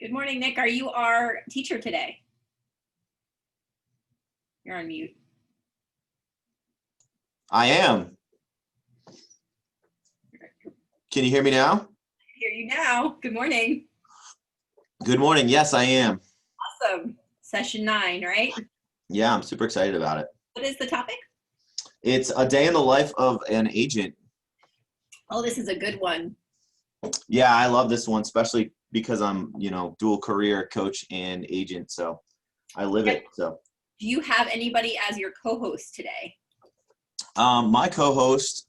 Good morning, Nick. Are you our teacher today? You're on mute. I am. Can you hear me now? I hear you now. Good morning. Good morning. Yes, I am. Awesome. Session 9, right? Yeah, I'm super excited about it. What is the topic? It's a day in the life of an agent. Oh, this is a good one. Yeah, I love this one, especially because I'm, dual career coach and agent. So I live it. So do you have anybody as your co-host today? my co-host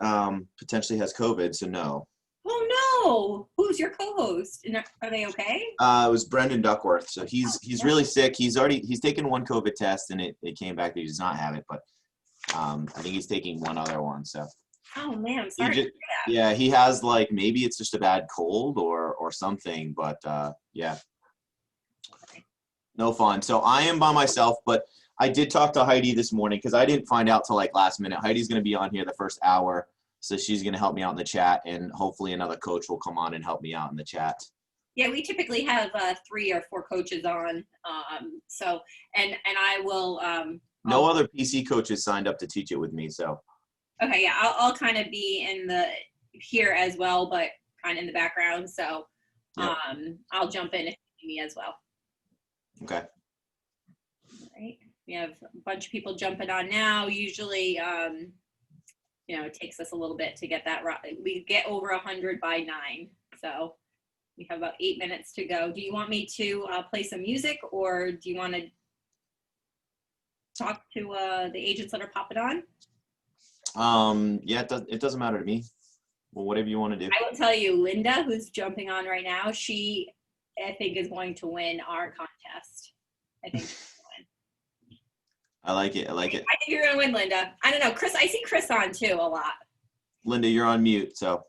potentially has COVID, so no. Oh no! Who's your co-host? Are they okay? It was Brendan Duckworth. So he's really sick. He's taken one COVID test and it came back that he does not have it, but I think he's taking one other one. So oh man, I'm sorry to hear that. Yeah, he has maybe it's just a bad cold or something, but yeah. No fun. So I am by myself, but I did talk to Heidi this morning because I didn't find out till last minute. Heidi's going to be on here the first hour. So she's going to help me out in the chat, and hopefully another coach will come on and help me out in the chat. Yeah, we typically have 3 or 4 coaches on. So I will. No other PC coaches signed up to teach it with me. So. Okay, yeah, I'll kind of be here as well, but kind of in the background. So Yep. I'll jump in if you need me as well. Okay. All right. We have a bunch of people jumping on now. Usually, it takes us a little bit to get that right. We get over 100 by 9. So we have about 8 minutes to go. Do you want me to play some music, or do you want to talk to the agents that are popping on? Yeah, it doesn't matter to me. Well, whatever you want to do. I will tell you, Linda, who's jumping on right now, she, I think, is going to win our contest. I think she's going to win. I like it. I think you're going to win, Linda. I don't know. Chris, I see Chris on too a lot. Linda, you're on mute, so.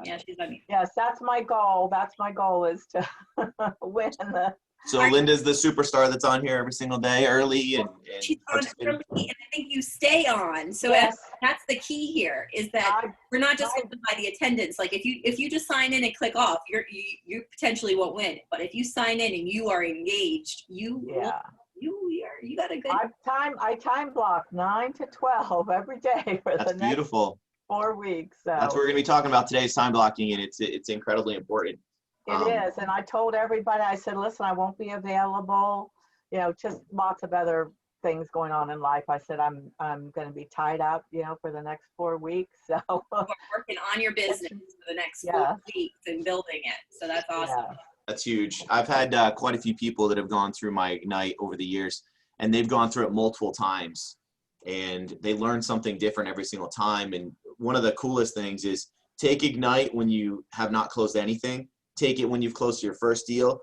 Yeah, she's on mute. Yes, that's my goal. That's my goal, is to win the. So Linda's the superstar that's on here every single day, early and she's on early, and I think you stay on. So yes. That's the key here, is that we're not just going by the attendance. Like if you just sign in and click off, you potentially won't win. But if you sign in and you are engaged, you got a good. I time block 9 to 12 every day for that's the next beautiful. 4 weeks. So. That's what we're going to be talking about today, is time blocking, and it's incredibly important. It is, and I told everybody, I said, listen, I won't be available, just lots of other things going on in life. I said, I'm going to be tied up, for the next 4 weeks. So we're working on your business for the next 4 weeks and building it. So that's awesome. Yeah. That's huge. I've had quite a few people that have gone through my Ignite over the years, and they've gone through it multiple times, and they learn something different every single time. And one of the coolest things is take Ignite when you have not closed anything. Take it when you've closed your first deal.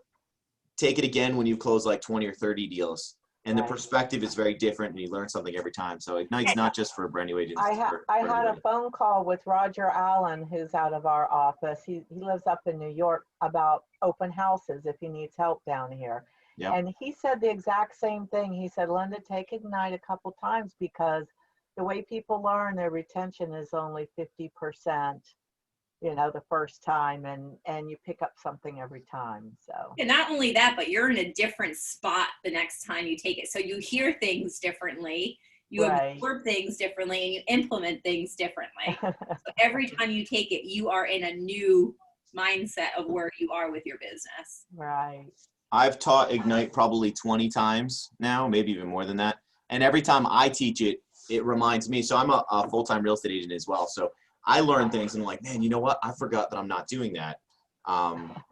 Take it again when you've closed 20 or 30 deals. And the perspective is very different, and you learn something every time. So Ignite's not just for brand new agents. I had a phone call with Roger Allen, who's out of our office. He lives up in New York, about open houses if he needs help down here. Yep. And he said the exact same thing. He said, Linda, take Ignite a couple times, because the way people learn, their retention is only 50%. The first time, and you pick up something every time. So and not only that, but you're in a different spot the next time you take it. So you hear things differently, you absorb things differently, and you implement things differently. So every time you take it, you are in a new mindset of where you are with your business. Right. I've taught Ignite probably 20 times now, maybe even more than that. And every time I teach it, it reminds me. So I'm a full-time real estate agent as well. So I learn things and I'm like, man, you know what? I forgot that I'm not doing that.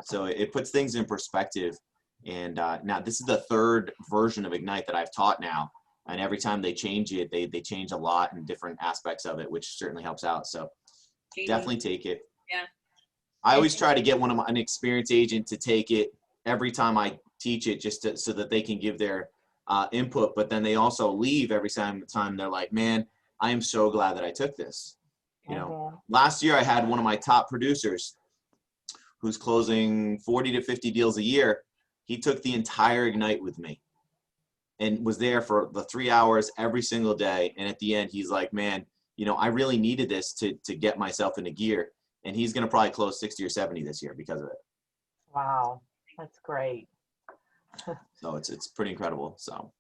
So it puts things in perspective. And now this is the 3rd version of Ignite that I've taught now. And every time they change it, they change a lot in different aspects of it, which certainly helps out. So definitely take it. Yeah. I always try to get an experienced agent to take it every time I teach it, just so that they can give their input. But then they also leave every time they're like, man, I am so glad that I took this. Last year I had one of my top producers who's closing 40 to 50 deals a year. He took the entire Ignite with me and was there for the 3 hours every single day. And at the end, he's like, man, I really needed this to get myself into gear. And he's going to probably close 60 or 70 this year because of it. Wow, that's great. So it's pretty incredible. So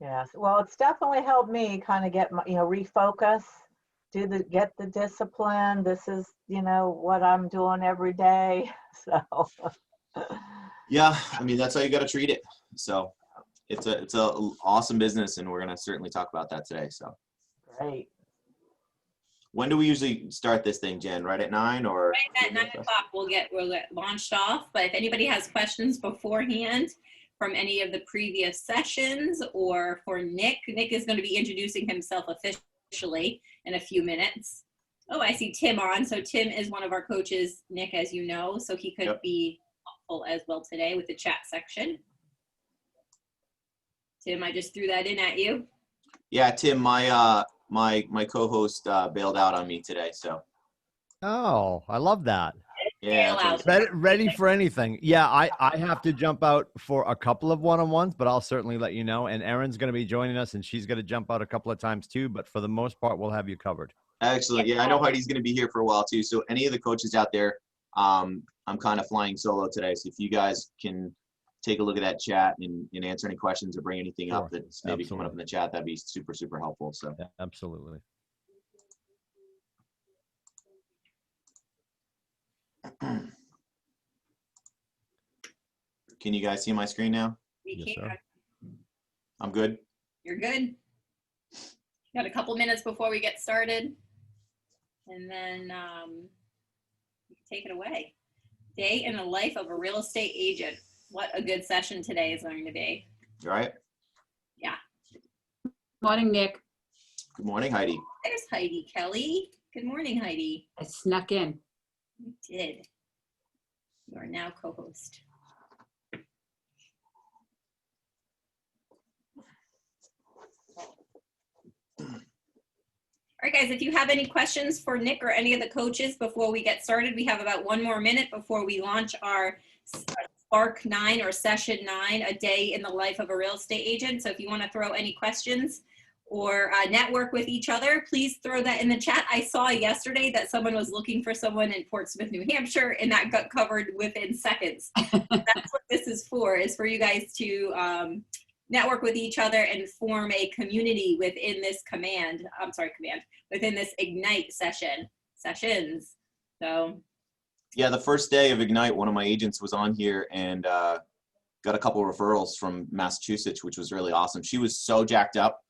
Yes, well, it's definitely helped me kind of get my, refocus, get the discipline. This is, what I'm doing every day. So, yeah, I mean that's how you got to treat it. So it's a awesome business, and we're gonna certainly talk about that today. So great. when do we usually start this thing, Jen? Right at 9 or? Right at 9 o'clock, we'll get launched off. But if anybody has questions beforehand from any of the previous sessions, or for Nick is going to be introducing himself officially in a few minutes. Oh, I see Tim on. So Tim is one of our coaches, Nick, as you know, so he could be helpful as well today with the chat section. Tim, I just threw that in at you. Yeah, Tim, my co-host bailed out on me today, so. Oh, I love that. Yeah, that's Ready for anything. Yeah, I have to jump out for a couple of one-on-ones, but I'll certainly let you know. And Erin's going to be joining us, and she's going to jump out a couple of times too. But for the most part, we'll have you covered. excellent. Yeah, I know Heidi's going to be here for a while too. So any of the coaches out there, I'm kind of flying solo today. So if you guys can take a look at that chat and answer any questions or bring anything up that's maybe coming up in the chat, that'd be super, super helpful. So Yeah, absolutely. Can you guys see my screen now? We Yes, can. sir. I'm good. You're good. Got a couple minutes before we get started. And then you can take it away. Day in the life of a real estate agent. What a good session today is going to be. All right. Yeah. Morning, Nick. Good morning, Heidi. There's Heidi Kelly. Good morning, Heidi. I snuck in. You did. You are now co-host. All right, guys, if you have any questions for Nick or any of the coaches before we get started, we have about 1 more minute before we launch our Spark 9 or Session 9, a day in the life of a real estate agent. So if you want to throw any questions or network with each other, please throw that in the chat. I saw yesterday that someone was looking for someone in Portsmouth, New Hampshire, and that got covered within seconds. That's what this is for you guys to network with each other and form a community within this within this Ignite sessions. So. Yeah, the first day of Ignite, one of my agents was on here and got a couple of referrals from Massachusetts, which was really awesome. She was so jacked up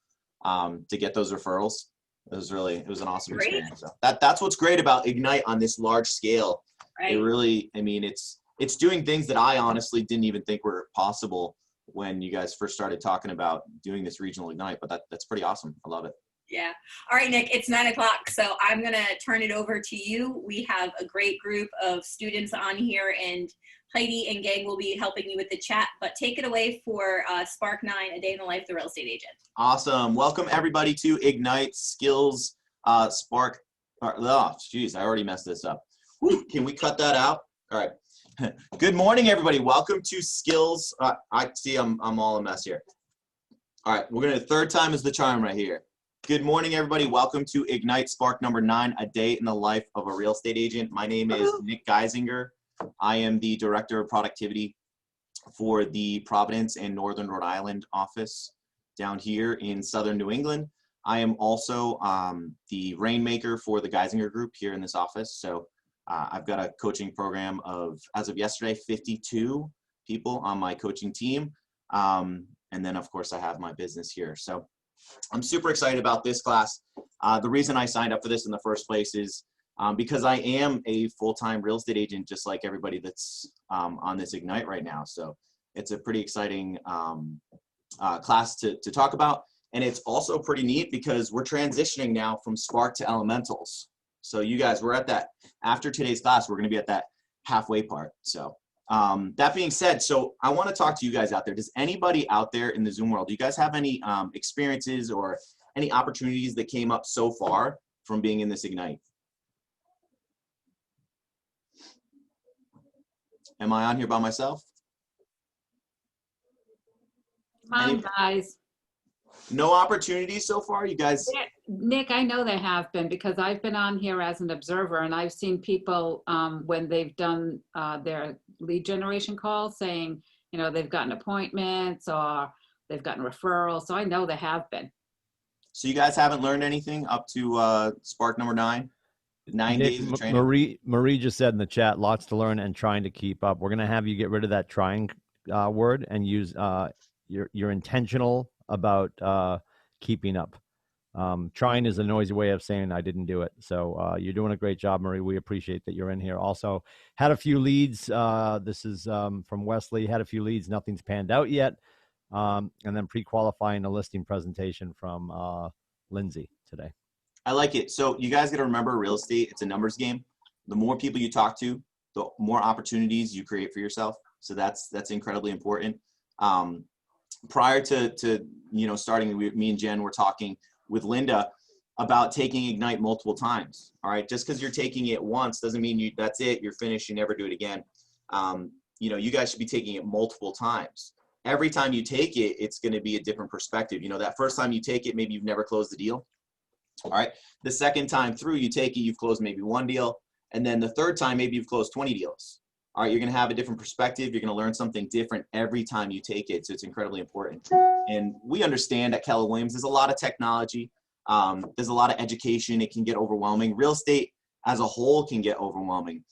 to get those referrals. It was an awesome experience. So that's what's great about Ignite on this large scale. Right. It really, I mean, it's doing things that I honestly didn't even think were possible when you guys first started talking about doing this regional Ignite, but that's pretty awesome. I love it. Yeah. All right, Nick, it's 9 o'clock. So I'm going to turn it over to you. We have a great group of students on here, and Heidi and gang will be helping you with the chat, but take it away for Spark 9, a day in the life of the real estate agent. Awesome. Welcome everybody to Ignite Skills Spark. Oh, geez, I already messed this up. Whew, can we cut that out? All right. Good morning, everybody. Welcome to Skills. I see I'm all a mess here. All right, we're gonna third time is the charm right here. Good morning, everybody. Welcome to Ignite Spark number 9, a day in the life of a real estate agent. My name is Nick Geisinger. I am the Director of Productivity for the Providence and Northern Rhode Island office down here in Southern New England. I am also the rainmaker for the Geisinger Group here in this office. So I've got a coaching program of, as of yesterday, 52 people on my coaching team. And then, of course, I have my business here. So I'm super excited about this class. The reason I signed up for this in the first place is because I am a full-time real estate agent, just like everybody that's on this Ignite right now. So it's a pretty exciting class to talk about. And it's also pretty neat because we're transitioning now from Spark to Elementals. So you guys, we're at that, after today's class, we're going to be at that halfway part. So that being said, so I want to talk to you guys out there. Does anybody out there in the Zoom world, do you guys have any experiences or any opportunities that came up so far from being in this Ignite? Am I on here by myself? Come on, guys. No opportunities so far, you guys? Nick, I know there have been because I've been on here as an observer and I've seen people when they've done their lead generation calls saying, they've gotten appointments or they've gotten referrals. So I know there have been. So you guys haven't learned anything up to Spark number 9? 9 Nick, days of training? Marie just said in the chat, lots to learn and trying to keep up. We're going to have you get rid of that trying word and use you're intentional about keeping up. Trying is a noisy way of saying I didn't do it. So you're doing a great job, Marie. We appreciate that you're in here. Also had a few leads. This is from Wesley. Had a few leads. Nothing's panned out yet. And then pre-qualifying a listing presentation from Lindsay today. I like it. So you guys got to remember, real estate, it's a numbers game. The more people you talk to, the more opportunities you create for yourself. So that's incredibly important. Prior to starting, me and Jen were talking with Linda about taking Ignite multiple times. All right, just because you're taking it once doesn't mean that's it. You're finished. You never do it again. You guys should be taking it multiple times. Every time you take it, it's going to be a different perspective. That first time you take it, maybe you've never closed the deal. All right. The second time through, you take it, you've closed maybe one deal. And then the third time, maybe you've closed 20 deals. All right. You're going to have a different perspective. You're going to learn something different every time you take it. So it's incredibly important. And we understand at Keller Williams, there's a lot of technology. There's a lot of education. It can get overwhelming. Real estate as a whole can get overwhelming.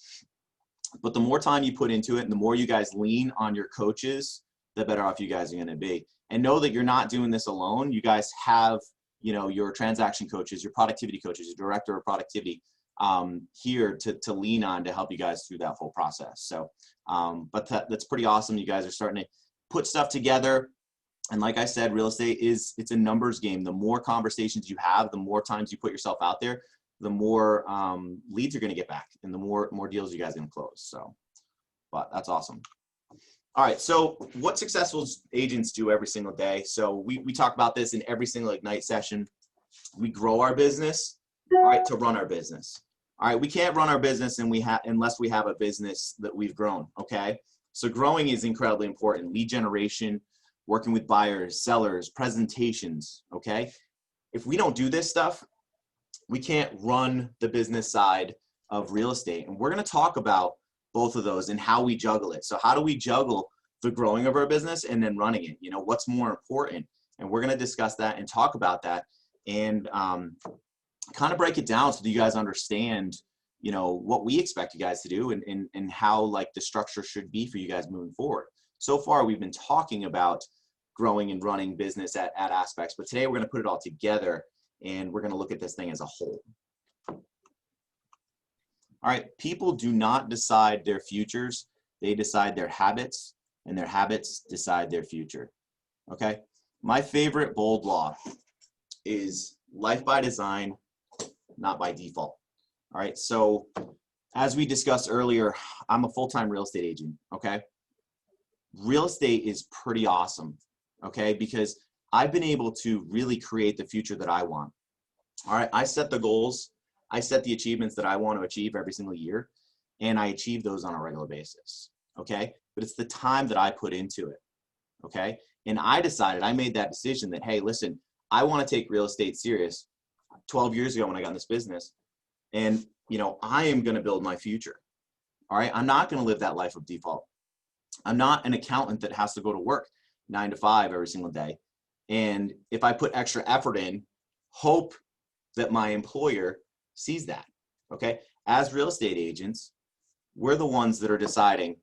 But the more time you put into it and the more you guys lean on your coaches, the better off you guys are going to be. And know that you're not doing this alone. You guys have your transaction coaches, your productivity coaches, your director of productivity here to lean on to help you guys through that whole process. So, but that's pretty awesome. You guys are starting to put stuff together. And like I said, real estate it's a numbers game. The more conversations you have, the more times you put yourself out there, the more leads you're going to get back and the more deals you guys are going to close. So, but that's awesome. All right, so what successful agents do every single day. So we talk about this in every single Ignite session. We grow our business, all right, to run our business. All right, we can't run our business unless we have a business that we've grown, okay? So growing is incredibly important. Lead generation, working with buyers, sellers, presentations, okay? If we don't do this stuff, we can't run the business side of real estate. And we're gonna talk about both of those and how we juggle it. So how do we juggle the growing of our business and then running it? What's more important? And we're going to discuss that and talk about that and kind of break it down so that you guys understand, what we expect you guys to do and how like the structure should be for you guys moving forward. So far, we've been talking about growing and running business at aspects, but today we're going to put it all together and we're going to look at this thing as a whole. All right, people do not decide their futures. They decide their habits, and their habits decide their future. Okay? My favorite bold law is life by design, not by default. All right, so as we discussed earlier, I'm a full-time real estate agent, okay? Real estate is pretty awesome, okay? Because I've been able to really create the future that I want. All right, I set the goals. I set the achievements that I want to achieve every single year, and I achieve those on a regular basis, okay? But it's the time that I put into it, okay? And I made that decision that, hey, listen, I want to take real estate serious 12 years ago when I got in this business, and, I am going to build my future, all right? I'm not going to live that life of default. I'm not an accountant that has to go to work 9 to 5 every single day. And if I put extra effort in, hope that my employer sees that, okay? As real estate agents, we're the ones that are deciding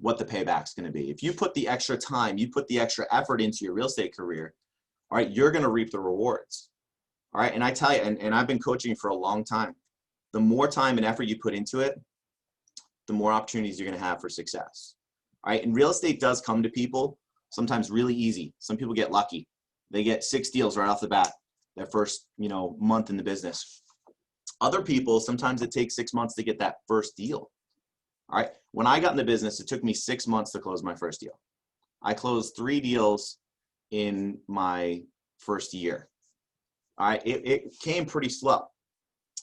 what the payback's gonna be. If you put the extra time, you put the extra effort into your real estate career, all right, you're gonna reap the rewards, all right? And I tell you, and I've been coaching for a long time, the more time and effort you put into it, the more opportunities you're gonna have for success, all right? And real estate does come to people sometimes really easy. Some people get lucky. They get 6 deals right off the bat, their first, month in the business. Other people, sometimes it takes 6 months to get that first deal. All right. When I got in the business, it took me 6 months to close my first deal. I closed 3 deals in my first year. All right. It came pretty slow,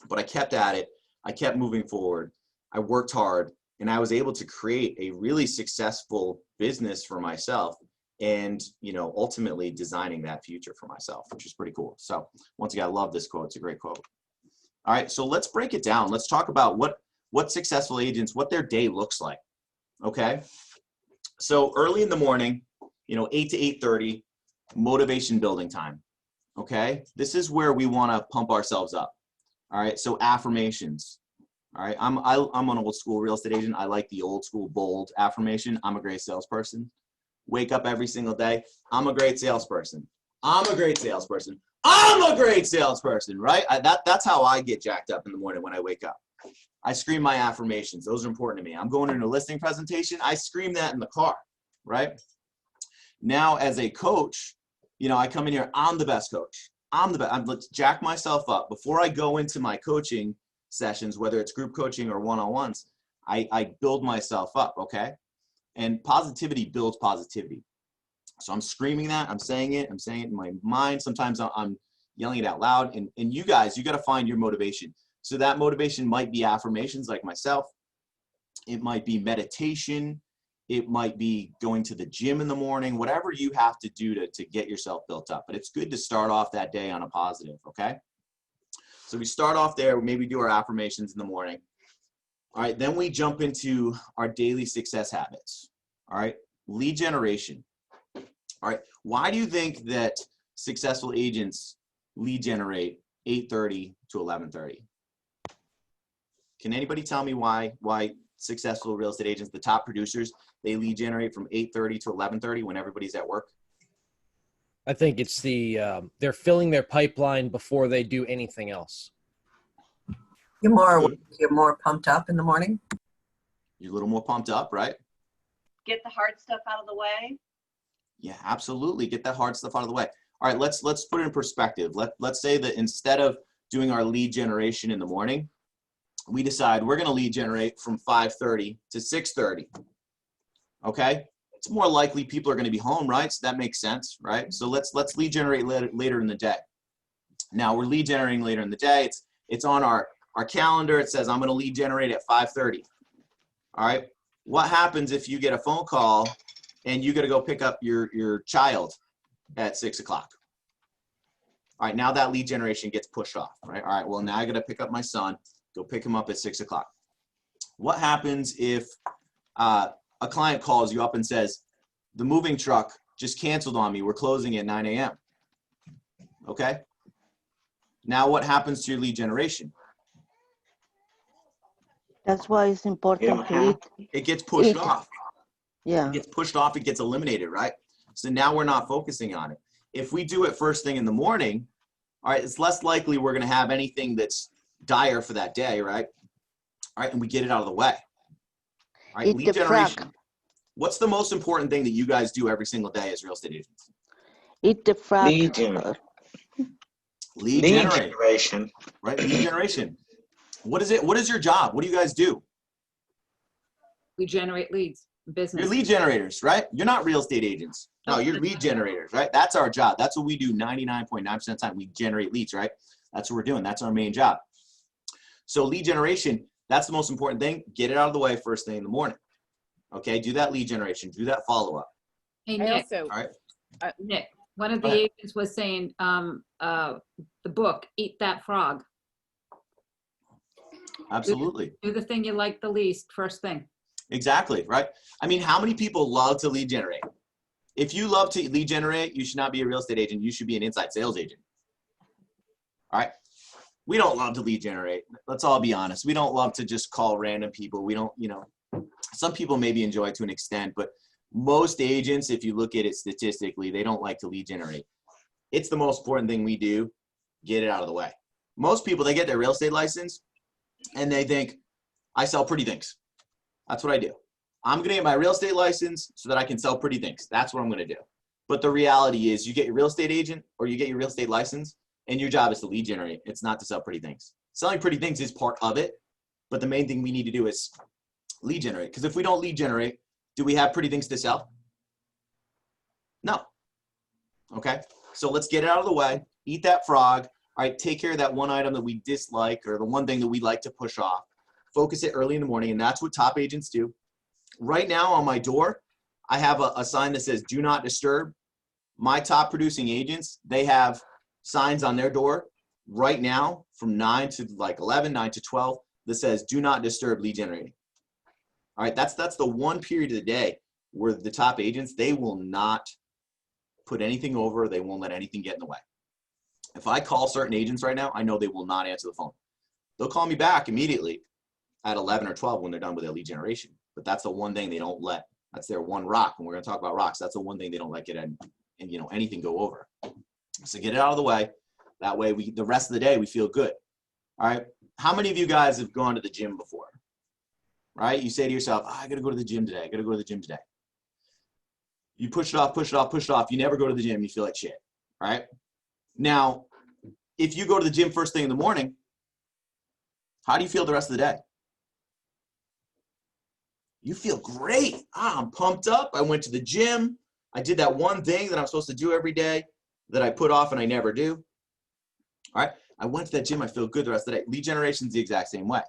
but I kept at it. I kept moving forward. I worked hard and I was able to create a really successful business for myself and, you know, ultimately designing that future for myself, which is pretty cool. So once again, I love this quote. It's a great quote. All right, so let's break it down. Let's talk about what successful agents, what their day looks like. Okay, so early in the morning, you know, 8 to 8:30, motivation building time. Okay, this is where we want to pump ourselves up. All right, so affirmations. All right, I'm an old school real estate agent. I like the old school bold affirmation. I'm a great salesperson. Wake up every single day. I'm a great salesperson. I'm a great salesperson. I'm a great salesperson, right? That's how I get jacked up in the morning when I wake up. I scream my affirmations. Those are important to me. I'm going into a listing presentation. I scream that in the car, right? Now, as a coach, you know, I come in here, I'm the best coach. I'm the best. Let's jack myself up. Before I go into my coaching sessions, whether it's group coaching or one-on-ones, I build myself up, okay? And positivity builds positivity. So I'm screaming that, I'm saying it in my mind. Sometimes I'm yelling it out loud. And you guys, you got to find your motivation. So that motivation might be affirmations like myself. It might be meditation. It might be going to the gym in the morning, whatever you have to do to get yourself built up. But it's good to start off that day on a positive, okay? So we start off there, maybe do our affirmations in the morning. All right, then we jump into our daily success habits. All right, lead generation. All right, why do you think that successful agents lead generate 8:30 to 11:30? Can anybody tell me why successful real estate agents, the top producers, they lead generate from 8:30 to 11:30 when everybody's at work? I think it's they're filling their pipeline before they do anything else. You're more pumped up in the morning. You're a little more pumped up, right? Get the hard stuff out of the way. Yeah, absolutely. Get that hard stuff out of the way. All right, let's put it in perspective. Let's say that instead of doing our lead generation in the morning, we decide we're going to lead generate from 5:30 to 6:30. Okay? It's more likely people are going to be home, right? So that makes sense, right? So let's lead generate later in the day. Now we're lead generating later in the day. It's on our calendar. It says I'm going to lead generate at 5:30. All right? What happens if you get a phone call and you got to go pick up your child at 6 o'clock? All right, now that lead generation gets pushed off, right? All right, well, now I got to pick up my son, go pick him up at 6 o'clock. What happens if a client calls you up and says, the moving truck just canceled on me, we're closing at 9 a.m.? Okay? Now what happens to your lead generation? That's why it's important to eat. It gets pushed off. Yeah. It gets pushed off, it gets eliminated, right? So now we're not focusing on it. If we do it first thing in the morning, all right, it's less likely we're going to have anything that's dire for that day, right? All right, and we get it out of the way. All right, Eat lead the generation. frog. What's the most important thing that you guys do every single day as real estate agents? Eat the frog. Lead generation. Right, lead generation. What is it? What is your job? What do you guys do? We generate leads, business. You're lead generators, right? You're not real estate agents. No, you're lead generators, right? That's our job. That's what we do 99.9% of the time. We generate leads, right? That's what we're doing. That's our main job. So lead generation, that's the most important thing. Get it out of the way first thing in the morning. Okay, do that lead generation. Do that follow-up. Hey, I Nick, also, All right. Nick, one of the Go ahead. agents was saying, the book, Eat That Frog. Absolutely. Do the thing you like the least, first thing. Exactly, right? I mean, how many people love to lead generate? If you love to lead generate, you should not be a real estate agent. You should be an inside sales agent. All right? We don't love to lead generate. Let's all be honest. We don't love to just call random people. We don't, you know, some people maybe enjoy it to an extent, but most agents, if you look at it statistically, they don't like to lead generate. It's the most important thing we do. Get it out of the way. Most people, they get their real estate license and they think, I sell pretty things. That's what I do. I'm going to get my real estate license so that I can sell pretty things. That's what I'm going to do. But the reality is you get your real estate agent or you get your real estate license and your job is to lead generate. It's not to sell pretty things. Selling pretty things is part of it. But the main thing we need to do is lead generate. Because if we don't lead generate, do we have pretty things to sell? No. Okay. So let's get it out of the way. Eat that frog. All right. Take care of that one item that we dislike or the one thing that we like to push off. Focus it early in the morning. And that's what top agents do. Right now on my door, I have a sign that says do not disturb. My top producing agents, they have signs on their door right now from 9 to like 11, 9 to 12 that says do not disturb lead generating. All right, that's the one period of the day where the top agents, they will not put anything over, they won't let anything get in the way. If I call certain agents right now, I know they will not answer the phone. They'll call me back immediately at 11 or 12 when they're done with their lead generation. But that's the one thing they don't let, that's their one rock. And we're going to talk about rocks. That's the one thing they don't let get in, and you know, anything go over. So get it out of the way. That way the rest of the day we feel good. All right. How many of you guys have gone to the gym before? Right? You say to yourself, oh, I got to go to the gym today. I got to go to the gym today. You push it off, push it off, push it off. You never go to the gym. You feel like shit. Right? Now, if you go to the gym first thing in the morning, how do you feel the rest of the day? You feel great. I'm pumped up. I went to the gym. I did that one thing that I'm supposed to do every day that I put off and I never do. All right. I went to that gym. I feel good the rest of the day. Lead generation is the exact same way.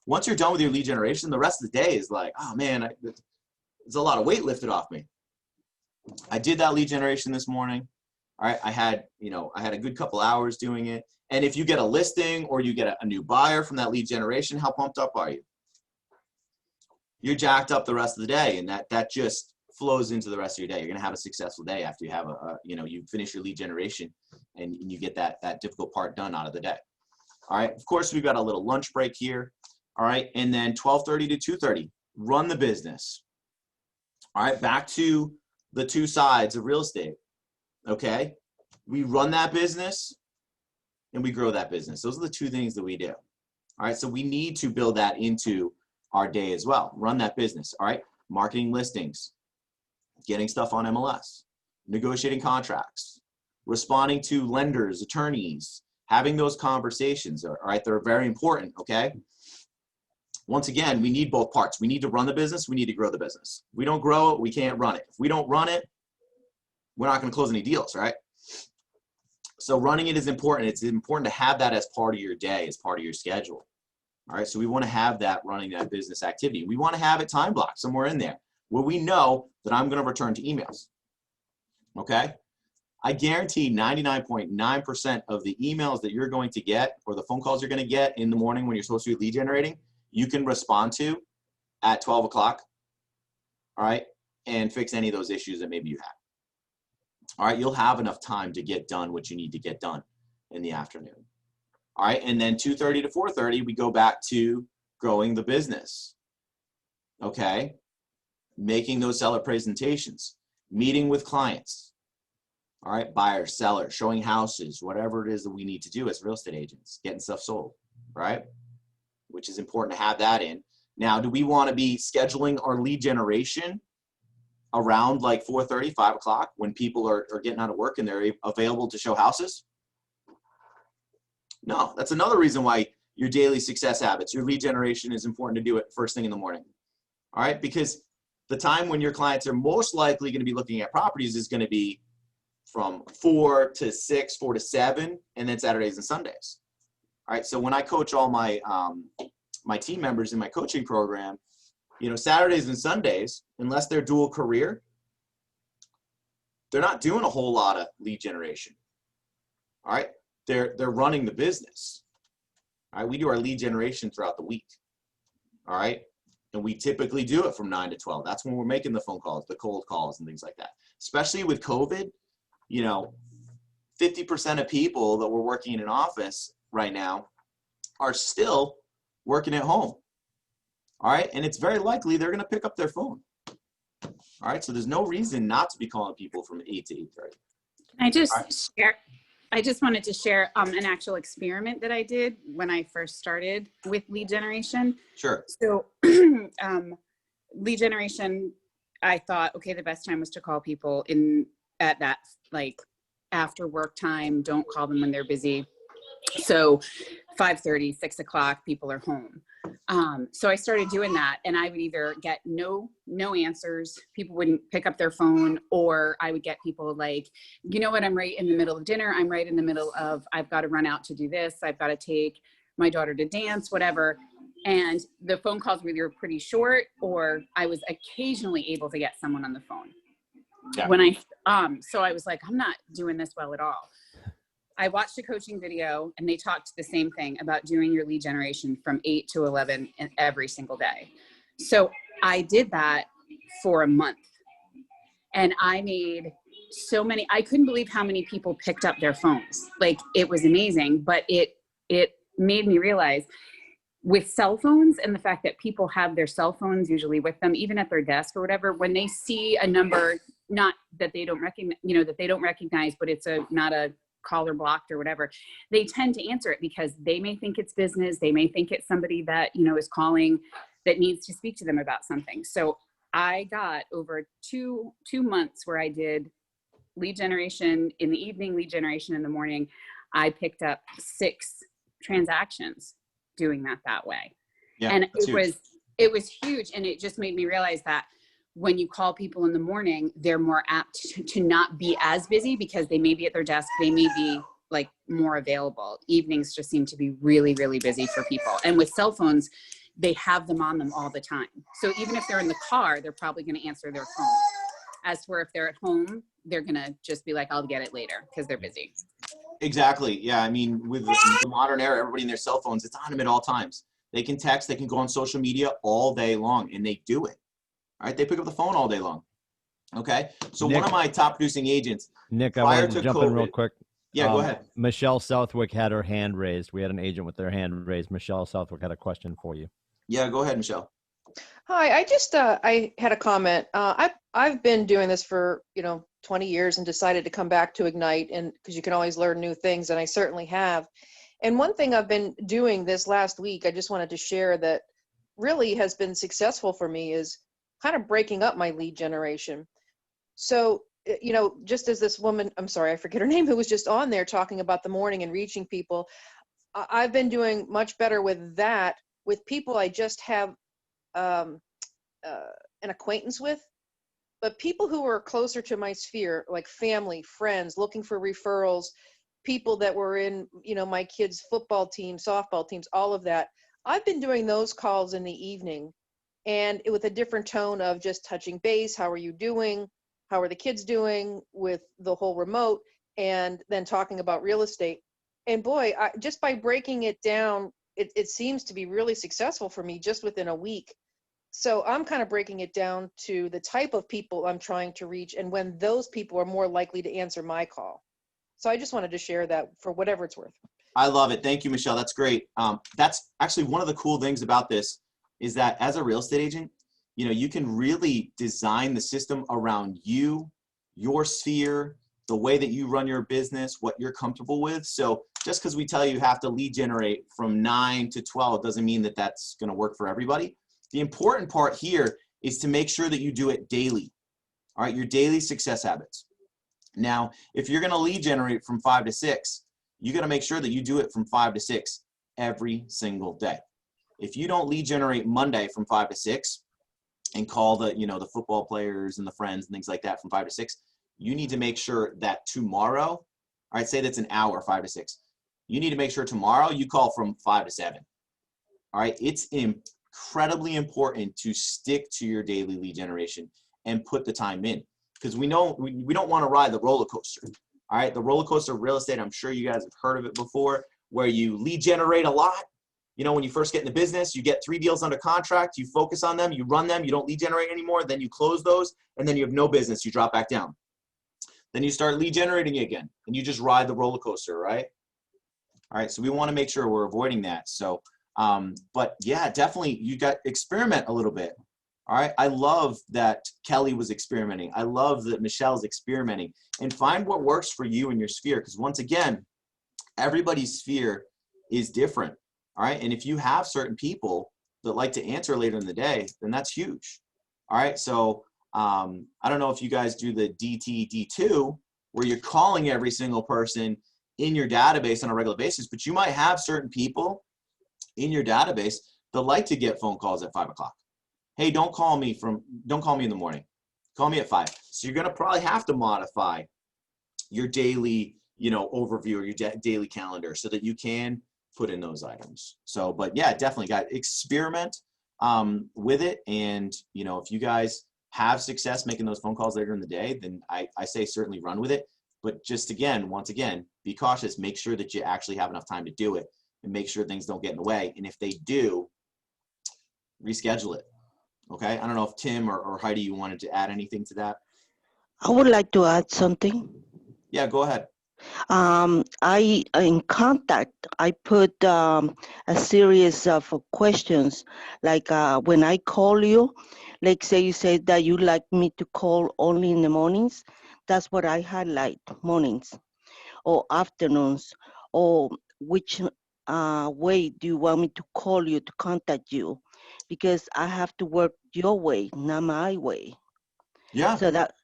Once you're done with your lead generation, the rest of the day is like, oh man, there's a lot of weight lifted off me. I did that lead generation this morning. All right. I had a good couple hours doing it. And if you get a listing or you get a new buyer from that lead generation, how pumped up are you? You're jacked up the rest of the day, and that just flows into the rest of your day. You're going to have a successful day after you have you finish your lead generation and you get that difficult part done out of the day. All right. Of course, we've got a little lunch break here. All right. And then 12:30 to 2:30, run the business. All right. Back to the two sides of real estate. Okay. We run that business and we grow that business. Those are the two things that we do. All right. So we need to build that into our day as well. Run that business. All right. Marketing listings, getting stuff on MLS, negotiating contracts, responding to lenders, attorneys, having those conversations. All right. They're very important. Okay. Once again, we need both parts. We need to run the business. We need to grow the business. If we don't grow it, we can't run it. If we don't run it, we're not going to close any deals. Right. So running it is important. It's important to have that as part of your day, as part of your schedule. All right, so we want to have that running that business activity. We want to have it time blocked somewhere in there where we know that I'm going to return to emails. Okay, I guarantee 99.9% of the emails that you're going to get or the phone calls you're going to get in the morning when you're supposed to be lead generating, you can respond to at 12 o'clock. All right, and fix any of those issues that maybe you have. All right, you'll have enough time to get done what you need to get done in the afternoon. All right, and then 2:30 to 4:30, we go back to growing the business. Okay, making those seller presentations, meeting with clients. All right, buyers, sellers, showing houses, whatever it is that we need to do as real estate agents, getting stuff sold, right? Which is important to have that in. Now, do we want to be scheduling our lead generation around like 4:30, 5 o'clock when people are getting out of work and they're available to show houses? No, that's another reason why your daily success habits, your lead generation is important to do it first thing in the morning. All right, because the time when your clients are most likely going to be looking at properties is going to be from 4 to 6, 4 to 7, and then Saturdays and Sundays. All right, so when I coach all my my team members in my coaching program, Saturdays and Sundays, unless they're dual career, they're not doing a whole lot of lead generation. All right. They're running the business. All right, we do our lead generation throughout the week. All right, and we typically do it from 9 to 12. That's when we're making the phone calls, the cold calls, and things like that. Especially with COVID, 50% of people that were working in an office right now are still working at home. All right, and it's very likely they're going to pick up their phone. All right, so there's no reason not to be calling people from 8 to 8:30. Can I just share? I just wanted to share an actual experiment that I did when I first started with lead generation. Sure. So lead generation, I thought, okay, the best time was to call people at that like after work time. Don't call them when they're busy. So 5:30, 6 o'clock, people are home. So I started doing that, and I would either get no answers, people wouldn't pick up their phone, or I would get people like, you know what, I'm right in the middle of dinner. I'm right in the middle of, I've got to run out to do this. I've got to take my daughter to dance, whatever. And the phone calls were either pretty short, or I was occasionally able to get someone on the phone. Yeah. When so I was like, I'm not doing this well at all. I watched a coaching video and they talked the same thing about doing your lead generation from 8 to 11 every single day. So I did that for a month, and I made so many, I couldn't believe how many people picked up their phones. Like, it was amazing, but it made me realize, with cell phones and the fact that people have their cell phones usually with them, even at their desk or whatever, when they see a number, not that they don't recognize, that they don't recognize, but it's not a caller blocked or whatever, they tend to answer it because they may think it's business. They may think it's somebody that, is calling that needs to speak to them about something. So I got over two months where I did lead generation in the evening, lead generation in the morning. I picked up 6 transactions doing that way. Yeah, and that's huge. it was huge. And it just made me realize that when you call people in the morning, they're more apt to not be as busy because they may be at their desk. They may be like more available. Evenings just seem to be really, really busy for people. And with cell phones, they have them on them all the time. So even if they're in the car, they're probably going to answer their phone. As for if they're at home, they're going to just be like, I'll get it later because they're busy. Exactly. Yeah. I mean, with the modern era, everybody in their cell phones, it's on them at all times. They can text, they can go on social media all day long, and they do it. All right. They pick up the phone all day long. Okay. So Nick, one of my top producing agents, Nick, I prior wanted to to jump in real COVID- quick. yeah, go ahead. Michelle Southwick had her hand raised. We had an agent with their hand raised. Michelle Southwick had a question for you. Yeah, go ahead, Michelle. Hi, I just I had a comment. I've been doing this for 20 years and decided to come back to Ignite, and because you can always learn new things, and I certainly have. And one thing I've been doing this last week, I just wanted to share that really has been successful for me, is kind of breaking up my lead generation. So just as this woman, I'm sorry, I forget her name, who was just on there talking about the morning and reaching people, I've been doing much better with that with people I just have an acquaintance with, but people who are closer to my sphere, like family, friends, looking for referrals, people that were in, my kids' football team, softball teams, all of that. I've been doing those calls in the evening, and with a different tone of just touching base. How are you doing? How are the kids doing with the whole remote? And then talking about real estate. And boy, just by breaking it down, it seems to be really successful for me just within a week. So I'm kind of breaking it down to the type of people I'm trying to reach and when those people are more likely to answer my call. So I just wanted to share that for whatever it's worth. I love it. Thank you, Michelle. That's great. That's actually one of the cool things about this is that as a real estate agent, you can really design the system around you, your sphere, the way that you run your business, what you're comfortable with. So just because we tell you have to lead generate from 9 to 12 doesn't mean that that's going to work for everybody. The important part here is to make sure that you do it daily. All right, your daily success habits. Now, if you're going to lead generate from 5 to 6, you got to make sure that you do it from 5 to 6 every single day. If you don't lead generate Monday from 5 to 6 and call the, the football players and the friends and things like that from 5 to 6, you need to make sure that tomorrow, all right, say that's an hour, 5 to 6. You need to make sure tomorrow you call from 5 to 7. All right, it's incredibly important to stick to your daily lead generation and put the time in, because we know we don't want to ride the roller coaster. All right, the roller coaster of real estate, I'm sure you guys have heard of it before, where you lead generate a lot. When you first get in the business, you get 3 deals under contract, you focus on them, you run them, you don't lead generate anymore, then you close those, and then you have no business, you drop back down. Then you start lead generating again, and you just ride the roller coaster, right? All right, so we want to make sure we're avoiding that. So, but yeah, definitely you got experiment a little bit. All right, I love that Kelly was experimenting. I love that Michelle's experimenting, and find what works for you and your sphere. Because once again, everybody's sphere is different. All right, and if you have certain people that like to answer later in the day, then that's huge. All right, so I don't know if you guys do the DT-D2 where you're calling every single person in your database on a regular basis, but you might have certain people in your database that like to get phone calls at 5 o'clock. Hey, don't call me in the morning. Call me at 5. So you're going to probably have to modify your daily, overview or your daily calendar so that you can put in those items. So, but yeah, definitely got experiment with it. And, you know, if you guys have success making those phone calls later in the day, then I say certainly run with it. But just again, once again, be cautious, make sure that you actually have enough time to do it and make sure things don't get in the way. And if they do, reschedule it. Okay. I don't know if Tim or Heidi, you wanted to add anything to that. I would like to add something. Yeah, go ahead. I in contact, I put a series of questions, like when I call you, like say you said that you like me to call only in the mornings. That's what I highlight, mornings or afternoons, or which way do you want me to call you to contact you? Because I have to work your way, not my way. Yeah. So that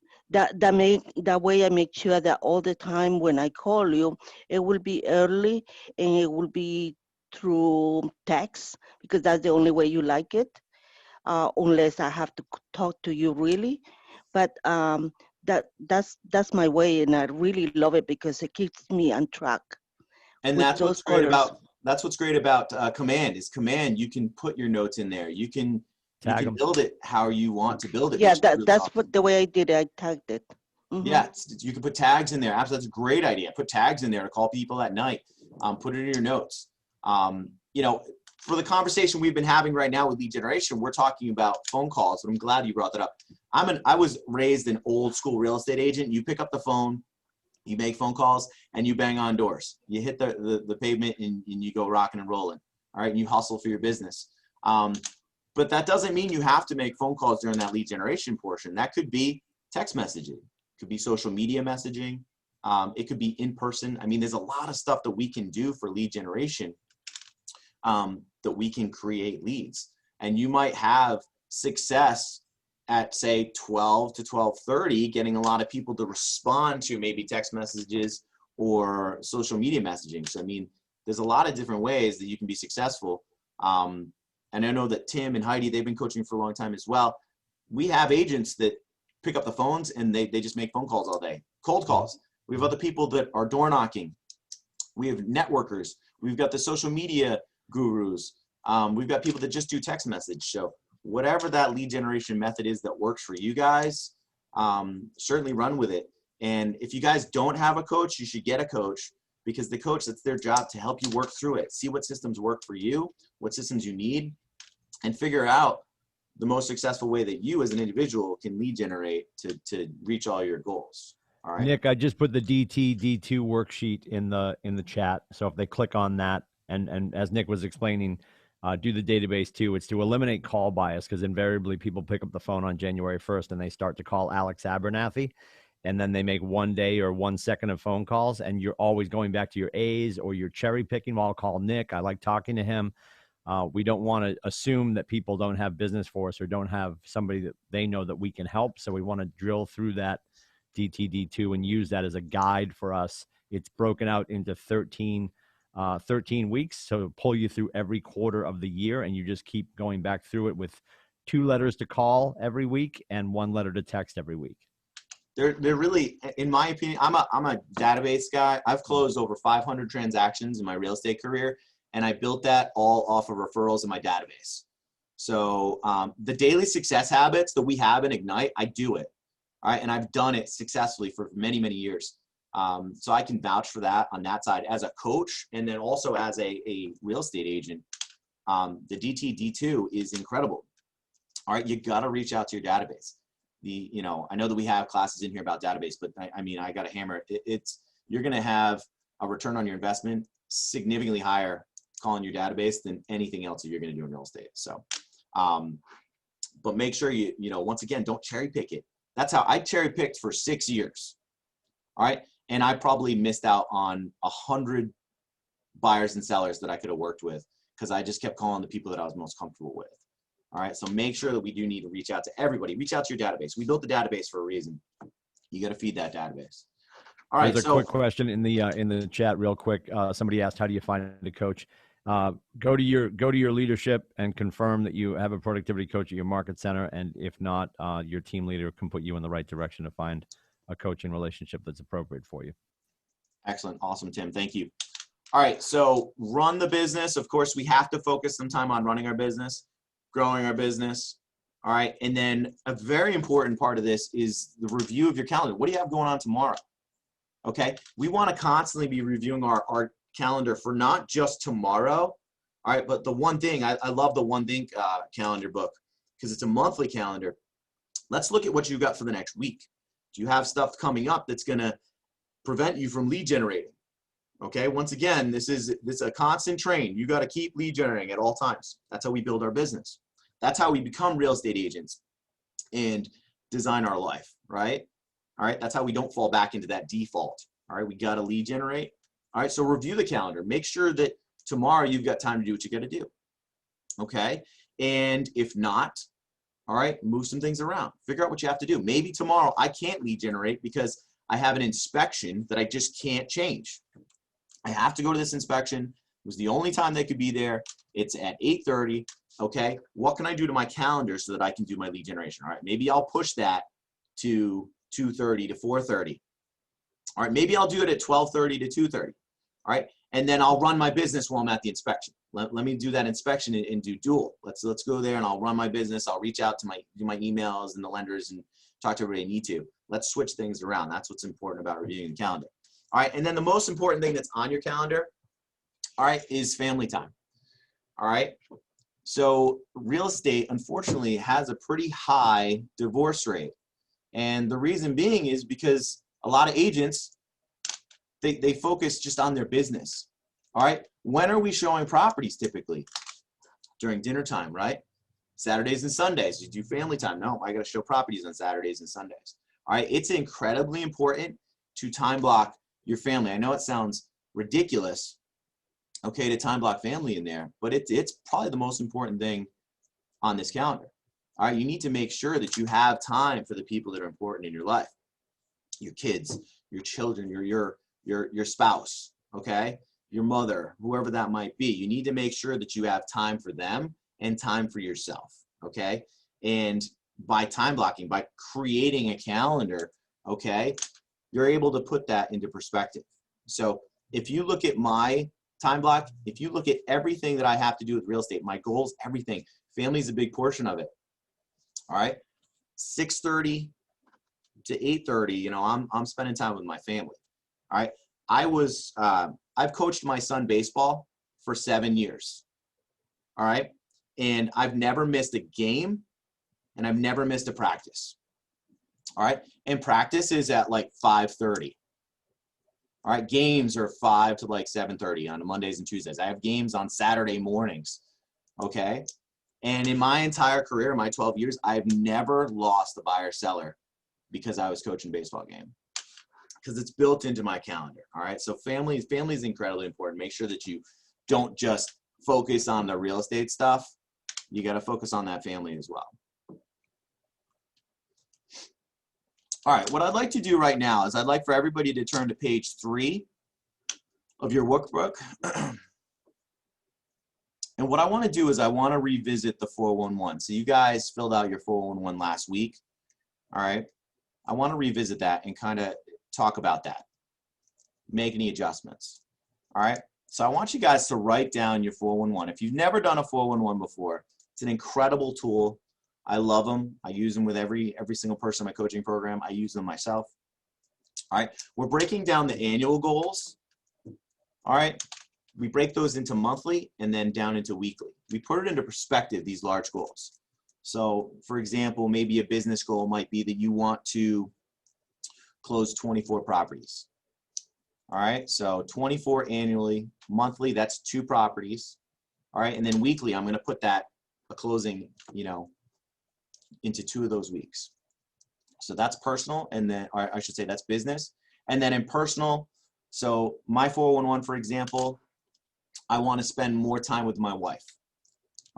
way I make sure that all the time when I call you, it will be early and it will be through text, because that's the only way you like it, unless I have to talk to you really. But that's my way, and I really love it because it keeps me on track. And with that's those what's great colors. about Command is Command. You can put your notes in there. You can Tag 'em. build it how you want to build it. Yeah, which is really that's awesome. what the way I did it. I tagged it. Mhm. Yeah, you can put tags in there. Absolutely, that's a great idea. Put tags in there to call people at night. Put it in your notes. You know, for the conversation we've been having right now with lead generation, we're talking about phone calls. And I'm glad you brought that up. I was raised an old school real estate agent. You pick up the phone, you make phone calls, and you bang on doors. You hit the pavement and you go rocking and rolling. All right, and you hustle for your business. But that doesn't mean you have to make phone calls during that lead generation portion. That could be text messaging, it could be social media messaging, it could be in person. I mean, there's a lot of stuff that we can do for lead generation, that we can create leads. And you might have success at say 12 to 12:30, getting a lot of people to respond to maybe text messages or social media messaging. So, I mean, there's a lot of different ways that you can be successful. And I know that Tim and Heidi, they've been coaching for a long time as well. We have agents that pick up the phones and they just make phone calls all day, cold calls. We have other people that are door knocking. We have networkers. We've got the social media gurus. We've got people that just do text message. So whatever that lead generation method is that works for you guys, certainly run with it. And if you guys don't have a coach, you should get a coach, because the coach, that's their job to help you work through it. See what systems work for you, what systems you need, and figure out the most successful way that you as an individual can lead generate to reach all your goals. All right. Nick, I just put the DT-D2 worksheet in the chat. So if they click on that, and as Nick was explaining, do the database too. It's to eliminate call bias, because invariably people pick up the phone on January 1st and they start to call Alex Abernathy, and then they make 1 day or 1 second of phone calls, and you're always going back to your A's, or you're cherry picking. Well, I'll call Nick. I like talking to him. We don't want to assume that people don't have business for us or don't have somebody that they know that we can help. So we want to drill through that DTD2 and use that as a guide for us. It's broken out into 13 weeks. So pull you through every quarter of the year, and you just keep going back through it with 2 letters to call every week and 1 letter to text every week. They're really, in my opinion, I'm a database guy. I've closed over 500 transactions in my real estate career, and I built that all off of referrals in my database. So the daily success habits that we have in Ignite, I do it. All right. And I've done it successfully for many, many years. So I can vouch for that on that side as a coach, and then also as a real estate agent. The DTD2 is incredible. All right. You got to reach out to your database. I know that we have classes in here about database, but I mean, I got to hammer it. You're going to have a return on your investment significantly higher calling your database than anything else that you're going to do in real estate. So, but make sure once again, don't cherry pick it. That's how I cherry picked for 6 years. All right. And I probably missed out on 100 buyers and sellers that I could have worked with, because I just kept calling the people that I was most comfortable with. All right. So make sure that we do need to reach out to everybody. Reach out to your database. We built the database for a reason. You got to feed that database. All right. There's a quick question in the chat real quick. Somebody asked, how do you find a coach? Go to your leadership and confirm that you have a productivity coach at your market center. And if not, your team leader can put you in the right direction to find a coaching relationship that's appropriate for you. Excellent. Awesome, Tim. Thank you. All right, so run the business. Of course, we have to focus some time on running our business, growing our business. All right, and then a very important part of this is the review of your calendar. What do you have going on tomorrow? Okay, we want to constantly be reviewing our calendar for not just tomorrow. All right, but the one thing, I love the One Thing calendar book because it's a monthly calendar. Let's look at what you've got for the next week. Do you have stuff coming up that's going to prevent you from lead generating? Okay, once again, this is a constant train. You got to keep lead generating at all times. That's how we build our business. That's how we become real estate agents and design our life, right? All right, that's how we don't fall back into that default. All right, we got to lead generate. All right, so review the calendar. Make sure that tomorrow you've got time to do what you got to do. Okay, and if not, all right, move some things around. Figure out what you have to do. Maybe tomorrow I can't lead generate because I have an inspection that I just can't change. I have to go to this inspection. It was the only time they could be there. It's at 8:30. Okay, what can I do to my calendar so that I can do my lead generation? All right, maybe I'll push that to 2:30 to 4:30. All right, maybe I'll do it at 12:30 to 2:30. All right, and then I'll run my business while I'm at the inspection. Let me do that inspection and do dual. Let's go there and I'll run my business. I'll reach out to do my emails and the lenders and talk to everybody I need to. Let's switch things around. That's what's important about reviewing the calendar. All right, and then the most important thing that's on your calendar, all right, is family time. All right, so real estate, unfortunately, has a pretty high divorce rate. And the reason being is because a lot of agents, they focus just on their business. All right, when are we showing properties typically? During dinner time, right? Saturdays and Sundays, you do family time. No, I got to show properties on Saturdays and Sundays. All right, it's incredibly important to time block your family. I know it sounds ridiculous, okay, to time block family in there, but it's probably the most important thing on this calendar. All right, you need to make sure that you have time for the people that are important in your life, your kids, your children, your spouse, okay, your mother, whoever that might be. You need to make sure that you have time for them and time for yourself, okay? And by time blocking, by creating a calendar, okay, you're able to put that into perspective. So if you look at my time block, if you look at everything that I have to do with real estate, my goals, everything, family is a big portion of it. All right, 6:30 to 8:30, you know, I'm spending time with my family. All right, I've coached my son baseball for 7 years. All right, and I've never missed a game, and I've never missed a practice. All right, and practice is at like 5:30. All right, games are 5 to like 7:30 on Mondays and Tuesdays. I have games on Saturday mornings, okay? And in my entire career, my 12 years, I've never lost a buyer seller because I was coaching a baseball game, because it's built into my calendar, all right? So family is incredibly important. Make sure that you don't just focus on the real estate stuff. You got to focus on that family as well. All right, what I'd like to do right now is I'd like for everybody to turn to page 3 of your workbook. And what I want to do is I want to revisit the 411. So you guys filled out your 411 last week, all right? I want to revisit that and kind of talk about that, make any adjustments, all right? So I want you guys to write down your 411. If you've never done a 411 before, it's an incredible tool. I love them. I use them with every single person in my coaching program. I use them myself. All right, we're breaking down the annual goals. All right, we break those into monthly and then down into weekly. We put it into perspective, these large goals. So for example, maybe a business goal might be that you want to close 24 properties. All right, so 24 annually, monthly, that's 2 properties. All right, and then weekly, I'm gonna put that, a closing, you know, into 2 of those weeks. So that's personal, and then, or I should say that's business. And then in personal, so my 411, for example, I want to spend more time with my wife.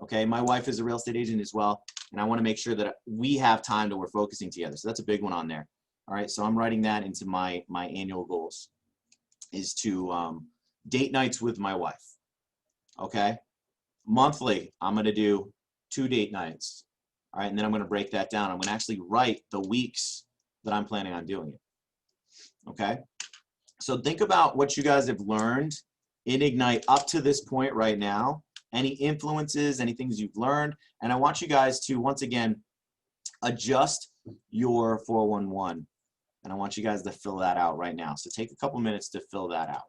Okay, my wife is a real estate agent as well, and I want to make sure that we have time that we're focusing together. So that's a big one on there. All right, so I'm writing that into my annual goals, is to date nights with my wife. Okay, monthly, I'm going to do 2 date nights. All right, and then I'm going to break that down. I'm going to actually write the weeks that I'm planning on doing it. Okay, so think about what you guys have learned in Ignite up to this point right now, any influences, any things you've learned. And I want you guys to, once again, adjust your 411. And I want you guys to fill that out right now. So take a couple minutes to fill that out.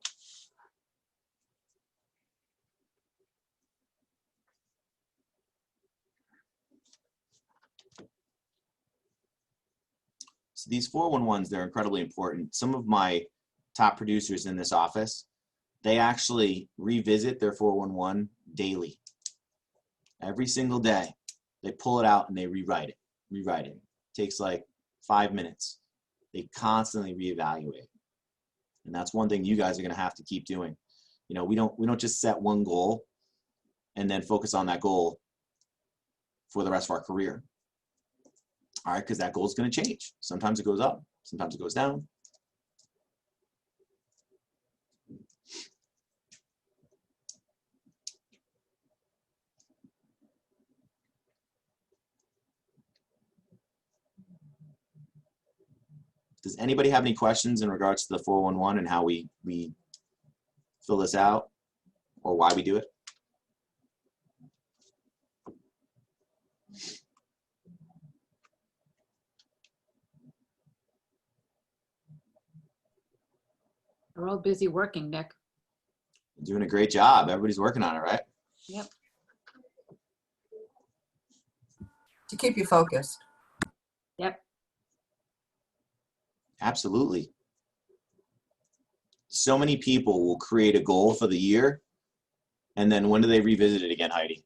So these 411s, they're incredibly important. Some of my top producers in this office, they actually revisit their 411 daily. Every single day, they pull it out and they rewrite it. It takes like 5 minutes. They constantly reevaluate. And that's one thing you guys are going to have to keep doing. You know, we don't just set one goal and then focus on that goal for the rest of our career. All right, because that goal is going to change. Sometimes it goes up, sometimes it goes down. Does anybody have any questions in regards to the 411 and how we fill this out or why we do it? We're all busy working, Nick. Doing a great job. Everybody's working on it, right? Yep. To keep you focused. Yep. Absolutely. So many people will create a goal for the year, and then when do they revisit it again, Heidi?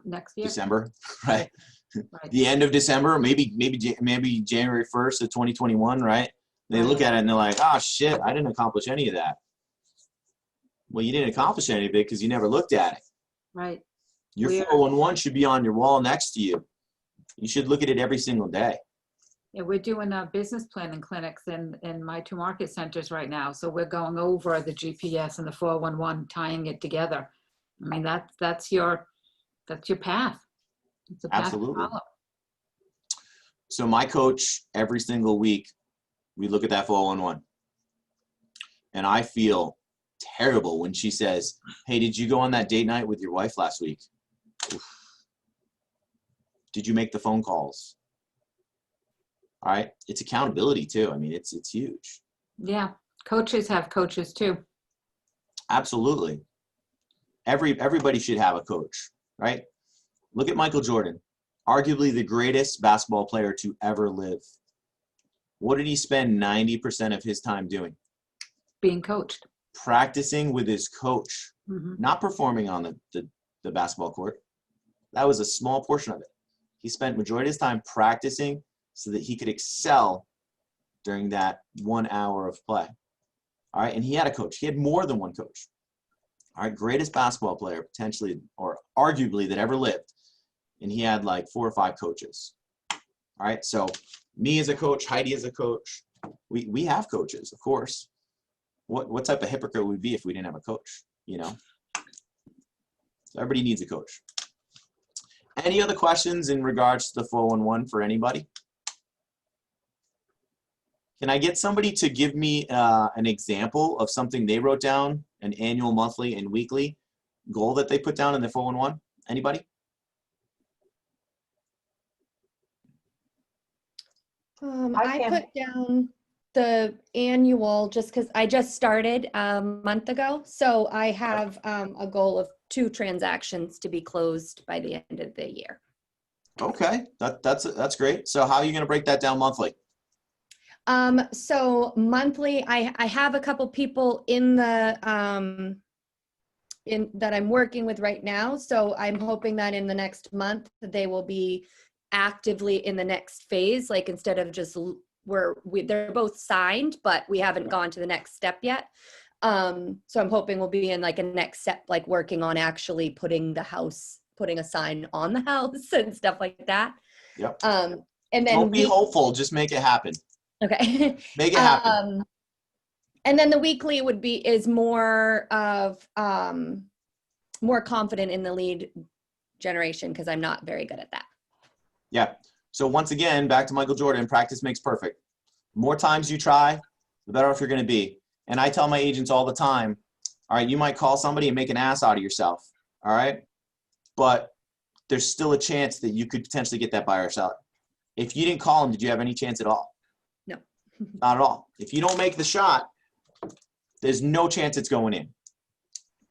Next year. December, right? Right. The end of December, maybe January 1st of 2021, right? They look at it and they're like, oh shit, I didn't accomplish any of that. Well, you didn't accomplish any of it because you never looked at it. Right. Your 411 should be on your wall next to you. You should look at it every single day. Yeah, we're doing business planning clinics in my 2 market centers right now. So we're going over the GPS and the 411, tying it together. I mean, that's your path. It's a path Absolutely. to follow. So my coach, every single week, we look at that 411. And I feel terrible when she says, hey, did you go on that date night with your wife last week? Oof. Did you make the phone calls? All right. It's accountability too. I mean, it's huge. Yeah. Coaches have coaches too. Absolutely. Everybody should have a coach, right? Look at Michael Jordan, arguably the greatest basketball player to ever live. What did he spend 90% of his time doing? Being coached. Practicing with his coach, not performing on the basketball court. That was a small portion of it. He spent majority of his time practicing so that he could excel during that 1 hour of play. All right, and he had a coach. He had more than one coach. All right, greatest basketball player potentially or arguably that ever lived. And he had like 4 or 5 coaches. All right, so me as a coach, Heidi as a coach, we have coaches, of course. What type of hypocrite would we be if we didn't have a coach, you know? So everybody needs a coach. Any other questions in regards to the 411 for anybody? Can I get somebody to give me an example of something they wrote down, an annual, monthly, and weekly goal that they put down in the 411? Anybody? I I put down the annual just because I just started a month ago. So I have a goal of 2 transactions to be closed by the end of the year. Okay, that's great. So how are you going to break that down monthly? So monthly, I have a couple people in the that I'm working with right now. So I'm hoping that in the next month they will be actively in the next phase. Like instead of just they're both signed, but we haven't gone to the next step yet. So I'm hoping we'll be in like a next step, like working on actually putting a sign on the house and stuff like that. Yep. And then Don't be hopeful, just make it happen. Okay. Make it happen. And then the weekly is more of more confident in the lead generation because I'm not very good at that. Yeah. So once again, back to Michael Jordan, practice makes perfect. The more times you try, the better off you're going to be. And I tell my agents all the time, All right, you might call somebody and make an ass out of yourself. All right, but there's still a chance that you could potentially get that buyer or seller. If you didn't call them, did you have any chance at all? No. Not at all. If you don't make the shot, there's no chance it's going in.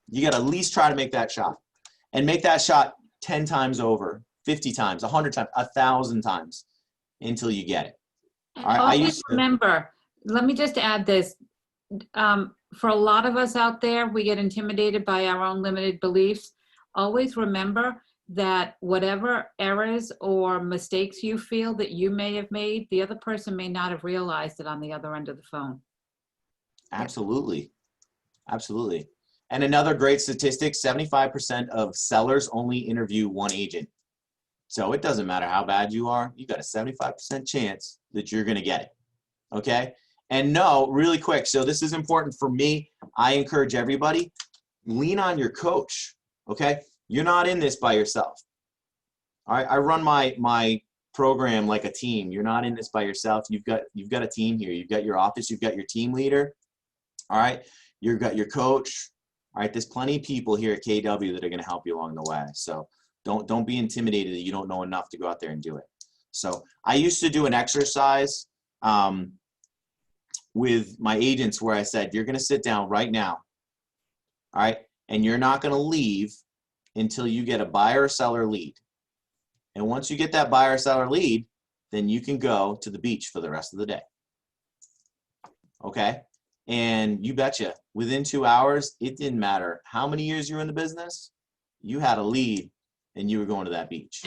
You got to at least try to make that shot, and make that shot 10 times over, 50 times, 100 times, 1,000 times until you get it. And All right, I always used to- remember, let me just add this. For a lot of us out there, we get intimidated by our own limited beliefs. Always remember that whatever errors or mistakes you feel that you may have made, the other person may not have realized it on the other end of the phone. Absolutely. Absolutely. And another great statistic, 75% of sellers only interview one agent. So it doesn't matter how bad you are, you got a 75% chance that you're going to get it. Okay. And no, really quick. So this is important for me. I encourage everybody, lean on your coach. Okay. You're not in this by yourself. All right. I run my program like a team. You're not in this by yourself. You've got a team here. You've got your office. You've got your team leader. All right. You've got your coach. All right. There's plenty of people here at KW that are going to help you along the way. So don't be intimidated that you don't know enough to go out there and do it. So I used to do an exercise with my agents where I said, you're going to sit down right now. All right. And you're not going to leave until you get a buyer or seller lead. And once you get that buyer or seller lead, then you can go to the beach for the rest of the day. Okay. And you betcha, within 2 hours, it didn't matter how many years you were in the business, you had a lead and you were going to that beach.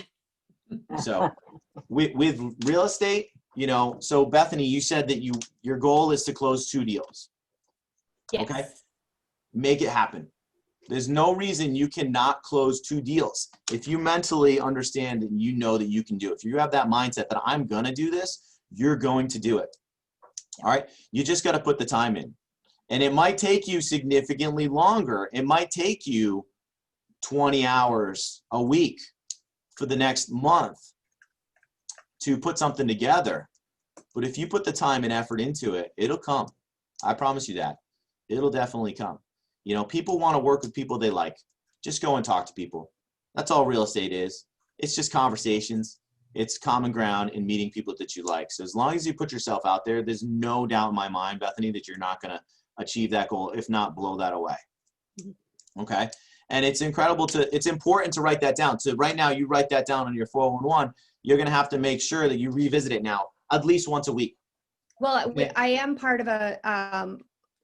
So with real estate, you know, so Bethany, you said that your goal is to close 2 deals. Yes. Okay. Make it happen. There's no reason you cannot close 2 deals. If you mentally understand and you know that you can do it, if you have that mindset that I'm going to do this, you're going to do it. All right. You just got to put the time in. And it might take you significantly longer. It might take you 20 hours a week for the next month to put something together. But if you put the time and effort into it, it'll come. I promise you that. It'll definitely come. You know, people want to work with people they like. Just go and talk to people. That's all real estate is. It's just conversations. It's common ground and meeting people that you like. So as long as you put yourself out there, there's no doubt in my mind, Bethany, that you're not going to achieve that goal, if not blow that away. Okay. And it's important to write that down. So right now you write that down on your 411, you're going to have to make sure that you revisit it now at least once a week. Well, I am part of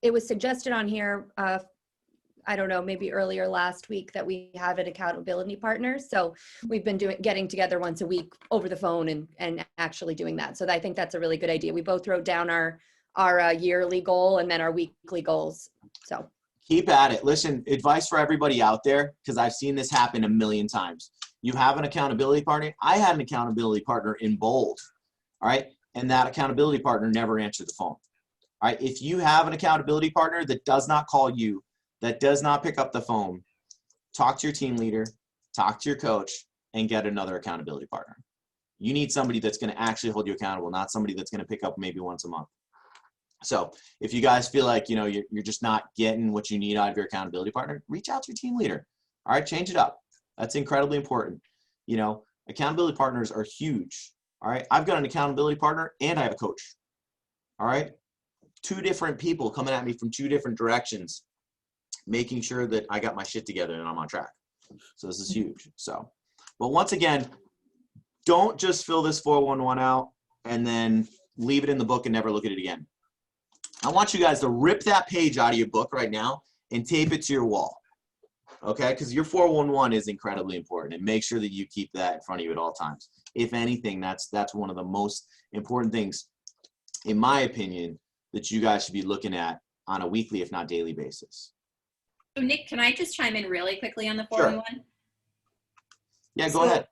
it was suggested on here, I don't know, maybe earlier last week, that we have an accountability partner. So we've been getting together once a week over the phone and actually doing that. So I think that's a really good idea. We both wrote down our yearly goal and then our weekly goals. So keep at it. Listen, advice for everybody out there, because I've seen this happen a million times. You have an accountability partner. I had an accountability partner in bold. All right. And that accountability partner never answered the phone. All right. If you have an accountability partner that does not call you, that does not pick up the phone, talk to your team leader, talk to your coach, and get another accountability partner. You need somebody that's going to actually hold you accountable, not somebody that's going to pick up maybe once a month. So if you guys feel like, you know, you're just not getting what you need out of your accountability partner, reach out to your team leader. All right, change it up. That's incredibly important. You know, accountability partners are huge. All right, I've got an accountability partner and I have a coach. All right, 2 different people coming at me from 2 different directions, making sure that I got my shit together and I'm on track. So this is huge. So, but once again, don't just fill this 411 out and then leave it in the book and never look at it again. I want you guys to rip that page out of your book right now and tape it to your wall. Okay, because your 411 is incredibly important, and make sure that you keep that in front of you at all times. If anything, that's one of the most important things, in my opinion, that you guys should be looking at on a weekly, if not daily basis. So Nick, can I just chime in really quickly on the 411? Yeah, go ahead.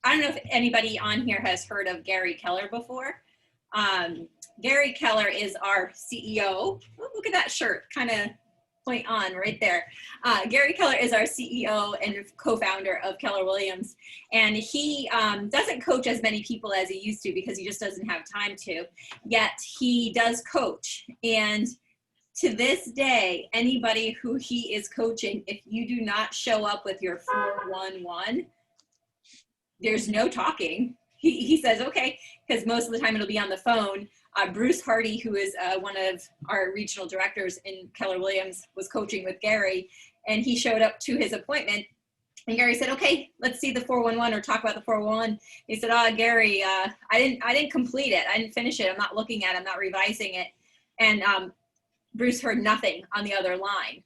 I don't know if anybody on here has heard of Gary Keller before. Gary Keller is our CEO. Oh, look at that shirt, kind of point on right there. Gary Keller is our CEO and co-founder of Keller Williams. And he doesn't coach as many people as he used to because he just doesn't have time to. Yet he does coach. And to this day, anybody who he is coaching, if you do not show up with your 411, there's no talking. He says, okay, because most of the time it'll be on the phone. Bruce Hardy, who is one of our regional directors in Keller Williams, was coaching with Gary, and he showed up to his appointment. And Gary said, okay, let's see the 411 or talk about the 411. He said, Gary, I didn't complete it. I didn't finish it. I'm not looking at it. I'm not revising it. And Bruce heard nothing on the other line.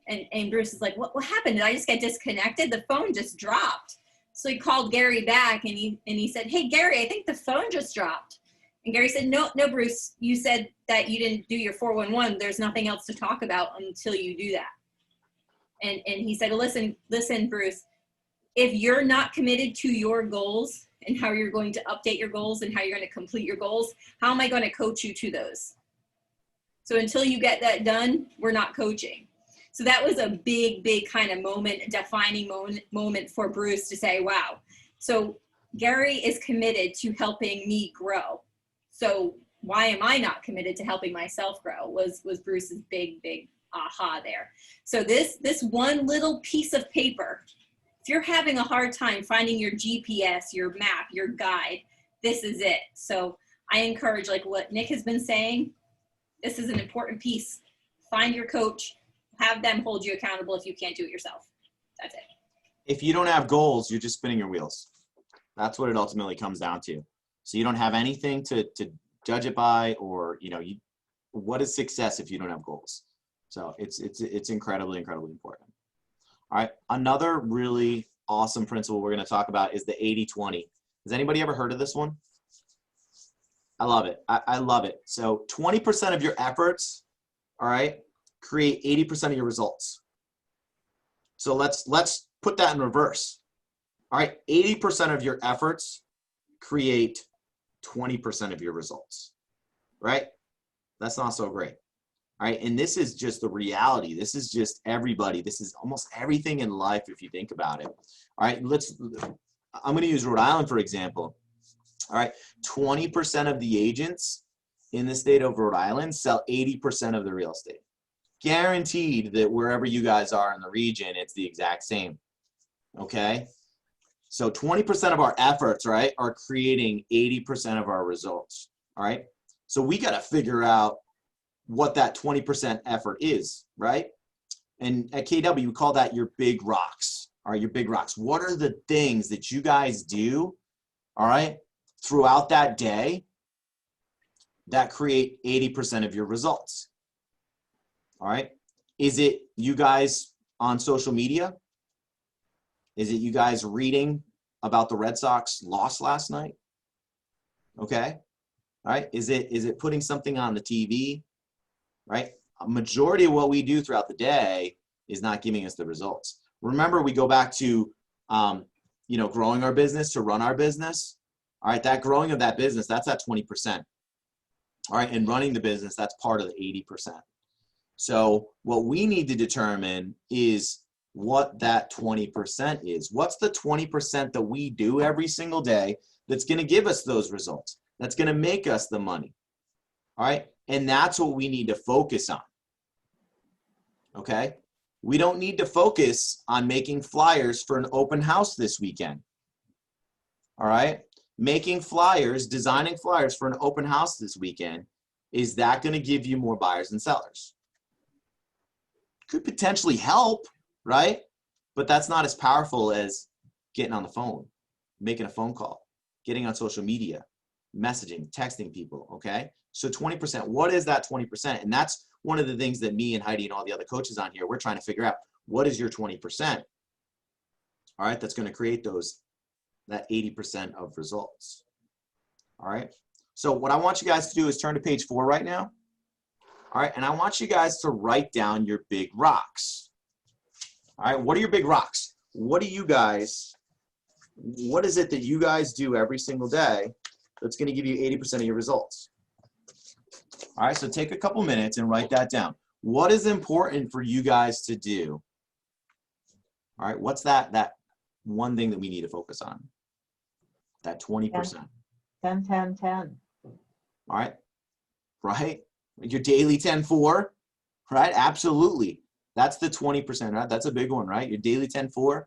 And Bruce is like, what happened? Did I just get disconnected? The phone just dropped. So he called Gary back and he said, hey, Gary, I think the phone just dropped. And Gary said, no, Bruce, you said that you didn't do your 411. There's nothing else to talk about until you do that. And he said, listen, Bruce, if you're not committed to your goals and how you're going to update your goals and how you're going to complete your goals, how am I going to coach you to those? So until you get that done, we're not coaching. So that was a big, big kind of moment, defining moment for Bruce to say, wow. So Gary is committed to helping me grow. So why am I not committed to helping myself grow was Bruce's big, big aha there. So this one little piece of paper, if you're having a hard time finding your GPS, your map, your guide, this is it. So I encourage, like what Nick has been saying, this is an important piece. Find your coach, have them hold you accountable if you can't do it yourself. That's it. If you don't have goals, you're just spinning your wheels. That's what it ultimately comes down to. So you don't have anything to judge it by, or, what is success if you don't have goals? So it's incredibly, incredibly important. All right. Another really awesome principle we're going to talk about is the 80-20. Has anybody ever heard of this one? I love it. I love it. So 20% of your efforts, all right, create 80% of your results. So let's put that in reverse. All right. 80% of your efforts create 20% of your results, right? That's not so great. All right. And this is just the reality. This is just everybody. This is almost everything in life if you think about it. All right. I'm going to use Rhode Island, for example. All right. 20% of the agents in the state of Rhode Island sell 80% of the real estate. Guaranteed that wherever you guys are in the region, it's the exact same. Okay. So 20% of our efforts, right, are creating 80% of our results. All right. So we got to figure out what that 20% effort is, right? And at KW, we call that your big rocks. All right, your big rocks. What are the things that you guys do, all right, throughout that day that create 80% of your results? All right. Is it you guys on social media? Is it you guys reading about the Red Sox loss last night? Okay. All right. Is it putting something on the TV? Right. A majority of what we do throughout the day is not giving us the results. Remember, we go back to, growing our business to run our business. All right. That growing of that business, that's at 20%. All right. And running the business, that's part of the 80%. So what we need to determine is what that 20% is. What's the 20% that we do every single day that's going to give us those results? That's going to make us the money. All right. And that's what we need to focus on. Okay. We don't need to focus on making flyers for an open house this weekend. All right. Making flyers, designing flyers for an open house this weekend, is that going to give you more buyers and sellers? Could potentially help, right? But that's not as powerful as getting on the phone, making a phone call, getting on social media, messaging, texting people, okay? So 20%, what is that 20%? And that's one of the things that me and Heidi and all the other coaches on here, we're trying to figure out, what is your 20%? All right, that's going to create that 80% of results. All right, so what I want you guys to do is turn to page 4 right now. All right, and I want you guys to write down your big rocks. All right, what are your big rocks? What is it that you guys do every single day that's going to give you 80% of your results? All right, so take a couple minutes and write that down. What is important for you guys to do? All right, what's that one thing that we need to focus on? That 20%. 10, 10, 10. All right, right? Your daily 10-4, right? Absolutely. That's the 20%, right? That's a big one, right? Your daily 10-4,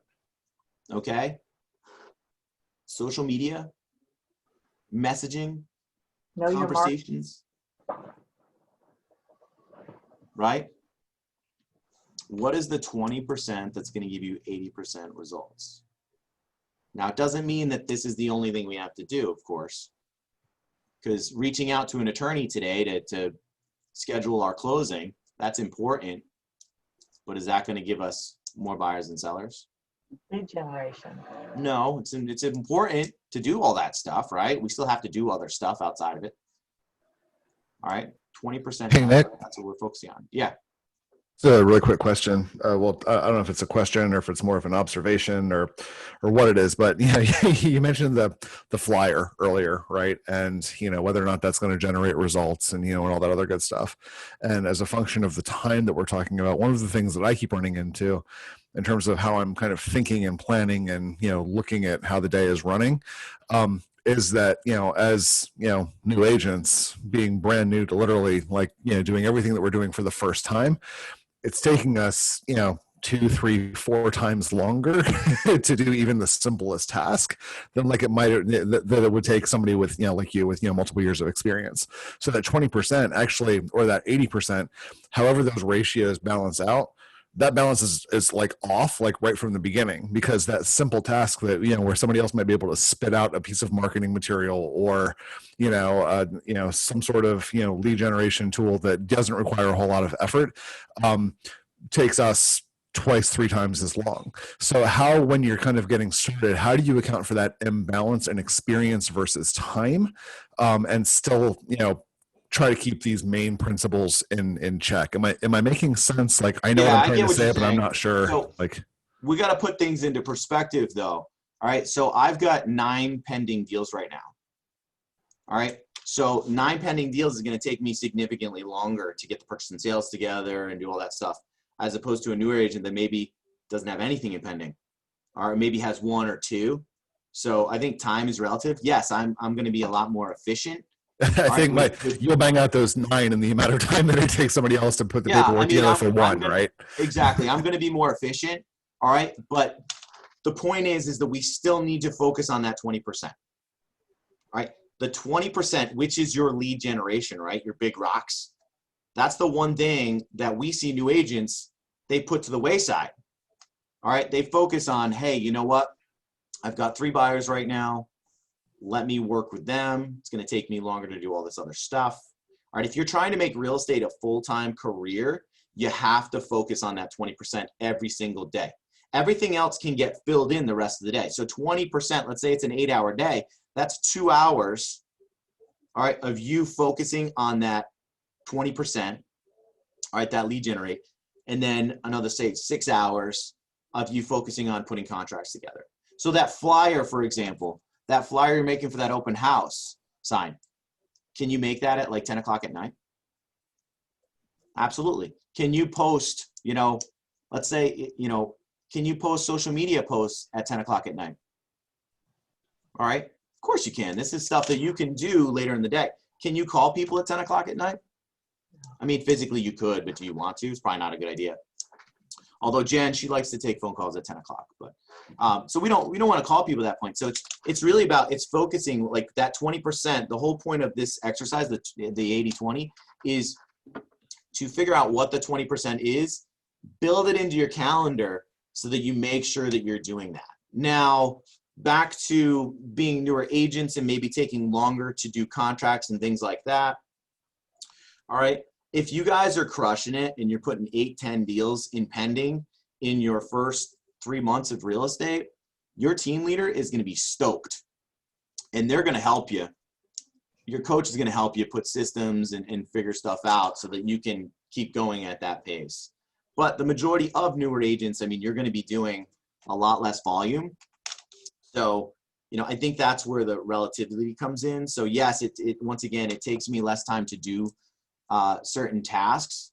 okay? Social media, messaging, Know your market. conversations, right? What is the 20% that's going to give you 80% results? Now, it doesn't mean that this is the only thing we have to do, of course, because reaching out to an attorney today to schedule our closing, that's important, but is that going to give us more buyers and sellers? Lead generation. No, it's important to do all that stuff, right? We still have to do other stuff outside of it. All right, 20%. Hey, Nick. That's what we're focusing on. Yeah. So a really quick question. Well, I don't know if it's a question or if it's more of an observation or what it is, but you mentioned the flyer earlier, right? And whether or not that's going to generate results and and all that other good stuff. And as a function of the time that we're talking about, one of the things that I keep running into in terms of how I'm kind of thinking and planning and looking at how the day is running, is that as new agents being brand new to literally doing everything that we're doing for the first time, it's taking us 2, 3, 4 times longer to do even the simplest task than like it might that it would take somebody with like you with multiple years of experience. So that 20% actually, or that 80%, however those ratios balance out, that balance is like off like right from the beginning, because that simple task that where somebody else might be able to spit out a piece of marketing material or some sort of lead generation tool that doesn't require a whole lot of effort takes us 2, 3 times as long. So how, when you're kind of getting started, how do you account for that imbalance in experience versus time, and still try to keep these main principles in check? Am I making sense? Like, I know what I'm trying to say, but I'm not sure. So, we got to put things into perspective though. All right. So I've got 9 pending deals right now. All right. So 9 pending deals is going to take me significantly longer to get the purchase and sales together and do all that stuff, as opposed to a newer agent that maybe doesn't have anything in pending, or maybe has 1 or 2. So I think time is relative. Yes, I'm going to be a lot more efficient. I think you'll bang out those 9 in the amount of time that it takes somebody else to put the paperwork together for 1, right? Exactly. I'm going to be more efficient. All right. But the point is that we still need to focus on that 20%. All right. The 20%, which is your lead generation, right? Your big rocks. That's the one thing that we see new agents, they put to the wayside. All right. They focus on, hey, you know what? I've got 3 buyers right now. Let me work with them. It's going to take me longer to do all this other stuff. All right. If you're trying to make real estate a full-time career, you have to focus on that 20% every single day. Everything else can get filled in the rest of the day. So 20%, let's say it's an 8-hour day. That's 2 hours, all right, of you focusing on that 20%, all right, that lead generate. And then another, say, 6 hours of you focusing on putting contracts together. So that flyer, for example, that flyer you're making for that open house sign, can you make that at like 10 o'clock at night? Absolutely. Can you post, let's say, can you post social media posts at 10 o'clock at night? All right. Of course you can. This is stuff that you can do later in the day. Can you call people at 10 o'clock at night? I mean, physically you could, but do you want to? It's probably not a good idea. Although Jen, she likes to take phone calls at 10 o'clock, but so we don't want to call people at that point. So it's really about, it's focusing like that 20%. The whole point of this exercise, the 80-20, is to figure out what the 20% is, build it into your calendar so that you make sure that you're doing that. Now, back to being newer agents and maybe taking longer to do contracts and things like that. All right. If you guys are crushing it and you're putting 8, 10 deals in pending in your first 3 months of real estate, your team leader is going to be stoked and they're going to help you. Your coach is going to help you put systems and figure stuff out so that you can keep going at that pace. But the majority of newer agents, I mean, you're going to be doing a lot less volume. So, I think that's where the relativity comes in. So yes, it once again, it takes me less time to do certain tasks,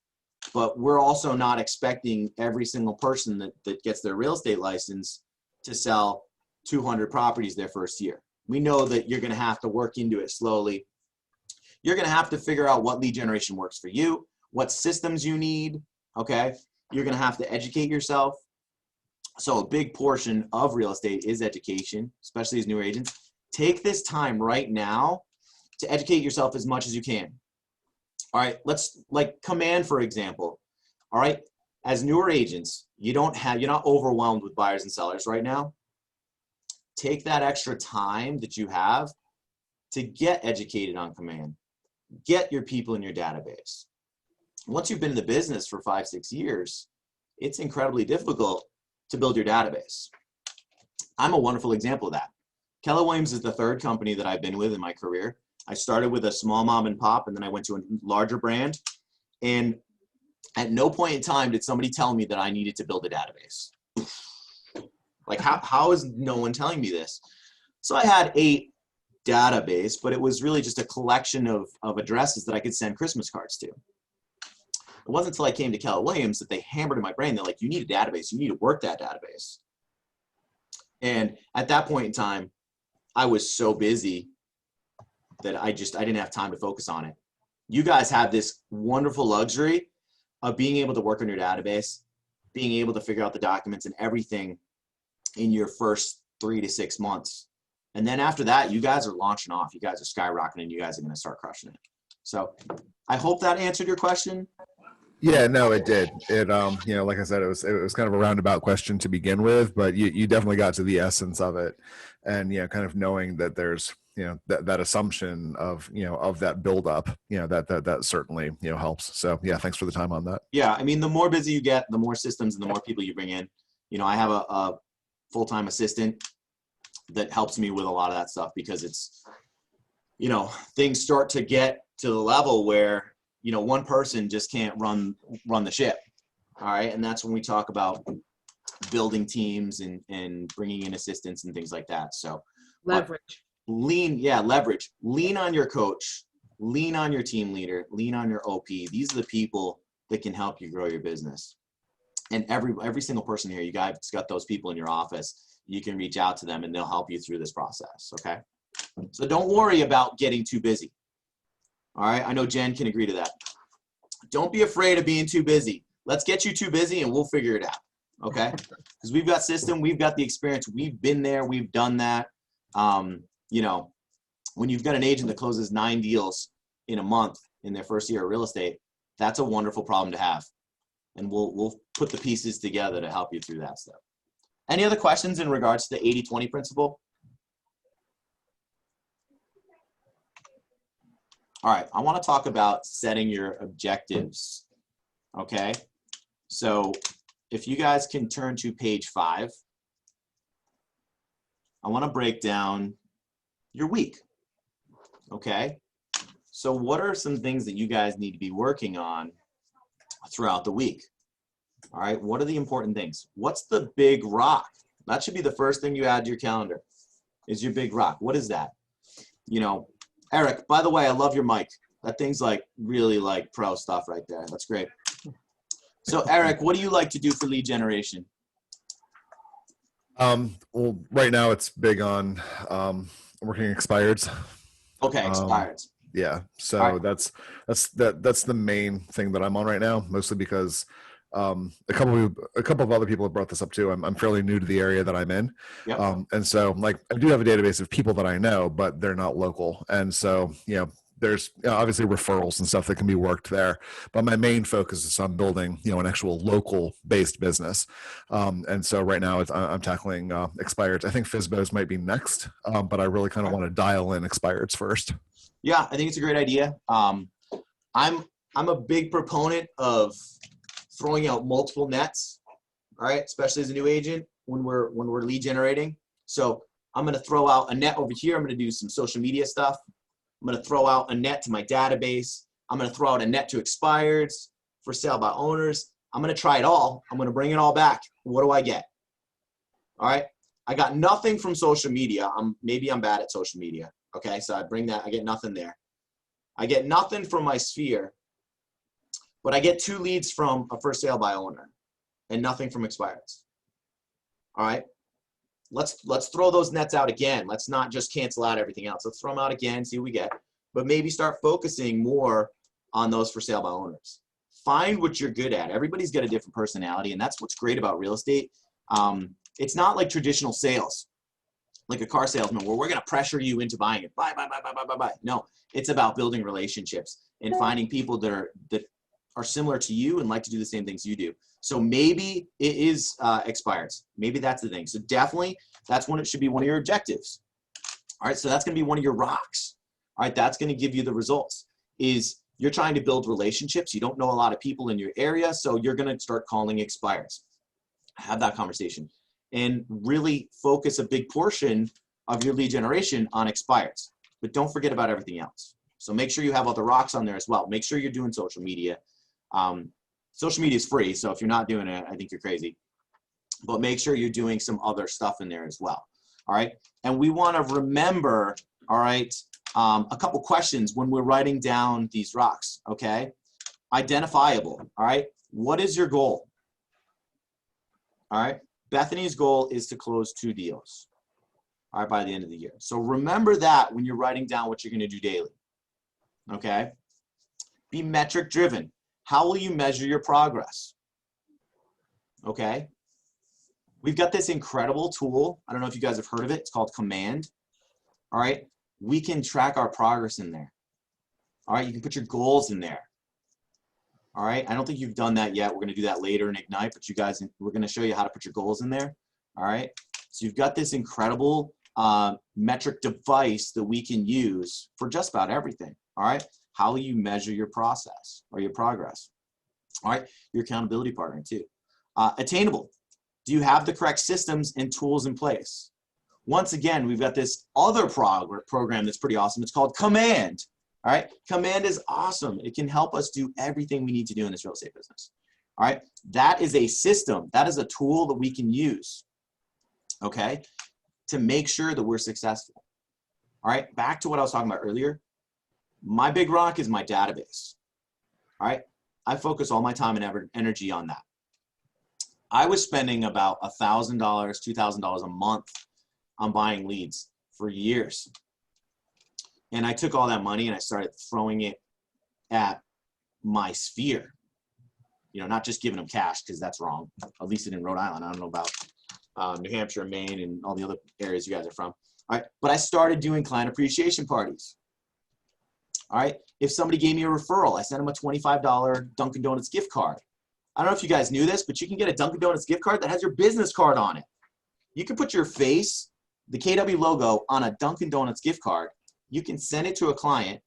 but we're also not expecting every single person that gets their real estate license to sell 200 properties their first year. We know that you're going to have to work into it slowly. You're going to have to figure out what lead generation works for you, what systems you need, okay? You're going to have to educate yourself. So a big portion of real estate is education, especially as newer agents. Take this time right now to educate yourself as much as you can. All right, let's like Command, for example. All right, as newer agents, you're not overwhelmed with buyers and sellers right now. Take that extra time that you have to get educated on Command. Get your people in your database. Once you've been in the business for 5-6 years, it's incredibly difficult to build your database. I'm a wonderful example of that. Keller Williams is the third company that I've been with in my career. I started with a small mom and pop, and then I went to a larger brand. And at no point in time did somebody tell me that I needed to build a database. Like, how is no one telling me this? So I had a database, but it was really just a collection of addresses that I could send Christmas cards to. It wasn't until I came to Keller Williams that they hammered in my brain. They're like, you need a database. You need to work that database. And at that point in time, I was so busy that I didn't have time to focus on it. You guys have this wonderful luxury of being able to work on your database, being able to figure out the documents and everything in your first 3 to 6 months. And then after that, you guys are launching off. You guys are skyrocketing. You guys are going to start crushing it. So I hope that answered your question. Yeah, no, it did. It, like I said, it was kind of a roundabout question to begin with, but you definitely got to the essence of it, and kind of knowing that there's that assumption of of that buildup, that certainly helps. So yeah, thanks for the time on that. Yeah, I mean, the more busy you get, the more systems and the more people you bring in. I have a full-time assistant that helps me with a lot of that stuff because it's things start to get to the level where one person just can't run the ship. All right. And that's when we talk about building teams and bringing in assistants and things like that. So Leverage. Leverage. Lean on your coach, lean on your team leader, lean on your OP. These are the people that can help you grow your business. And every single person here, you guys got those people in your office. You can reach out to them and they'll help you through this process. Okay. So don't worry about getting too busy. All right. I know Jen can agree to that. Don't be afraid of being too busy. Let's get you too busy and we'll figure it out. Okay. Because we've got system, we've got the experience. We've been there. We've done that. When you've got an agent that closes 9 deals in a month in their first year of real estate, that's a wonderful problem to have. And we'll put the pieces together to help you through that stuff. Any other questions in regards to the 80-20 principle? All right, I want to talk about setting your objectives. Okay, so if you guys can turn to page 5, I want to break down your week. Okay, so what are some things that you guys need to be working on throughout the week? All right, what are the important things? What's the big rock? That should be the first thing you add to your calendar, is your big rock. What is that? Eric, by the way, I love your mic. That thing's like really like pro stuff right there. That's great. So Eric, what do you like to do for lead generation? Well, right now it's big on working expireds. Okay, expireds. Yeah, so right. that's the main thing that I'm on right now, mostly because a couple of other people have brought this up too. I'm fairly new to the area that I'm in. Yep. And so like I do have a database of people that I know, but they're not local. And so, there's obviously referrals and stuff that can be worked there, but my main focus is on building, an actual local based business. And so right now I'm tackling expireds. I think FSBOs might be next, but I really kind of want to dial in expireds first. Yeah, I think it's a great idea. I'm a big proponent of throwing out multiple nets, all right, especially as a new agent when we're lead generating. So I'm going to throw out a net over here. I'm going to do some social media stuff. I'm going to throw out a net to my database. I'm going to throw out a net to expireds, for sale by owners. I'm going to try it all. I'm going to bring it all back. What do I get? All right. I got nothing from social media. Maybe I'm bad at social media. Okay. So I bring that. I get nothing there. I get nothing from my sphere. But I get 2 leads from a for sale by owner and nothing from expireds. All right, let's throw those nets out again. Let's not just cancel out everything else. Let's throw them out again, see what we get. but maybe start focusing more on those for sale by owners. Find what you're good at. Everybody's got a different personality, and that's what's great about real estate. It's not like traditional sales, like a car salesman where we're going to pressure you into buying it. Buy. No, it's about building relationships and finding people that are similar to you and like to do the same things you do. So maybe it is expires. Maybe that's the thing. So definitely that's when it should be one of your objectives. All right, so that's going to be one of your rocks. All right, that's going to give you the results. Is you're trying to build relationships. You don't know a lot of people in your area, so you're going to start calling expires. Have that conversation and really focus a big portion of your lead generation on expires. But don't forget about everything else. So make sure you have all the rocks on there as well. Make sure you're doing social media. Social media is free, so if you're not doing it, I think you're crazy. But make sure you're doing some other stuff in there as well. All right, and we want to remember, all right, a couple questions when we're writing down these rocks, okay? Identifiable, all right? What is your goal? All right, Bethany's goal is to close 2 deals, all right, by the end of the year. So remember that when you're writing down what you're gonna do daily, okay? Be metric driven. How will you measure your progress? Okay? We've got this incredible tool. I don't know if you guys have heard of it. It's called Command. All right? We can track our progress in there. All right? You can put your goals in there. All right? I don't think you've done that yet. We're going to do that later in Ignite, but you guys, we're going to show you how to put your goals in there. All right? So you've got this incredible metric device that we can use for just about everything. All right? How will you measure your process or your progress? All right? Your accountability partner too. Attainable. Do you have the correct systems and tools in place? Once again, we've got this other program that's pretty awesome. It's called Command. All right. Command is awesome. It can help us do everything we need to do in this real estate business. All right. That is a system. That is a tool that we can use. Okay. To make sure that we're successful. All right. Back to what I was talking about earlier. My big rock is my database. All right. I focus all my time and energy on that. I was spending about $1,000, $2,000 a month on buying leads for years. And I took all that money and I started throwing it at my sphere. You know, not just giving them cash because that's wrong. At least in Rhode Island. I don't know about New Hampshire, Maine, and all the other areas you guys are from. All right. But I started doing client appreciation parties. All right. If somebody gave me a referral, I sent them a $25 Dunkin' Donuts gift card. I don't know if you guys knew this, but you can get a Dunkin' Donuts gift card that has your business card on it. You can put your face, the KW logo, on a Dunkin' Donuts gift card. You can send it to a client.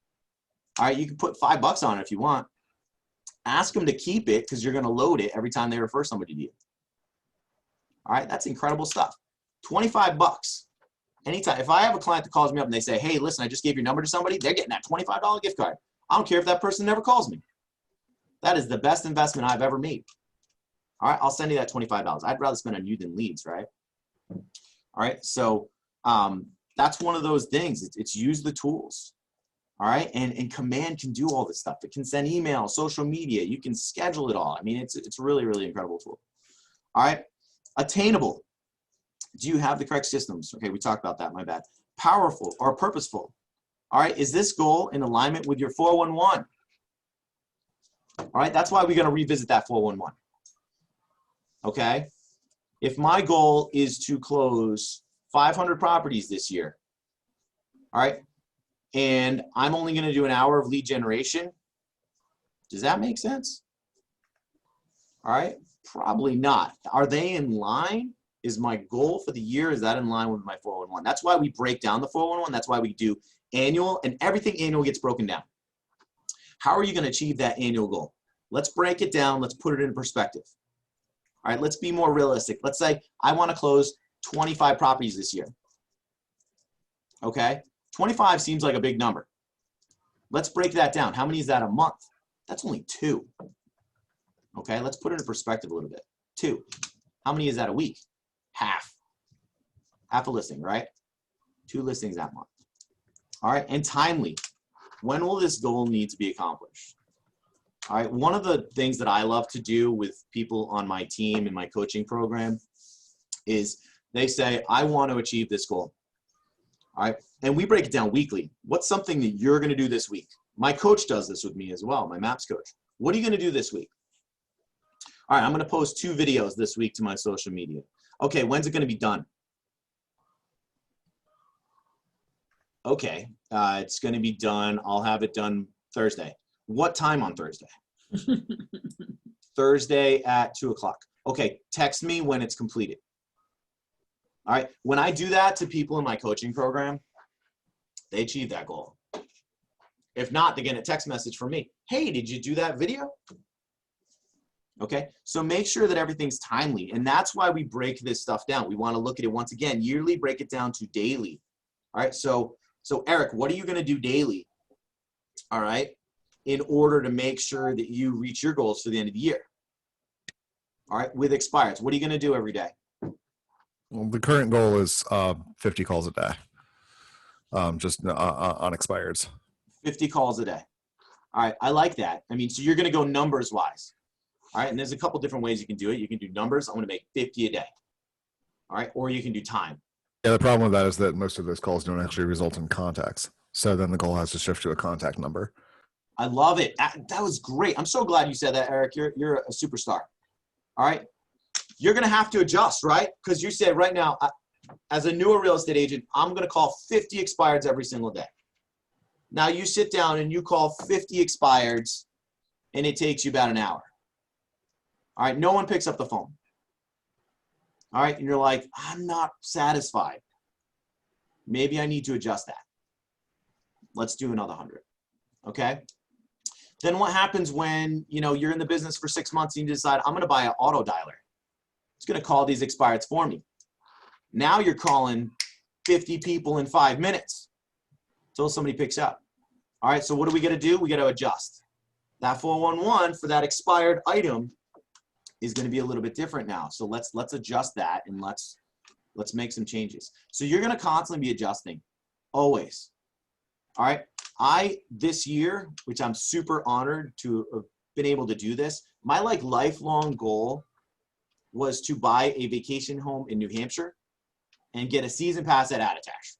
All right, you can put $5 on it if you want. Ask them to keep it because you're going to load it every time they refer somebody to you. All right, that's incredible stuff. $25. Anytime. If I have a client that calls me up and they say, hey, listen, I just gave your number to somebody, they're getting that $25 gift card. I don't care if that person never calls me. That is the best investment I've ever made. All right, I'll send you that $25. I'd rather spend on you than leads, right? All right, so that's one of those things. It's use the tools. All right, and Command can do all this stuff. It can send email, social media. You can schedule it all. I mean, it's really, really incredible tool. All right, attainable. Do you have the correct systems? Okay, we talked about that, my bad. Powerful or purposeful. All right, is this goal in alignment with your 411? All right, that's why we're going to revisit that 411. Okay, if my goal is to close 500 properties this year, all right, and I'm only going to do an hour of lead generation, does that make sense? All right, probably not. Are they in line? Is my goal for the year, is that in line with my 411? That's why we break down the 411. That's why we do annual, and everything annual gets broken down. How are you going to achieve that annual goal? Let's break it down. Let's put it in perspective. All right, let's be more realistic. Let's say I want to close 25 properties this year. Okay, 25 seems like a big number. Let's break that down. How many is that a month? That's only 2. Okay, let's put it in perspective a little bit. 2. How many is that a week? Half a listing, right? 2 listings that month. All right, and timely. When will this goal need to be accomplished? All right, one of the things that I love to do with people on my team in my coaching program is they say, I want to achieve this goal. All right. And we break it down weekly. What's something that you're going to do this week? My coach does this with me as well, my MAPS coach. What are you going to do this week? All right, I'm going to post 2 videos this week to my social media. Okay, when's it going to be done? Okay, it's going to be done. I'll have it done Thursday. What time on Thursday? Thursday at 2 o'clock. Okay, text me when it's completed. All right, when I do that to people in my coaching program, they achieve that goal. If not, they get a text message from me. Hey, did you do that video? Okay, so make sure that everything's timely. And that's why we break this stuff down. We want to look at it once again, yearly, break it down to daily. All right, so Eric, what are you going to do daily? All right, in order to make sure that you reach your goals for the end of the year. All right, with expireds, what are you going to do every day? Well, the current goal is 50 calls a day, just on expireds. 50 calls a day. All right, I like that. I mean, so you're going to go numbers wise. All right, and there's a couple different ways you can do it. You can do numbers. I'm going to make 50 a day. All right, or you can do time. Yeah, the problem with that is that most of those calls don't actually result in contacts. So then the goal has to shift to a contact number. I love it. That was great. I'm so glad you said that, Eric. You're a superstar. All right, you're going to have to adjust, right? Because you said right now, as a newer real estate agent, I'm going to call 50 expireds every single day. Now you sit down and you call 50 expireds, and it takes you about an hour. All right, no one picks up the phone. All right, and you're like, I'm not satisfied. Maybe I need to adjust that. Let's do another 100, okay? Then what happens when, you know, you're in the business for 6 months and you decide, I'm gonna buy an auto dialer. It's gonna call these expireds for me. Now you're calling 50 people in 5 minutes until somebody picks up. All right, so what do we gotta do? We gotta adjust. That 411 for that expired item is going to be a little bit different now. So let's adjust that, and let's make some changes. So you're going to constantly be adjusting, always. All right. This year, which I'm super honored to have been able to do this, my lifelong goal was to buy a vacation home in New Hampshire and get a season pass at Attitash.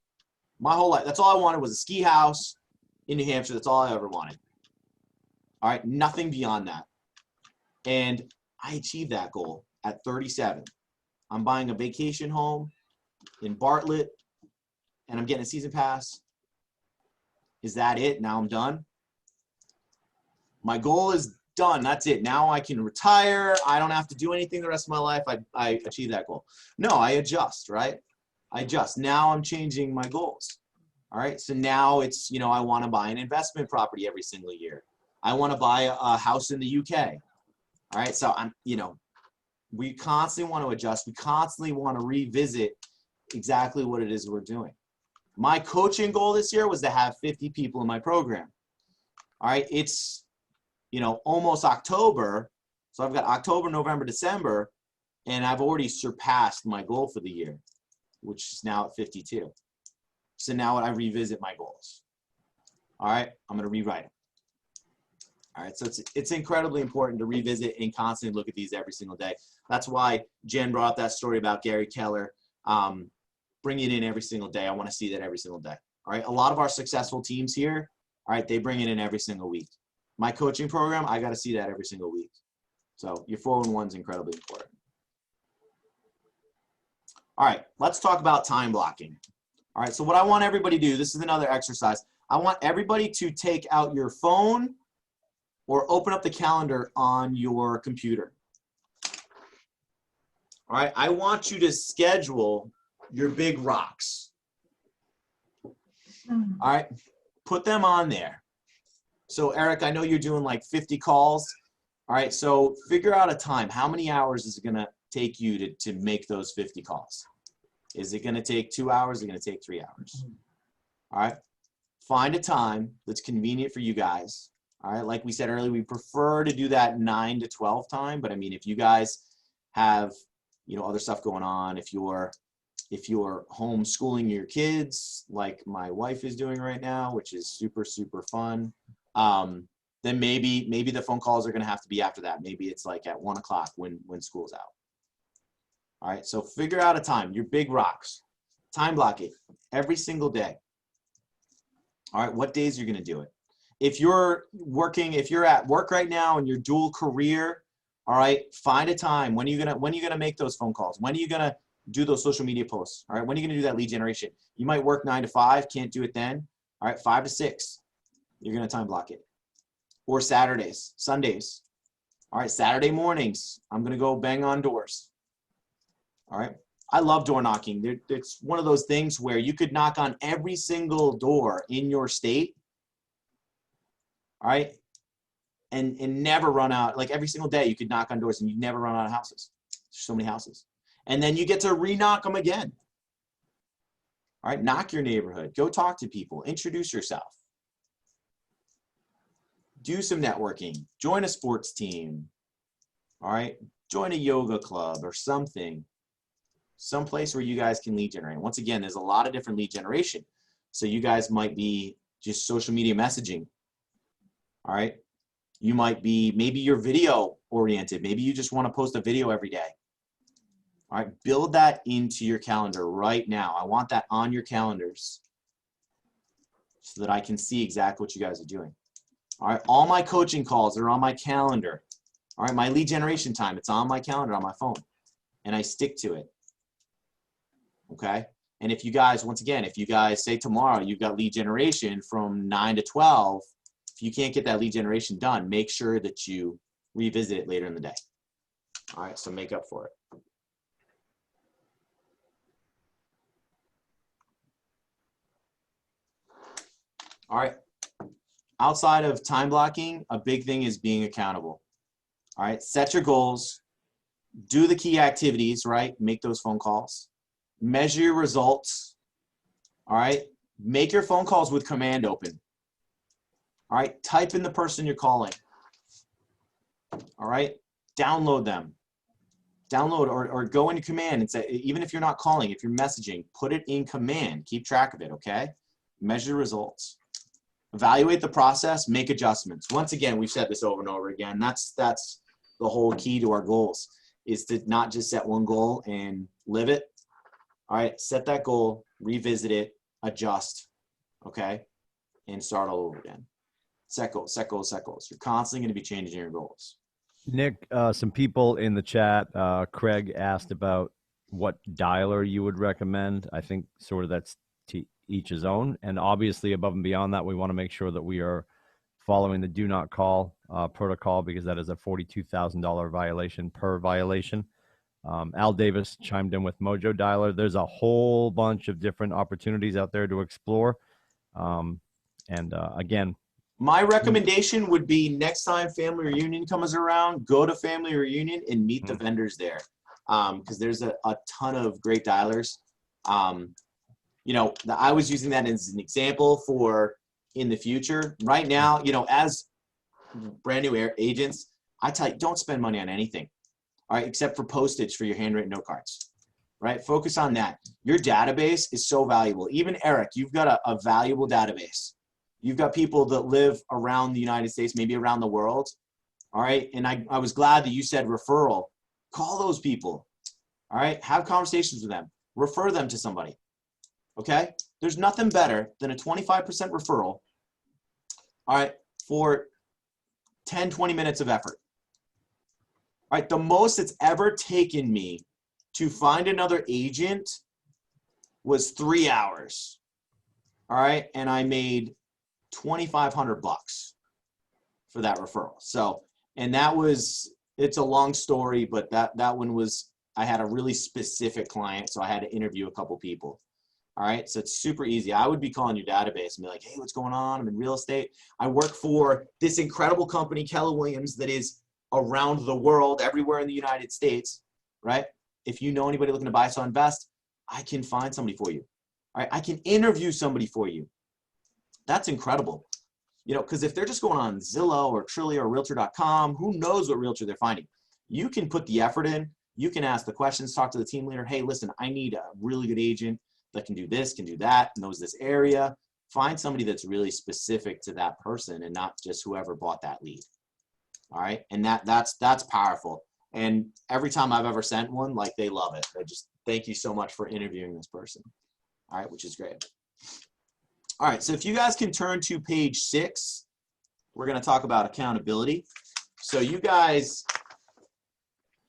My whole life, that's all I wanted was a ski house in New Hampshire. That's all I ever wanted. All right, nothing beyond that. And I achieved that goal at 37. I'm buying a vacation home in Bartlett, and I'm getting a season pass. Is that it? Now I'm done? My goal is done. That's it. Now I can retire. I don't have to do anything the rest of my life. I achieve that goal. No, I adjust, right? I adjust. Now I'm changing my goals. All right. So now it's, you know, I want to buy an investment property every single year. I want to buy a house in the UK. All right, so we constantly want to adjust. We constantly want to revisit exactly what it is we're doing. My coaching goal this year was to have 50 people in my program. All right, it's, almost October. So I've got October, November, December, and I've already surpassed my goal for the year, which is now at 52. So now I revisit my goals. All right, I'm going to rewrite them. All right, so it's incredibly important to revisit and constantly look at these every single day. That's why Jen brought up that story about Gary Keller. Bring it in every single day. I want to see that every single day. All right, a lot of our successful teams here, all right, they bring it in every single week. My coaching program, I got to see that every single week. So your 411 is incredibly important. All right, let's talk about time blocking. All right, so what I want everybody to do, this is another exercise. I want everybody to take out your phone or open up the calendar on your computer. All right, I want you to schedule your big rocks. All right, put them on there. So Eric, I know you're doing like 50 calls. All right, so figure out a time. How many hours is it gonna take you to make those 50 calls? Is it gonna take 2 hours? Is it gonna take 3 hours? All right, find a time that's convenient for you guys. All right, like we said earlier, we prefer to do that 9 to 12 time, but I mean, if you guys have, other stuff going on, if you're homeschooling your kids, like my wife is doing right now, which is super, super fun, then maybe the phone calls are going to have to be after that. Maybe it's like at 1 o'clock when school's out. All right, so figure out a time, your big rocks. Time block it every single day. All right, what days you're going to do it? If you're at work right now and you're dual career, all right, find a time. When are you gonna make those phone calls? When are you gonna do those social media posts? All right, when are you gonna do that lead generation? You might work 9 to 5, can't do it then. All right, 5 to 6, you're gonna time block it. Or Saturdays, Sundays. All right, Saturday mornings, I'm gonna go bang on doors. All right, I love door knocking. It's one of those things where you could knock on every single door in your state. All right, and never run out. Like every single day you could knock on doors and you never run out of houses. There's so many houses. And then you get to re-knock them again. All right, knock your neighborhood. Go talk to people. Introduce yourself. Do some networking. Join a sports team. All right, join a yoga club or something. Someplace where you guys can lead generate. Once again, there's a lot of different lead generation. So you guys might be just social media messaging. All right. You might be, maybe you're video oriented. Maybe you just want to post a video every day. All right. Build that into your calendar right now. I want that on your calendars so that I can see exactly what you guys are doing. All right. All my coaching calls are on my calendar. All right. My lead generation time, it's on my calendar on my phone and I stick to it. Okay. And if you guys, once again, if you guys say tomorrow you've got lead generation from 9 to 12, if you can't get that lead generation done, make sure that you revisit it later in the day. All right, so make up for it. All right, outside of time blocking, a big thing is being accountable. All right, set your goals, do the key activities, right? Make those phone calls, measure your results. All right, make your phone calls with command open. All right, type in the person you're calling. All right, download them. Download or go into command and say, even if you're not calling, if you're messaging, put it in command. Keep track of it, okay? Measure results. Evaluate the process, make adjustments. Once again, we've said this over and over again. That's the whole key to our goals, is to not just set one goal and live it. All right, set that goal, revisit it, adjust, okay? And start all over again. Set goals, set goals, set goals. You're constantly going to be changing your goals. Nick, some people in the chat, Craig asked about what dialer you would recommend. I think sort of that's to each his own. And obviously above and beyond that, we want to make sure that we are following the do not call protocol, because that is a $42,000 violation per violation. Al Davis chimed in with Mojo Dialer. There's a whole bunch of different opportunities out there to explore. Again, my recommendation would be next time family reunion comes around, go to family reunion and meet the vendors there. Because there's a ton of great dialers. You know, I was using that as an example for in the future. Right now, you know, as brand new agents, I tell you, don't spend money on anything, all right, except for postage for your handwritten note cards, right? Focus on that. Your database is so valuable. Even Eric, you've got a valuable database. You've got people that live around the United States, maybe around the world, all right? And I was glad that you said referral. Call those people, all right? Have conversations with them. Refer them to somebody, okay? There's nothing better than a 25% referral, all right, for 10, 20 minutes of effort. All right, the most it's ever taken me to find another agent was 3 hours, all right? And I made $2,500 for that referral. So, and that was, it's a long story, but that one was, I had a really specific client, so I had to interview a couple people. All right, so it's super easy. I would be calling your database and be like, hey, what's going on? I'm in real estate. I work for this incredible company, Keller Williams, that is around the world, everywhere in the United States, right? If you know anybody looking to buy, sell, invest, I can find somebody for you. All right, I can interview somebody for you. That's incredible. You know, because if they're just going on Zillow or Trillia or Realtor.com, who knows what realtor they're finding? You can put the effort in. You can ask the questions, talk to the team leader. Hey, listen, I need a really good agent that can do this, can do that, knows this area. Find somebody that's really specific to that person and not just whoever bought that lead. All right, and that's powerful. And every time I've ever sent one, like, they love it. They just, thank you so much for interviewing this person. All right, which is great. All right, so if you guys can turn to page 6, we're going to talk about accountability. So you guys,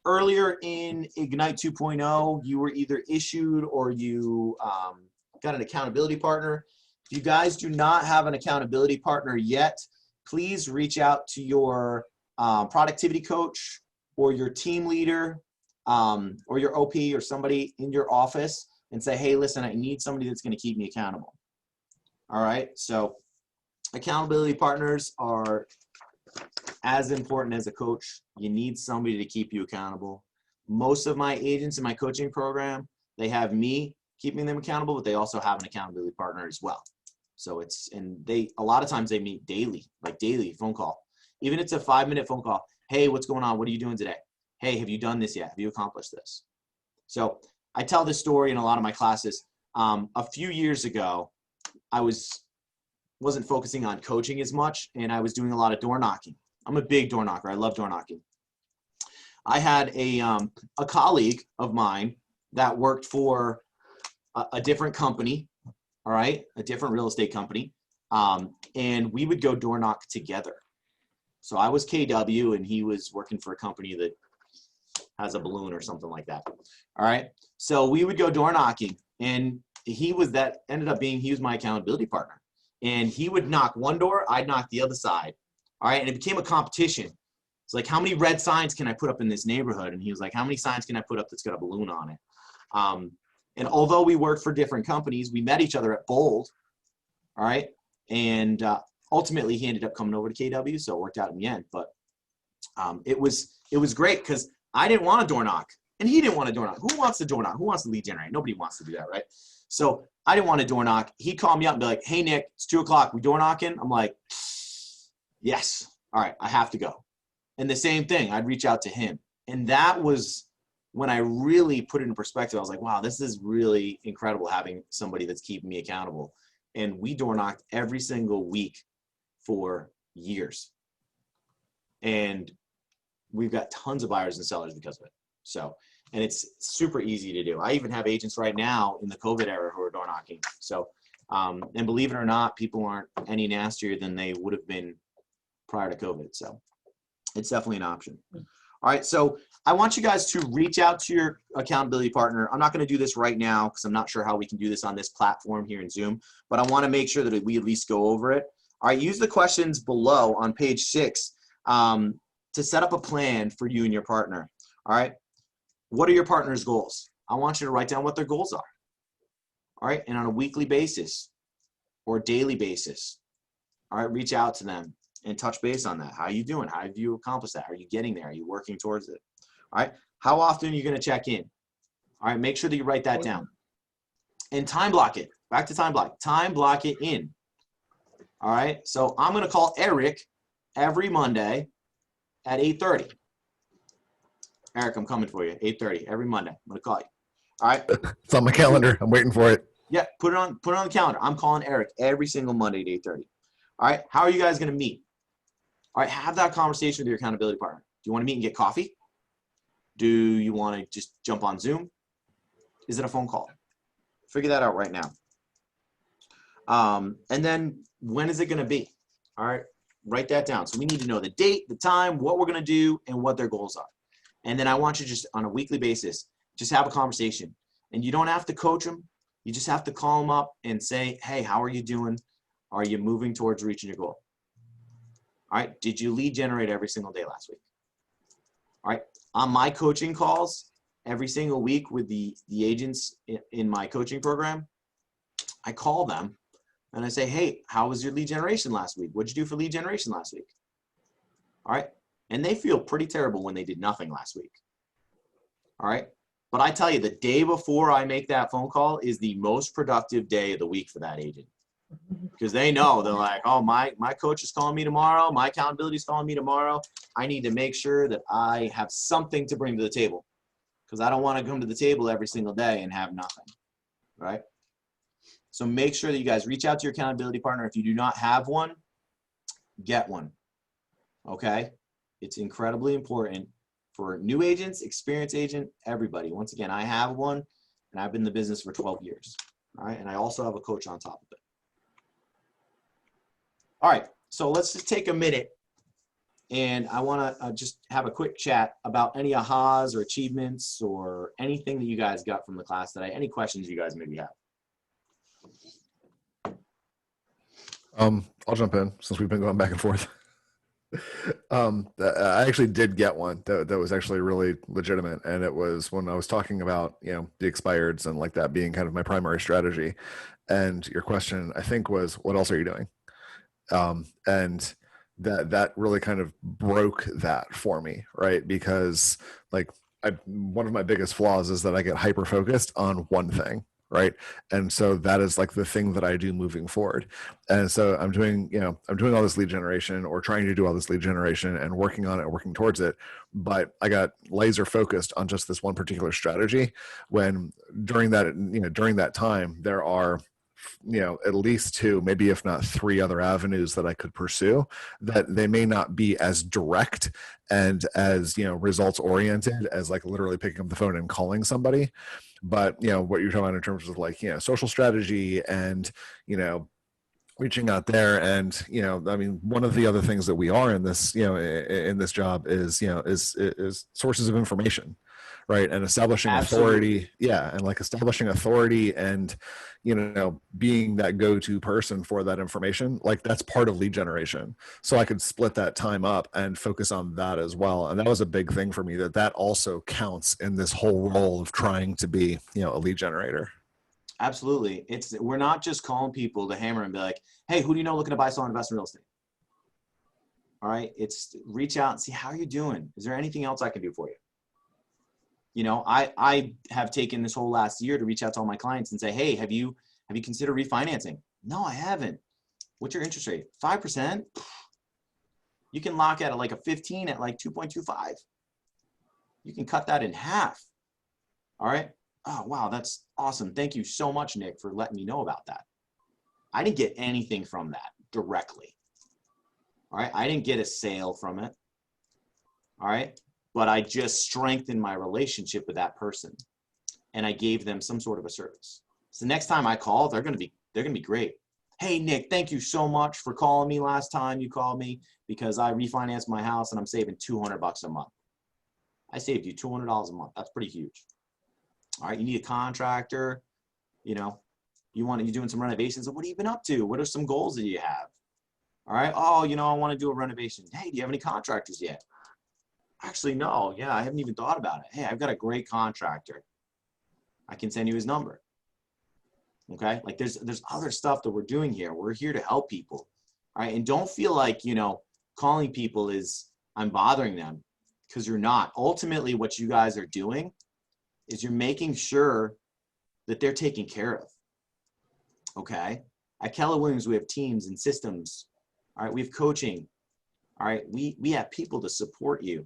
earlier in Ignite 2.0, you were either issued or you got an accountability partner. If you guys do not have an accountability partner yet, please reach out to your productivity coach or your team leader or your OP or somebody in your office and say, hey, listen, I need somebody that's going to keep me accountable. All right, so accountability partners are as important as a coach. You need somebody to keep you accountable. Most of my agents in my coaching program, they have me keeping them accountable, but they also have an accountability partner as well. So it's, and they, a lot of times they meet daily, like daily phone call. Even if it's a 5-minute phone call. Hey, what's going on? What are you doing today? Hey, have you done this yet? Have you accomplished this? So I tell this story in a lot of my classes. A few years ago, I wasn't focusing on coaching as much, and I was doing a lot of door knocking. I'm a big door knocker. I love door knocking. I had a colleague of mine that worked for a different company, all right, a different real estate company, and we would go door knock together. So I was KW, and he was working for a company that has a balloon or something like that. All right, so we would go door knocking, and he was my accountability partner. And he would knock one door, I'd knock the other side. All right, and it became a competition. It's like, how many red signs can I put up in this neighborhood? And he was like, how many signs can I put up that's got a balloon on it? And although we worked for different companies, we met each other at Bold. All right, and ultimately he ended up coming over to KW, so it worked out in the end. But it was great because I didn't want to door knock, and he didn't want to door knock. Who wants to door knock? Who wants to lead generate? Nobody wants to do that, right? So I didn't want to door knock. He'd call me up and be like, hey, Nick, it's 2 o'clock. We door knocking? I'm like, yes. All right, I have to go. And the same thing, I'd reach out to him. And that was when I really put it in perspective. I was like, wow, this is really incredible having somebody that's keeping me accountable. And we door knocked every single week for years. And we've got tons of buyers and sellers because of it. So, and it's super easy to do. I even have agents right now in the COVID era who are door knocking. So, and believe it or not, people aren't any nastier than they would have been prior to COVID. So it's definitely an option. All right. So I want you guys to reach out to your accountability partner. I'm not going to do this right now because I'm not sure how we can do this on this platform here in Zoom, but I want to make sure that we at least go over it. All right. Use the questions below on page 6 to set up a plan for you and your partner. All right. What are your partner's goals? I want you to write down what their goals are. All right. And on a weekly basis or daily basis, all right, reach out to them and touch base on that. How are you doing? How have you accomplished that? Are you getting there? Are you working towards it? All right. How often are you going to check in? All right. Make sure that you write that down and time block it. Back to time block. Time block it in. All right. So I'm going to call Eric every Monday at 8:30. Eric, I'm coming for you. 8:30 every Monday. I'm going to call you. All right. It's on my calendar. I'm waiting for it. Yeah. Put it on the calendar. I'm calling Eric every single Monday at 8:30. All right. How are you guys going to meet? All right. Have that conversation with your accountability partner. Do you want to meet and get coffee? Do you want to just jump on Zoom? Is it a phone call? Figure that out right now. And then when is it going to be? All right. Write that down. So we need to know the date, the time, what we're going to do, and what their goals are. And then I want you just on a weekly basis, just have a conversation. And you don't have to coach them. You just have to call them up and say, hey, how are you doing? Are you moving towards reaching your goal? All right. Did you lead generate every single day last week? All right. On my coaching calls every single week with the agents in my coaching program, I call them and I say, hey, how was your lead generation last week? What'd you do for lead generation last week? All right. And they feel pretty terrible when they did nothing last week. All right. But I tell you, the day before I make that phone call is the most productive day of the week for that agent. Because they know, they're like, oh, my coach is calling me tomorrow. My accountability is calling me tomorrow. I need to make sure that I have something to bring to the table. Because I don't want to come to the table every single day and have nothing. Right? So make sure that you guys reach out to your accountability partner. If you do not have one, get one. Okay? It's incredibly important for new agents, experienced agent, everybody. Once again, I have one, and I've been in the business for 12 years. All right. And I also have a coach on top of it. All right. So let's just take a minute, and I want to just have a quick chat about any ahas or achievements or anything that you guys got from the class today. Any questions you guys maybe have? I'll jump in since we've been going back and forth. I actually did get one that was actually really legitimate, and it was when I was talking about, you know, the expireds and like that being kind of my primary strategy. And your question, I think, was, what else are you doing? And that really kind of broke that for me, right? Because like one of my biggest flaws is that I get hyper focused on one thing, right? And so that is like the thing that I do moving forward. And so I'm doing all this lead generation, or trying to do all this lead generation and working on it and working towards it. But I got laser focused on just this one particular strategy, when during that time, there are, you know, at least two, maybe if not three other avenues that I could pursue, that they may not be as direct and as, you know, results oriented as like literally picking up the phone and calling somebody. But, you know, what you're talking about in terms of like, you know, social strategy and, you know, reaching out there. And, you know, I mean, one of the other things that we are in this, you know, in this job is, you know, is sources of information, right? And establishing authority. Yeah. And like establishing authority and, you know, being that go-to person for that information, like that's part of lead generation. So I could split that time up and focus on that as well. And that was a big thing for me, that also counts in this whole role of trying to be, you know, a lead generator. Absolutely. We're not just calling people to hammer and be like, hey, who do you know looking to buy, sell, invest in real estate? All right. It's reach out and see, how are you doing? Is there anything else I can do for you? You know, I have taken this whole last year to reach out to all my clients and say, hey, have you considered refinancing? No, I haven't. What's your interest rate? 5%? You can lock at like a 15 at like 2.25. You can cut that in half. All right. Oh, wow. That's awesome. Thank you so much, Nick, for letting me know about that. I didn't get anything from that directly. All right. I didn't get a sale from it. All right. But I just strengthened my relationship with that person, and I gave them some sort of a service. So next time I call, they're going to be great. Hey, Nick, thank you so much for calling me last time you called me, because I refinanced my house and I'm saving $200 a month. I saved you $200 a month. That's pretty huge. All right. You need a contractor, you know, you're doing some renovations. What have you been up to? What are some goals that you have? All right. Oh, you know, I want to do a renovation. Hey, do you have any contractors yet? Actually, no. Yeah, I haven't even thought about it. Hey, I've got a great contractor. I can send you his number. Okay. Like there's other stuff that we're doing here. We're here to help people. All right. And don't feel like, you know, calling people is I'm bothering them, because you're not. Ultimately, what you guys are doing is you're making sure that they're taken care of. Okay. At Keller Williams, we have teams and systems. All right. We have coaching. All right. We have people to support you.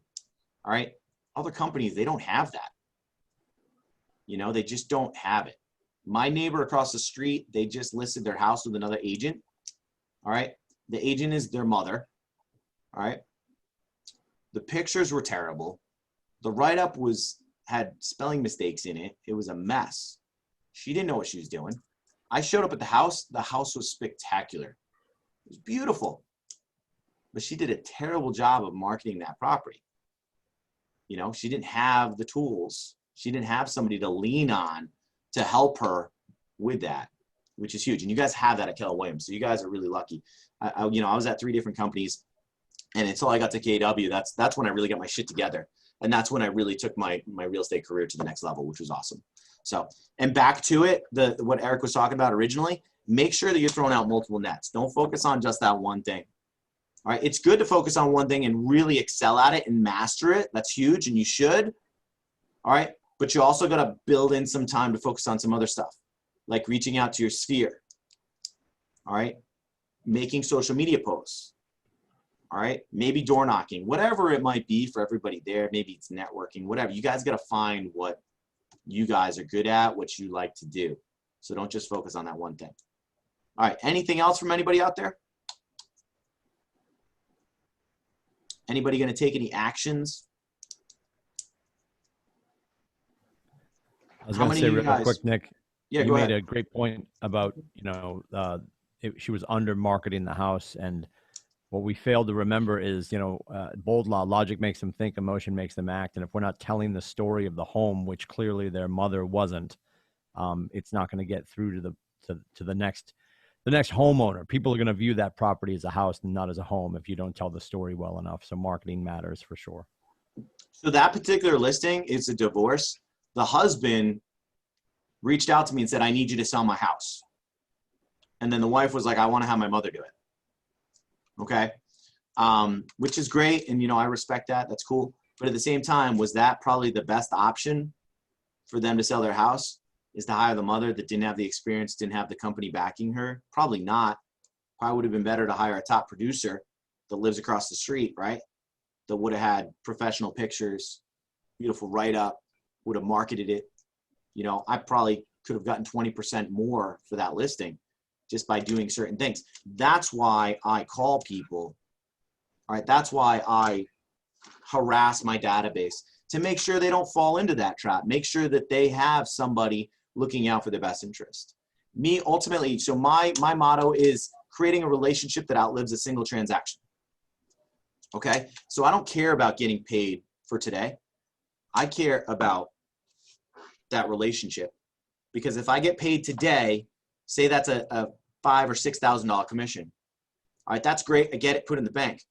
All right. Other companies, they don't have that. You know, they just don't have it. My neighbor across the street, they just listed their house with another agent. All right. The agent is their mother. All right. The pictures were terrible. The write-up had spelling mistakes in it. It was a mess. She didn't know what she was doing. I showed up at the house. The house was spectacular. It was beautiful. But she did a terrible job of marketing that property. You know, she didn't have the tools. She didn't have somebody to lean on to help her with that, which is huge. And you guys have that at Keller Williams. So you guys are really lucky. I was at 3 different companies, and until I got to KW, that's when I really got my shit together. And that's when I really took my real estate career to the next level, which was awesome. So, and back to it, what Eric was talking about originally, make sure that you're throwing out multiple nets. Don't focus on just that one thing. All right. It's good to focus on one thing and really excel at it and master it. That's huge, and you should. All right. But you also got to build in some time to focus on some other stuff, like reaching out to your sphere. All right. Making social media posts. All right. Maybe door knocking, whatever it might be for everybody there. Maybe it's networking, whatever. You guys got to find what you guys are good at, what you like to do. So don't just focus on that one thing. All right. Anything else from anybody out there? Anybody going to take any actions? I was going to say real quick, Nick, Yeah, you go made ahead. a great point about, she was under marketing the house. And what we failed to remember is, bold law, logic makes them think, emotion makes them act. And if we're not telling the story of the home, which clearly their mother wasn't, it's not going to get through to the next homeowner. People are going to view that property as a house and not as a home if you don't tell the story well enough. So marketing matters for sure. So that particular listing is a divorce. The husband reached out to me and said, I need you to sell my house. And then the wife was like, I want to have my mother do it. Okay. Which is great. And, I respect that. That's cool. But at the same time, was that probably the best option for them to sell their house, is to hire the mother that didn't have the experience, didn't have the company backing her? Probably not. Probably would have been better to hire a top producer that lives across the street, right? That would have had professional pictures, beautiful write-up, would have marketed it. I probably could have gotten 20% more for that listing just by doing certain things. That's why I call people. All right. That's why I harass my database to make sure they don't fall into that trap. Make sure that they have somebody looking out for their best interest. Me, ultimately, so my motto is creating a relationship that outlives a single transaction. Okay. So I don't care about getting paid for today. I care about that relationship, because if I get paid today, say that's a $5,000 or $6,000 commission. All right, that's great. I get it, put it in the bank.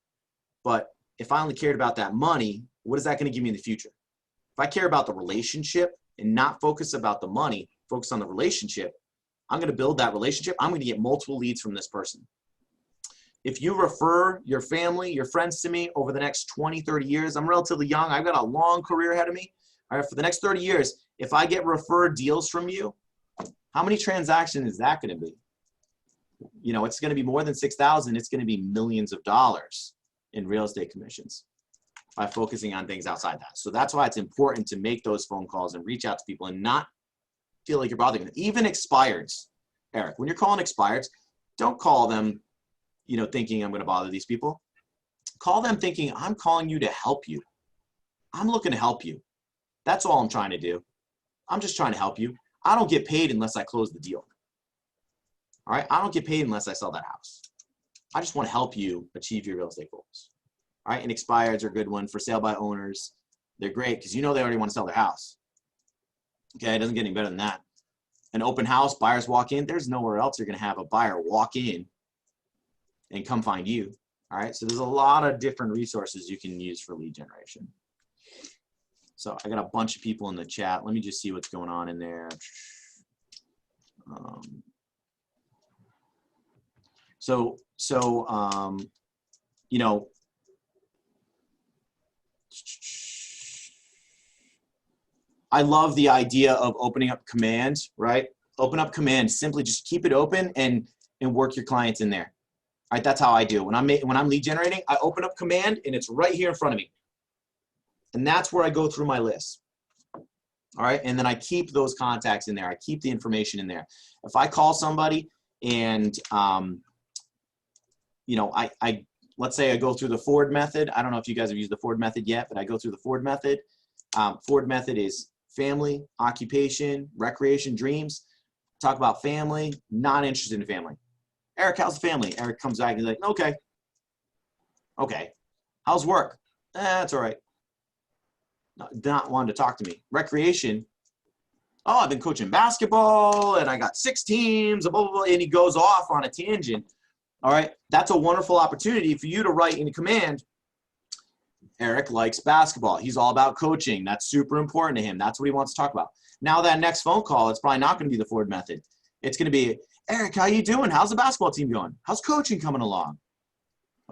But if I only cared about that money, what is that going to give me in the future? If I care about the relationship and not focus about the money, focus on the relationship, I'm going to build that relationship. I'm going to get multiple leads from this person. If you refer your family, your friends to me over the next 20, 30 years, I'm relatively young. I've got a long career ahead of me. All right, for the next 30 years, if I get referred deals from you, how many transactions is that going to be? It's going to be more than 6,000. It's going to be millions of dollars in real estate commissions by focusing on things outside that. So that's why it's important to make those phone calls and reach out to people and not feel like you're bothering them. Even expireds, Eric, when you're calling expireds, don't call them, thinking I'm going to bother these people. Call them thinking I'm calling you to help you. I'm looking to help you. That's all I'm trying to do. I'm just trying to help you. I don't get paid unless I close the deal. All right. I don't get paid unless I sell that house. I just want to help you achieve your real estate goals. All right. And expireds are a good one. For sale by owners, they're great because they already want to sell their house. Okay. It doesn't get any better than that. An open house, buyers walk in. There's nowhere else you're going to have a buyer walk in and come find you. All right. So there's a lot of different resources you can use for lead generation. So I got a bunch of people in the chat. Let me just see what's going on in there. I love the idea of opening up command, right? Open up command, simply just keep it open and work your clients in there. All right, that's how I do. When I'm lead generating, I open up command and it's right here in front of me. And that's where I go through my list. All right. And then I keep those contacts in there. I keep the information in there. If I call somebody and, let's say I go through the Ford method. I don't know if you guys have used the Ford method yet, but I go through the Ford method. Ford method is family, occupation, recreation, dreams. Talk about family, not interested in family. Eric, how's the family? Eric comes back and he's like, okay. Okay. How's work? That's all right. Not wanting to talk to me. Recreation. Oh, I've been coaching basketball and I got 6 teams, blah, blah, blah, and he goes off on a tangent. All right. That's a wonderful opportunity for you to write in a command. Eric likes basketball. He's all about coaching. That's super important to him. That's what he wants to talk about. Now that next phone call, it's probably not going to be the Ford method. It's going to be, Eric, how you doing? How's the basketball team going? How's coaching coming along?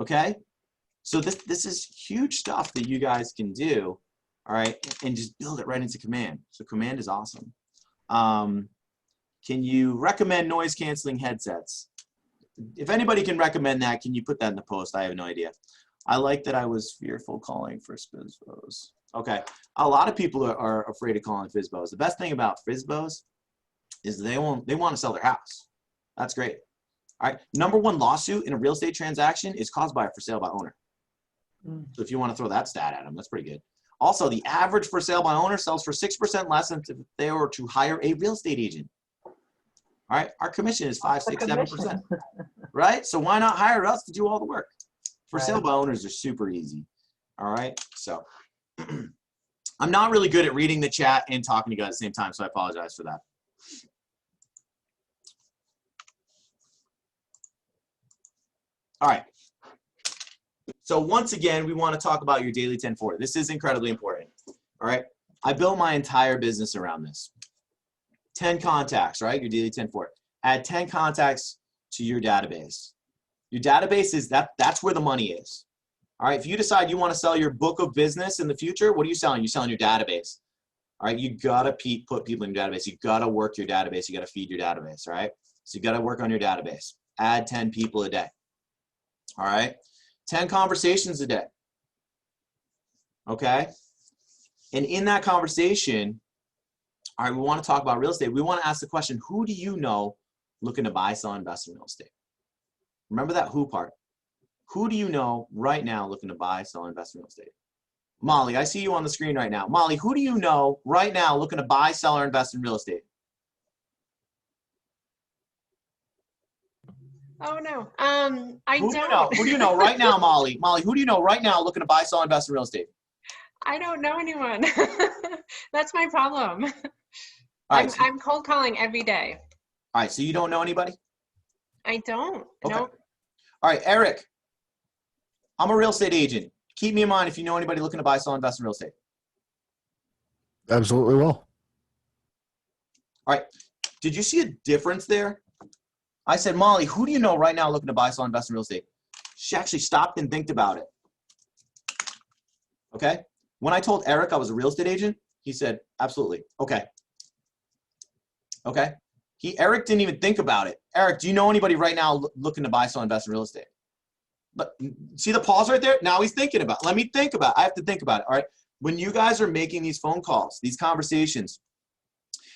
Okay. So this is huge stuff that you guys can do. All right. And just build it right into command. So command is awesome. Can you recommend noise canceling headsets? If anybody can recommend that, can you put that in the post? I have no idea. I like that I was fearful calling for FSBOs. Okay. A lot of people are afraid of calling FSBOs. The best thing about FSBOs is they want to sell their house. That's great. All right. #1 lawsuit in a real estate transaction is caused by a for sale by owner. So if you want to throw that stat at them, that's pretty good. Also, the average for sale by owner sells for 6% less than if they were to hire a real estate agent. All right, our commission is 5, The 6, 7%. commission. Right? So why not hire us to do all the work? For Right. sale by owners are super easy. All right. So I'm not really good at reading the chat and talking to you guys at the same time, so I apologize for that. All right. So once again, we want to talk about your daily 1040. This is incredibly important. All right. I built my entire business around this. 10 contacts, right? Your daily 1040. Add 10 contacts to your database. Your database is that's where the money is. All right. If you decide you want to sell your book of business in the future, what are you selling? You're selling your database. All right. You got to put people in your database. You got to work your database. You got to feed your database. All right. So you got to work on your database. Add 10 people a day. All right. 10 conversations a day. Okay. And in that conversation, all right, we want to talk about real estate. We want to ask the question, who do you know looking to buy, sell, invest in real estate? Remember that who part. Who do you know right now looking to buy, sell, invest in real estate? Molly, I see you on the screen right now. Molly, who do you know right now looking to buy, sell, or invest in real estate? Oh no. I Who do you don't. know? Who do you know right now, Molly? Molly, who do you know right now looking to buy, sell, invest in real estate? I don't know anyone. That's my problem. All right, I'm cold calling every day. all right, so you don't know anybody? I don't. Okay. Nope. All right, Eric, I'm a real estate agent. Keep me in mind if you know anybody looking to buy, sell, invest in real estate. Absolutely will. All right, did you see a difference there? I said, Molly, who do you know right now looking to buy, sell, invest in real estate? She actually stopped and think about it. Okay. When I told Eric I was a real estate agent, he said, absolutely. Okay. Okay. Eric didn't even think about it. Eric, do you know anybody right now looking to buy, sell, invest in real estate? But see the pause right there? Now he's thinking about it. Let me think about it. I have to think about it. All right. When you guys are making these phone calls, these conversations,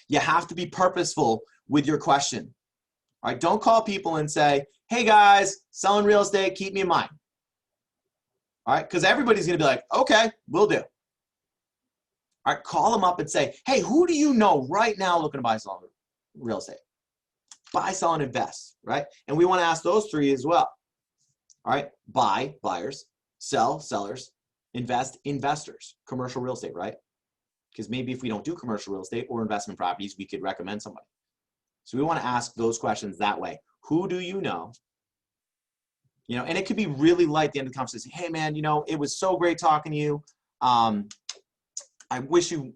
you have to be purposeful with your question. All right. Don't call people and say, hey guys, selling real estate, keep me in mind. All right. Because everybody's going to be like, okay, we'll do. All right. Call them up and say, hey, who do you know right now looking to buy, sell real estate? Buy, sell, and invest. Right. And we want to ask those three as well. All right. Buy, buyers. Sell, sellers. Invest, investors. Commercial real estate, right? Because maybe if we don't do commercial real estate or investment properties, we could recommend somebody. So we want to ask those questions that way. Who do you know? You know, and it could be really light at the end of the conversation. Hey man, you know, it was so great talking to you. I wish you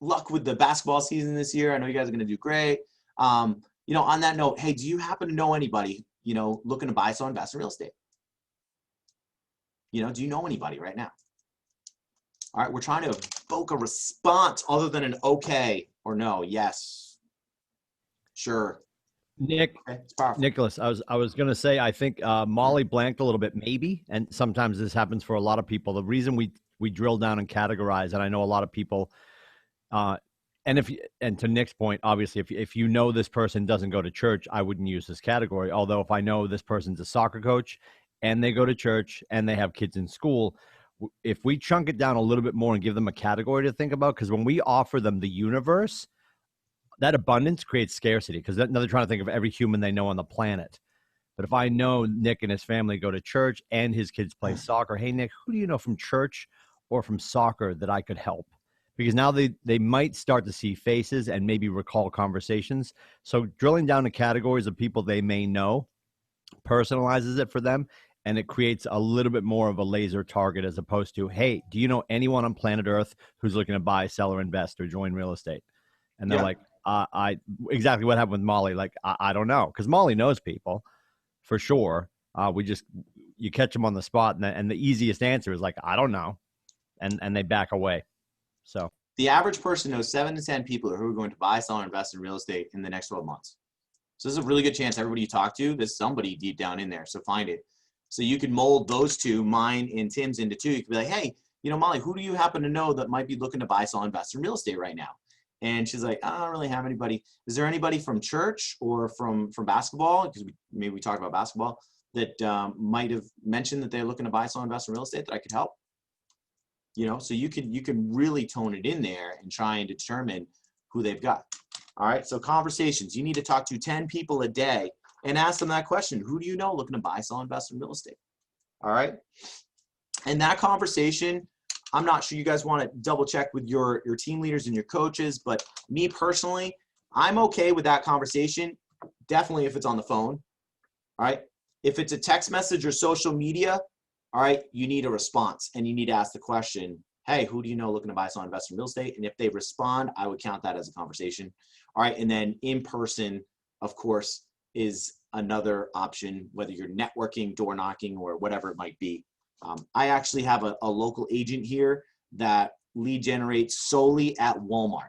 luck with the basketball season this year. I know you guys are going to do great. You know, on that note, hey, do you happen to know anybody, you know, looking to buy, sell, invest in real estate? You know, do you know anybody right now? All right, we're trying to evoke a response other than an okay or no, yes, sure. Nick, Okay, it's powerful. Nicholas, I was going to say, I think Molly blanked a little bit, maybe, and sometimes this happens for a lot of people. The reason we drill down and categorize, and I know a lot of people, and to Nick's point, obviously, if you know this person doesn't go to church, I wouldn't use this category. Although if I know this person's a soccer coach and they go to church and they have kids in school, if we chunk it down a little bit more and give them a category to think about, because when we offer them the universe, that abundance creates scarcity, because now they're trying to think of every human they know on the planet. But if I know Nick and his family go to church and his kids play soccer, hey, Nick, who do you know from church or from soccer that I could help? Because now they might start to see faces and maybe recall conversations. So drilling down to categories of people they may know personalizes it for them, and it creates a little bit more of a laser target as opposed to, hey, do you know anyone on planet Earth who's looking to buy, sell, or invest or join real estate? And they're like, exactly what happened with Molly. Like, I don't know. Because Molly knows people for sure. You catch them on the spot. And the easiest answer is like, I don't know. And they back away. So the average person knows 7 to 10 people who are going to buy, sell, or invest in real estate in the next 12 months. So this is a really good chance everybody you talk to, there's somebody deep down in there. So find it. So you can mold those two, mine and Tim's, into two. You could be like, hey, you know, Molly, who do you happen to know that might be looking to buy, sell, invest in real estate right now? And she's like, I don't really have anybody. Is there anybody from church or from basketball? Because maybe we talked about basketball that might have mentioned that they're looking to buy, sell, invest in real estate that I could help. You know, so you can really tone it in there and try and determine who they've got. All right, so conversations. You need to talk to 10 people a day and ask them that question. Who do you know looking to buy, sell, invest in real estate? All right. And that conversation, I'm not sure you guys want to double check with your team leaders and your coaches, but me personally, I'm okay with that conversation. Definitely if it's on the phone. All right. If it's a text message or social media, all right, you need a response and you need to ask the question, hey, who do you know looking to buy, sell, invest in real estate? And if they respond, I would count that as a conversation. All right. And then in person, of course, is another option, whether you're networking, door knocking, or whatever it might be. I actually have a local agent here that lead generates solely at Walmart.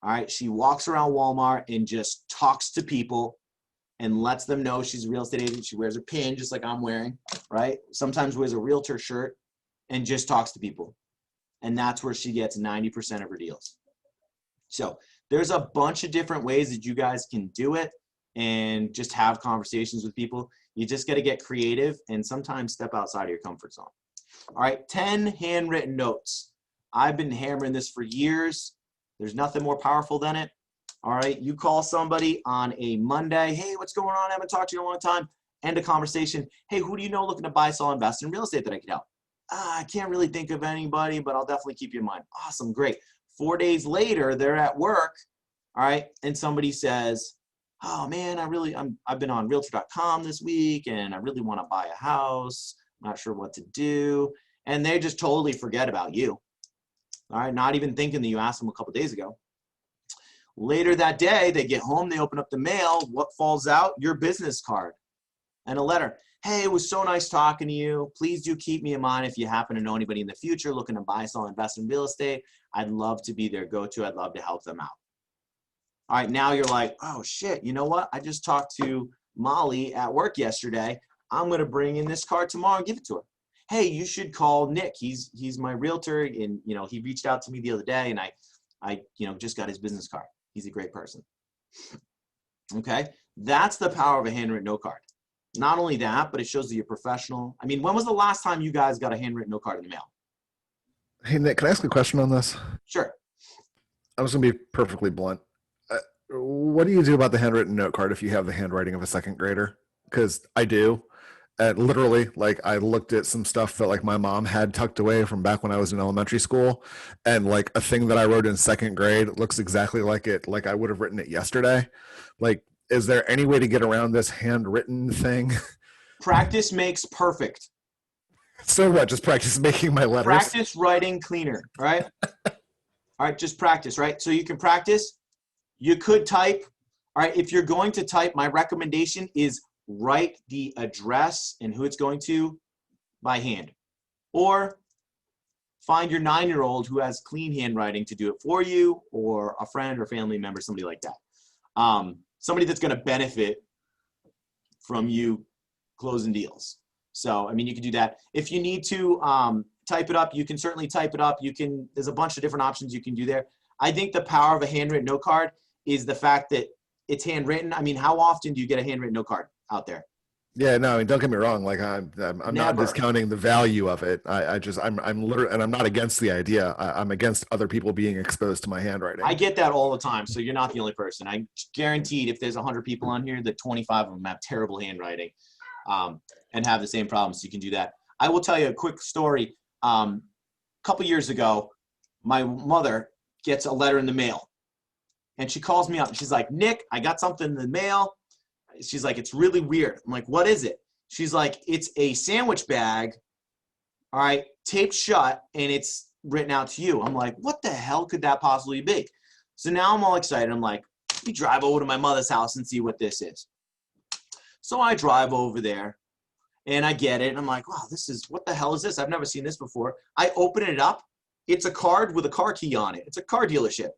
All right. She walks around Walmart and just talks to people and lets them know she's a real estate agent. She wears a pin just like I'm wearing, right? Sometimes wears a realtor shirt and just talks to people. And that's where she gets 90% of her deals. So there's a bunch of different ways that you guys can do it and just have conversations with people. You just got to get creative and sometimes step outside of your comfort zone. All right, 10 handwritten notes. I've been hammering this for years. There's nothing more powerful than it. All right, you call somebody on a Monday. Hey, what's going on? I haven't talked to you in a long time. End of conversation. Hey, who do you know looking to buy, sell, invest in real estate that I could help? I can't really think of anybody, but I'll definitely keep you in mind. Awesome, great. 4 days later, they're at work, all right, and somebody says, oh man, I've been on realtor.com this week and I really want to buy a house. I'm not sure what to do. And they just totally forget about you. All right, not even thinking that you asked them a couple days ago. Later that day, they get home, they open up the mail. What falls out? Your business card and a letter. Hey, it was so nice talking to you. Please do keep me in mind if you happen to know anybody in the future looking to buy, sell, invest in real estate. I'd love to be their go-to. I'd love to help them out. All right, now you're like, oh shit, you know what? I just talked to Molly at work yesterday. I'm gonna bring in this card tomorrow and give it to her. Hey, you should call Nick. He's my realtor, and he reached out to me the other day, and I just got his business card. He's a great person. Okay, that's the power of a handwritten note card. Not only that, but it shows that you're professional. I mean, when was the last time you guys got a handwritten note card in the mail? Hey, Nick, can I ask a question on this? Sure. I was going to be perfectly blunt. What do you do about the handwritten note card if you have the handwriting of a second grader? Because I do. Literally, like, I looked at some stuff that like my mom had tucked away from back when I was in elementary school, and like a thing that I wrote in second grade looks exactly like I would have written it yesterday. Like, is there any way to get around this handwritten thing? Practice makes perfect. So what? Just practice making my letters? Practice writing cleaner, right? All right, just practice, right? So you can practice. You could type. All right, if you're going to type, my recommendation is write the address and who it's going to by hand. Or find your 9-year-old who has clean handwriting to do it for you, or a friend or family member, somebody like that. Somebody that's going to benefit from you closing deals. So, I mean, you can do that. If you need to type it up, you can certainly type it up. There's a bunch of different options you can do there. I think the power of a handwritten note card is the fact that it's handwritten. I mean, how often do you get a handwritten note card out there? Yeah, no, I mean, don't get me wrong. Like, I'm not discounting the value of it. I'm literally, and I'm not against the idea. I'm against other people being exposed to my handwriting. I get that all the time. So you're not the only person. I guaranteed if there's 100 people on here, that 25 of them have terrible handwriting and have the same problems. So you can do that. I will tell you a quick story. A couple years ago, my mother gets a letter in the mail, and she calls me up and she's like, Nick, I got something in the mail. She's like, it's really weird. I'm like, what is it? She's like, it's a sandwich bag, all right, taped shut, and it's written out to you. I'm like, what the hell could that possibly be? So now I'm all excited. I'm like, let me drive over to my mother's house and see what this is. So I drive over there and I get it. And I'm like, wow, what the hell is this? I've never seen this before. I open it up. It's a card with a car key on it. It's a car dealership.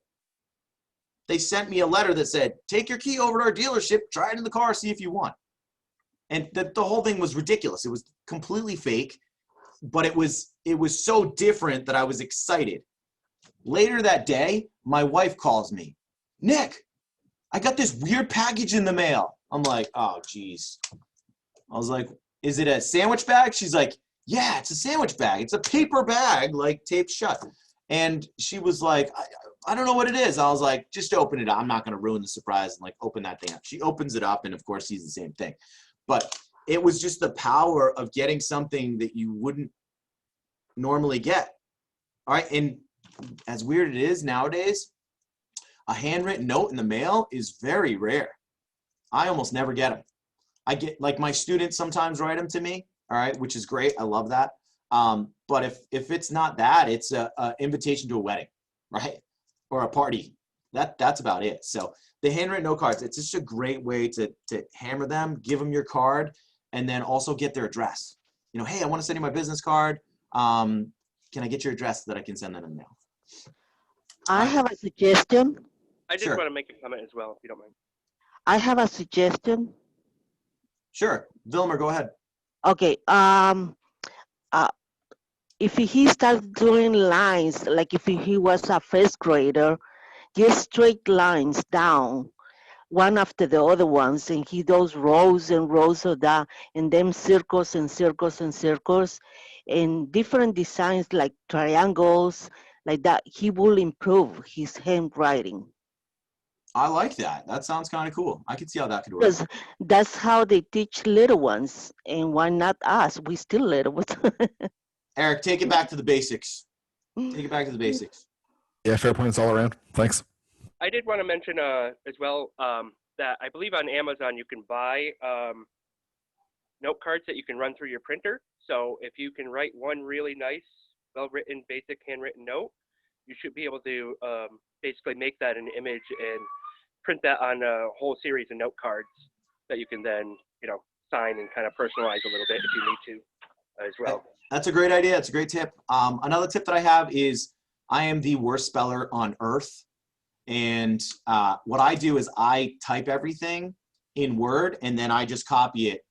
They sent me a letter that said, take your key over to our dealership, try it in the car, see if you want. And the whole thing was ridiculous. It was completely fake, but it was so different that I was excited. Later that day, my wife calls me, Nick, I got this weird package in the mail. I'm like, oh, geez. I was like, is it a sandwich bag? She's like, yeah, it's a sandwich bag. It's a paper bag, like taped shut. And she was like, I don't know what it is. I was like, just open it up. I'm not going to ruin the surprise and like open that thing up. She opens it up and of course sees the same thing. But it was just the power of getting something that you wouldn't normally get. All right. And as weird it is nowadays, a handwritten note in the mail is very rare. I almost never get them. I get, like, my students sometimes write them to me. All right. Which is great. I love that. But if it's not that, it's a invitation to a wedding, right? Or a party. That's about it. So the handwritten note cards, it's just a great way to hammer them, give them your card, and then also get their address. You know, hey, I want to send you my business card. Can I get your address so that I can send that in the mail? I have a suggestion. I just Sure. want to make a comment as well, if you don't mind. I have a suggestion. Sure. Vilmer, go ahead. Okay. If he starts doing lines, like if he was a first grader, just straight lines down, one after the other ones, and he does rows and rows of that, and then circles and circles and circles, and different designs like triangles, like that, he will improve his handwriting. I like that. That sounds kind of cool. I can see how that could work. Because that's how they teach little ones, and why not us? We still little ones. Eric, take it back to the basics. Take it back to the basics. Yeah, fair points all around. Thanks. I did want to mention as well that I believe on Amazon you can buy note cards that you can run through your printer. So if you can write one really nice, well-written, basic handwritten note, you should be able to basically make that an image and print that on a whole series of note cards that you can then, you know, sign and kind of personalize a little bit if you need to as well. That's a great idea. It's a great tip. Another tip that I have is I am the worst speller on earth. And what I do is I type everything in Word and then I just copy it.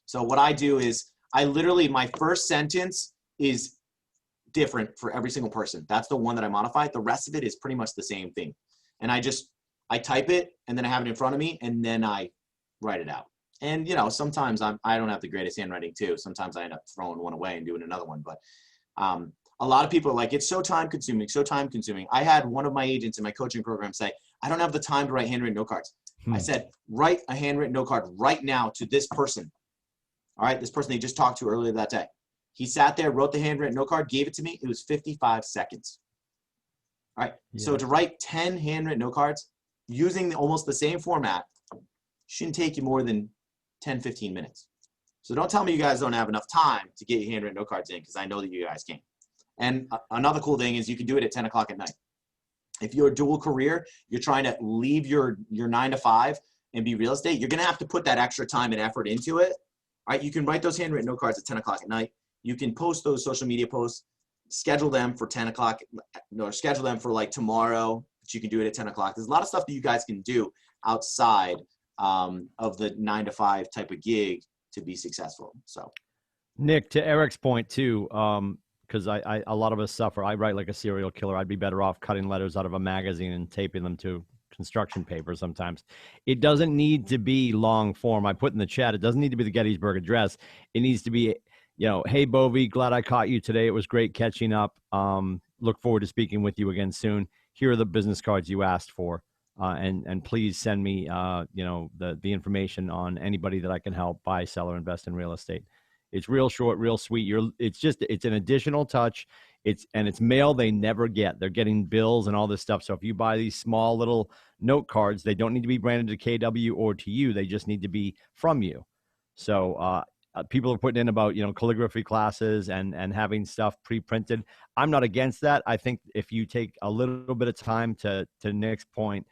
So what I do is I literally, my first sentence is different for every single person. That's the one that I modify. The rest of it is pretty much the same thing. And I type it and then I have it in front of me and then I write it out. And, you know, sometimes I don't have the greatest handwriting too. Sometimes I end up throwing one away and doing another one. But a lot of people are like, it's so time consuming, so time consuming. I had one of my agents in my coaching program say, I don't have the time to write handwritten note cards. I said, write a handwritten note card right now to this person. All right, this person they just talked to earlier that day. He sat there, wrote the handwritten note card, gave it to me. It was 55 seconds. All right, so to write 10 handwritten note cards using almost the same format shouldn't take you more than 10, 15 minutes. So don't tell me you guys don't have enough time to get your handwritten note cards in, because I know that you guys can. And another cool thing is you can do it at 10 o'clock at night. If you're a dual career, you're trying to leave your 9 to 5 and be real estate, you're going to have to put that extra time and effort into it. All right, you can write those handwritten note cards at 10 o'clock at night. You can post those social media posts, schedule them for 10 o'clock, or schedule them for like tomorrow, but you can do it at 10 o'clock. There's a lot of stuff that you guys can do outside of the 9 to 5 type of gig to be successful. So, Nick, to Eric's point too, because a lot of us suffer. I write like a serial killer. I'd be better off cutting letters out of a magazine and taping them to construction paper sometimes. It doesn't need to be long form. I put in the chat, it doesn't need to be the Gettysburg Address. It needs to be, you know, hey, Bovie, glad I caught you today. It was great catching up. Look forward to speaking with you again soon. Here are the business cards you asked for. And please send me, you know, the information on anybody that I can help buy, sell, or invest in real estate. It's real short, real sweet. It's an additional touch. It's mail they never get. They're getting bills and all this stuff. So if you buy these small little note cards, they don't need to be branded to KW or to you. They just need to be from you. So people are putting in about, you know, calligraphy classes and having stuff pre-printed. I'm not against that. I think if you take a little bit of time to Nick's point,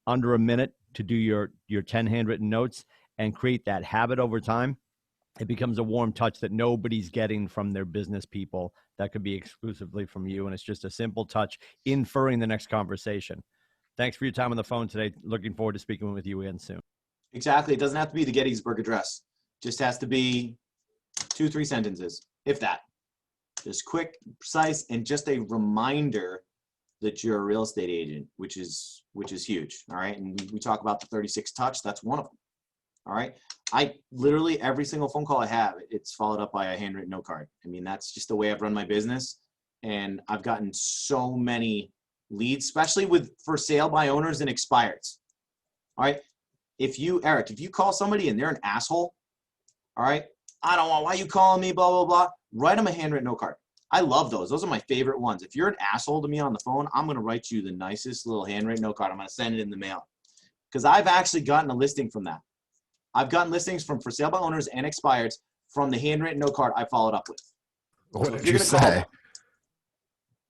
under a minute to do your 10 handwritten notes and create that habit over time, it becomes a warm touch that nobody's getting from their business people. That could be exclusively from you. And it's just a simple touch inferring the next conversation. Thanks for your time on the phone today. Looking forward to speaking with you again soon. exactly. It doesn't have to be the Gettysburg Address. Just has to be 2-3 sentences, if that. Just quick, precise, and just a reminder that you're a real estate agent, which is huge. All right. And we talk about the 36 touch. That's one of them. All right. I literally, every single phone call I have, it's followed up by a handwritten note card. I mean, that's just the way I've run my business. And I've gotten so many leads, especially with for sale by owners and expireds. All right. Eric, if you call somebody and they're an asshole, all right, I don't want, why you calling me, blah, blah, blah. Write them a handwritten note card. I love those. Those are my favorite ones. If you're an asshole to me on the phone, I'm going to write you the nicest little handwritten note card. I'm going to send it in the mail. Because I've actually gotten a listing from that. I've gotten listings from for sale by owners and expireds from the handwritten note card I followed up with. What So if did you're you gonna call- say?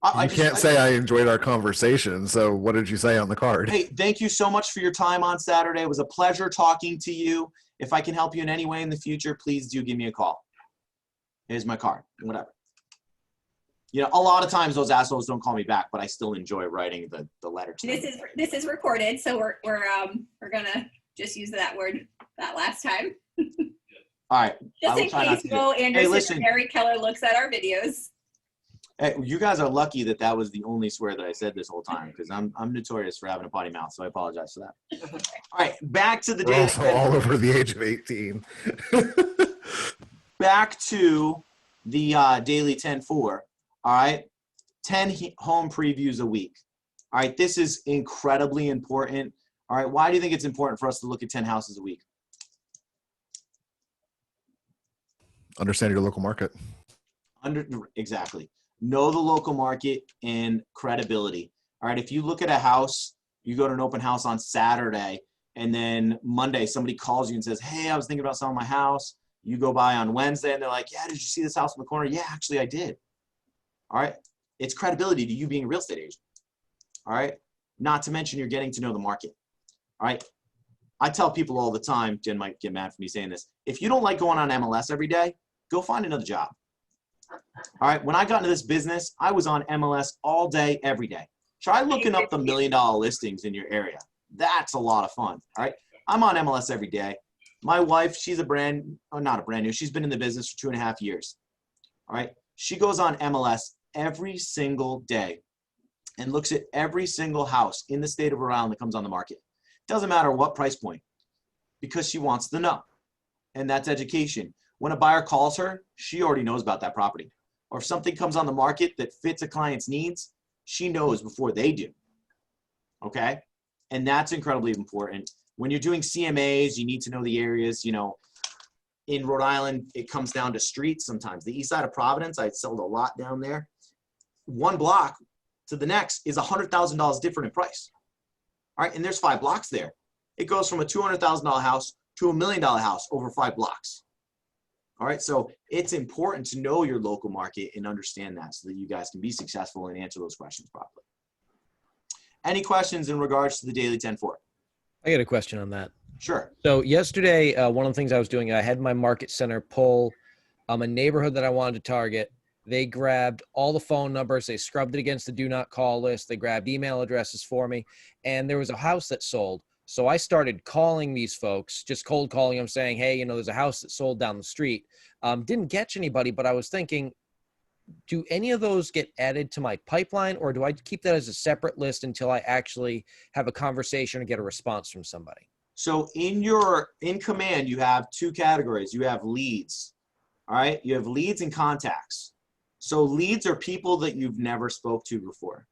I You can't say I enjoyed our conversation. So what did you say on the card? Hey, thank you so much for your time on Saturday. It was a pleasure talking to you. If I can help you in any way in the future, please do give me a call. Here's my card, whatever. You know, a lot of times those assholes don't call me back, but I still enjoy writing the letter to them. This is recorded, so we're gonna just use that word that last time. All right. Just I will in try not case to do Mo it. Hey, Anderson listen. or Mary Keller looks at our videos. Hey, you guys are lucky that that was the only swear that I said this whole time, because I'm notorious for having a potty mouth, so I apologize for that. All right, back to the We're daily. also all over the age of 18. Back to the daily 10-4. All right, 10 home previews a week. All right, this is incredibly important. All right, why do you think it's important for us to look at 10 houses a week? Understand your local market. Exactly. Know the local market and credibility. All right, if you look at a house, you go to an open house on Saturday, and then Monday somebody calls you and says, hey, I was thinking about selling my house. You go by on Wednesday and they're like, yeah, did you see this house in the corner? Yeah, actually I did. All right, it's credibility to you being a real estate agent. All right, not to mention you're getting to know the market. All right, I tell people all the time, Jen might get mad for me saying this, if you don't like going on MLS every day, go find another job. All right, when I got into this business, I was on MLS all day, every day. Try looking up the $1 million listings in your area. That's a lot of fun. All right, I'm on MLS every day. My wife, she's not a brand new, she's been in the business for 2.5 years. All right, she goes on MLS every single day and looks at every single house in the state of Rhode Island that comes on the market. Doesn't matter what price point, because she wants to know. And that's education. When a buyer calls her, she already knows about that property. Or if something comes on the market that fits a client's needs, she knows before they do. Okay? And that's incredibly important. When you're doing CMAs, you need to know the areas. You know, in Rhode Island, it comes down to streets sometimes. The east side of Providence, I sold a lot down there. One block to the next is $100,000 different in price. All right, and there's 5 blocks there. It goes from a $200,000 house to a $1 million house over 5 blocks. All right, so it's important to know your local market and understand that so that you guys can be successful and answer those questions properly. Any questions in regards to the daily 10-4? I got a question on that. Sure. So yesterday, one of the things I was doing, I had my market center pull a neighborhood that I wanted to target. They grabbed all the phone numbers. They scrubbed it against the do not call list. They grabbed email addresses for me. And there was a house that sold. So I started calling these folks, just cold calling them saying, hey, you know, there's a house that sold down the street. Didn't catch anybody, but I was thinking, do any of those get added to my pipeline, or do I keep that as a separate list until I actually have a conversation or get a response from somebody? So in command, you have 2 categories. You have leads. All right. You have leads and contacts. So leads are people that you've never spoke to before.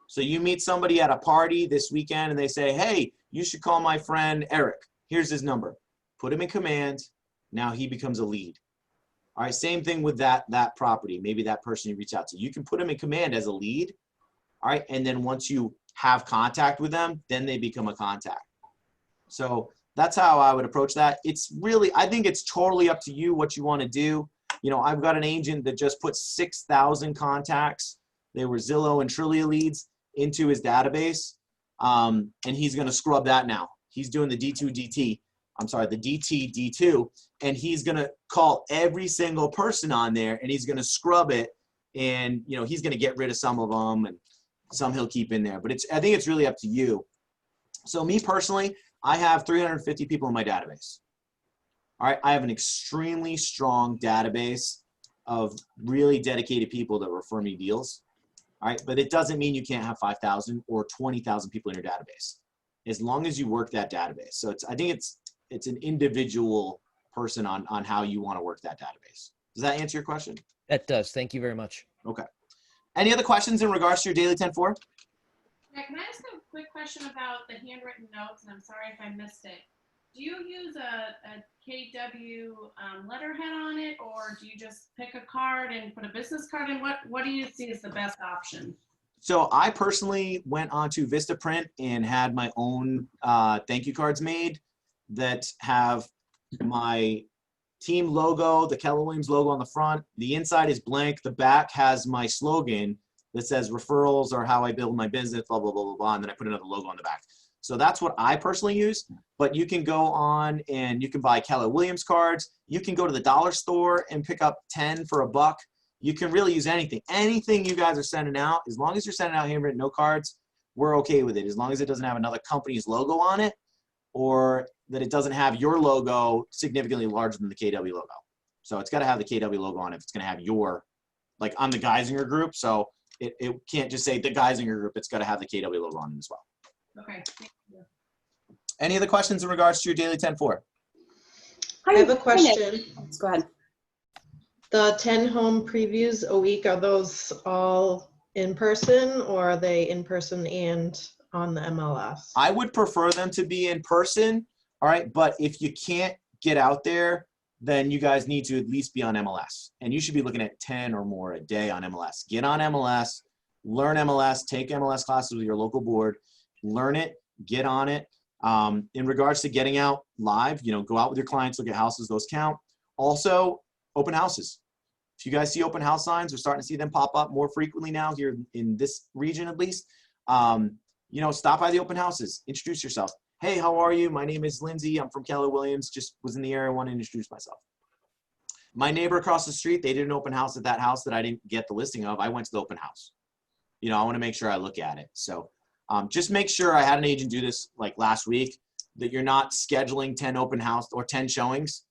So you meet somebody at a party this weekend and they say, hey, you should call my friend Eric. Here's his number. Put him in command. Now he becomes a lead. All right, same thing with that property. Maybe that person you reach out to. You can put them in command as a lead. All right, and then once you have contact with them, then they become a contact. So that's how I would approach that. It's really, I think it's totally up to you what you want to do. You know, I've got an agent that just put 6,000 contacts. They were Zillow and Trulia leads into his database. And he's going to scrub that now. He's doing the the DT D2, and he's going to call every single person on there and he's going to scrub it. And, you know, he's going to get rid of some of them and some he'll keep in there, but I think it's really up to you. So me personally, I have 350 people in my database. All right. I have an extremely strong database of really dedicated people that refer me deals. All right. But it doesn't mean you can't have 5,000 or 20,000 people in your database as long as you work that database. So I think it's an individual person on how you want to work that database. Does that answer your question? That does. Thank you very much. Okay. Any other questions in regards to your daily 10-4? Yeah, can I ask a quick question about the handwritten notes? And I'm sorry if I missed it. Do you use a KW letterhead on it, or do you just pick a card and put a business card in? What do you see as the best option? So I personally went onto Vistaprint and had my own thank you cards made that have my team logo, the Keller Williams logo on the front. The inside is blank. The back has my slogan that says referrals are how I build my business, blah, blah, blah, blah, blah. And then I put another logo on the back. So that's what I personally use. But you can go on and you can buy Keller Williams cards. You can go to the dollar store and pick up 10 for $1. You can really use anything. Anything you guys are sending out, as long as you're sending out handwritten note cards, we're okay with it. As long as it doesn't have another company's logo on it, or that it doesn't have your logo significantly larger than the KW logo. So it's got to have the KW logo on it. If it's going to have your, like I'm the Geisinger Group, so it can't just say the Geisinger Group. It's got to have the KW logo on it as well. Okay. Thank you. Any other questions in regards to your daily 10-4? I have a question. Let's go ahead. The 10 home previews a week, are those all in person, or are they in person and on the MLS? I would prefer them to be in person, all right? But if you can't get out there, then you guys need to at least be on MLS. And you should be looking at 10 or more a day on MLS. Get on MLS, learn MLS, take MLS classes with your local board, learn it, get on it. In regards to getting out live, go out with your clients, look at houses, those count. Also, open houses. If you guys see open house signs, we're starting to see them pop up more frequently now here in this region at least. Stop by the open houses, introduce yourself. Hey, how are you? My name is Lindsay. I'm from Keller Williams. Just was in the area, want to introduce myself. My neighbor across the street, they did an open house at that house that I didn't get the listing of. I went to the open house. I want to make sure I look at it. So just make sure, I had an agent do this like last week, that you're not scheduling 10 open house or 10 showings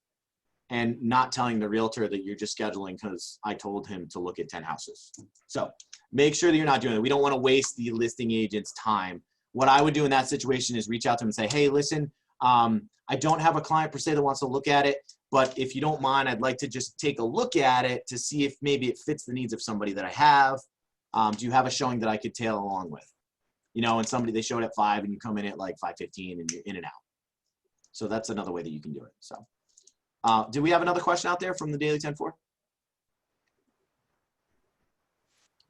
and not telling the realtor that you're just scheduling because I told him to look at 10 houses. So make sure that you're not doing it. We don't want to waste the listing agent's time. What I would do in that situation is reach out to him and say, hey, listen, I don't have a client per se that wants to look at it, but if you don't mind, I'd like to just take a look at it to see if maybe it fits the needs of somebody that I have. Do you have a showing that I could tail along with? And somebody, they showed at 5 and you come in at like 5:15 and you're in and out. So that's another way that you can do it. So do we have another question out there from the Daily 10-4?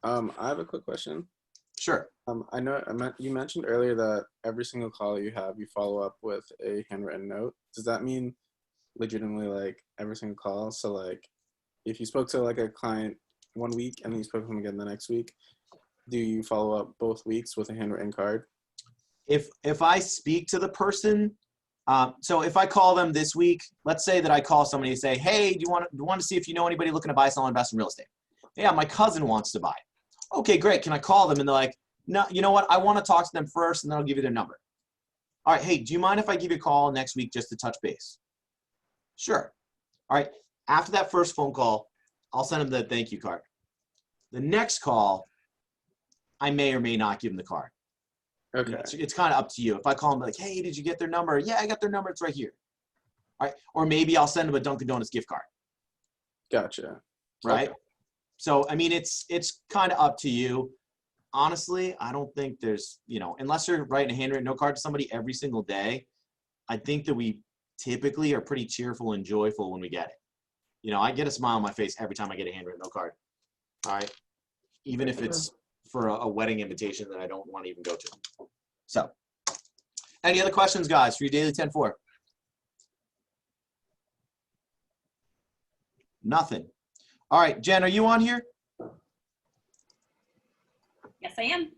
I have a quick question. Sure. I know you mentioned earlier that every single call you have, you follow up with a handwritten note. Does that mean legitimately like every single call? So like if you spoke to like a client one week and then you spoke to them again the next week, do you follow up both weeks with a handwritten card? If I speak to the person, so if I call them this week, let's say that I call somebody and say, hey, do you want to see if you know anybody looking to buy, sell, invest in real estate? Yeah, my cousin wants to buy. Okay, great. Can I call them? And they're like, no, you know what? I want to talk to them first, and then I'll give you their number. All right, hey, do you mind if I give you a call next week just to touch base? Sure. All right, after that first phone call, I'll send them the thank you card. The next call, I may or may not give them the card. Okay. It's kind of up to you. If I call them like, hey, did you get their number? Yeah, I got their number. It's right here. All right. Or maybe I'll send them a Dunkin' Donuts gift card. Gotcha. Right. Okay. So, I mean, it's kind of up to you. Honestly, I don't think there's, unless you're writing a handwritten note card to somebody every single day, I think that we typically are pretty cheerful and joyful when we get it. I get a smile on my face every time I get a handwritten note card. All right. Even if it's for a wedding invitation that I don't want to even go to. So, any other questions, guys, for your Daily 10-4? Nothing. All right, Jen, are you on here? Yes, I am.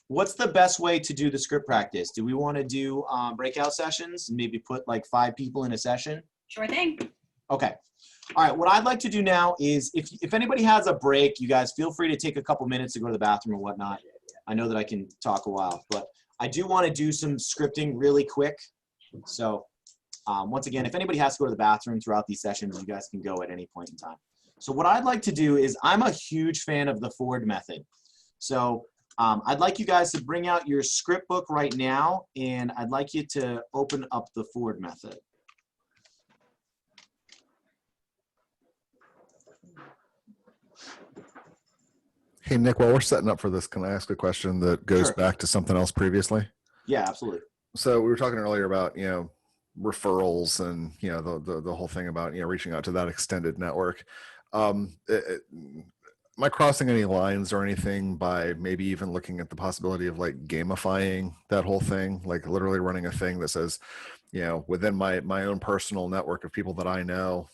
What's the best way to do the script practice? Do we want to do breakout sessions and maybe put like 5 people in a session? Sure thing. Okay. All right, what I'd like to do now is if anybody has a break, you guys feel free to take a couple minutes to go to the bathroom or whatnot. I know that I can talk a while, but I do want to do some scripting really quick. So once again, if anybody has to go to the bathroom throughout these sessions, you guys can go at any point in time. So what I'd like to do is I'm a huge fan of the Ford method. So I'd like you guys to bring out your script book right now, and I'd like you to open up the Ford method. Hey, Nick, while we're setting up for this, can I ask a question that goes Sure. back to something else previously? Yeah, absolutely. So we were talking earlier about, referrals and, the whole thing about, reaching out to that extended network. Am I crossing any lines or anything by maybe even looking at the possibility of like gamifying that whole thing, like literally running a thing that says, within my own personal network of people that I know,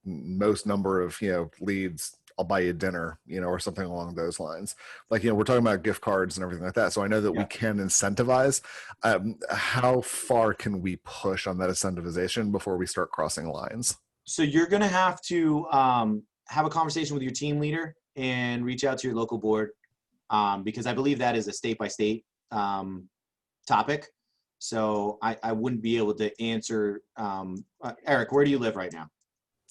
most number of, leads, I'll buy you dinner, or something along those lines. Like, we're talking about gift cards and everything like that. So I know that we can incentivize. How far can we push on that incentivization before we start crossing lines? So you're going to have to have a conversation with your team leader and reach out to your local board because I believe that is a state-by-state topic. So I wouldn't be able to answer. Eric, where do you live right now?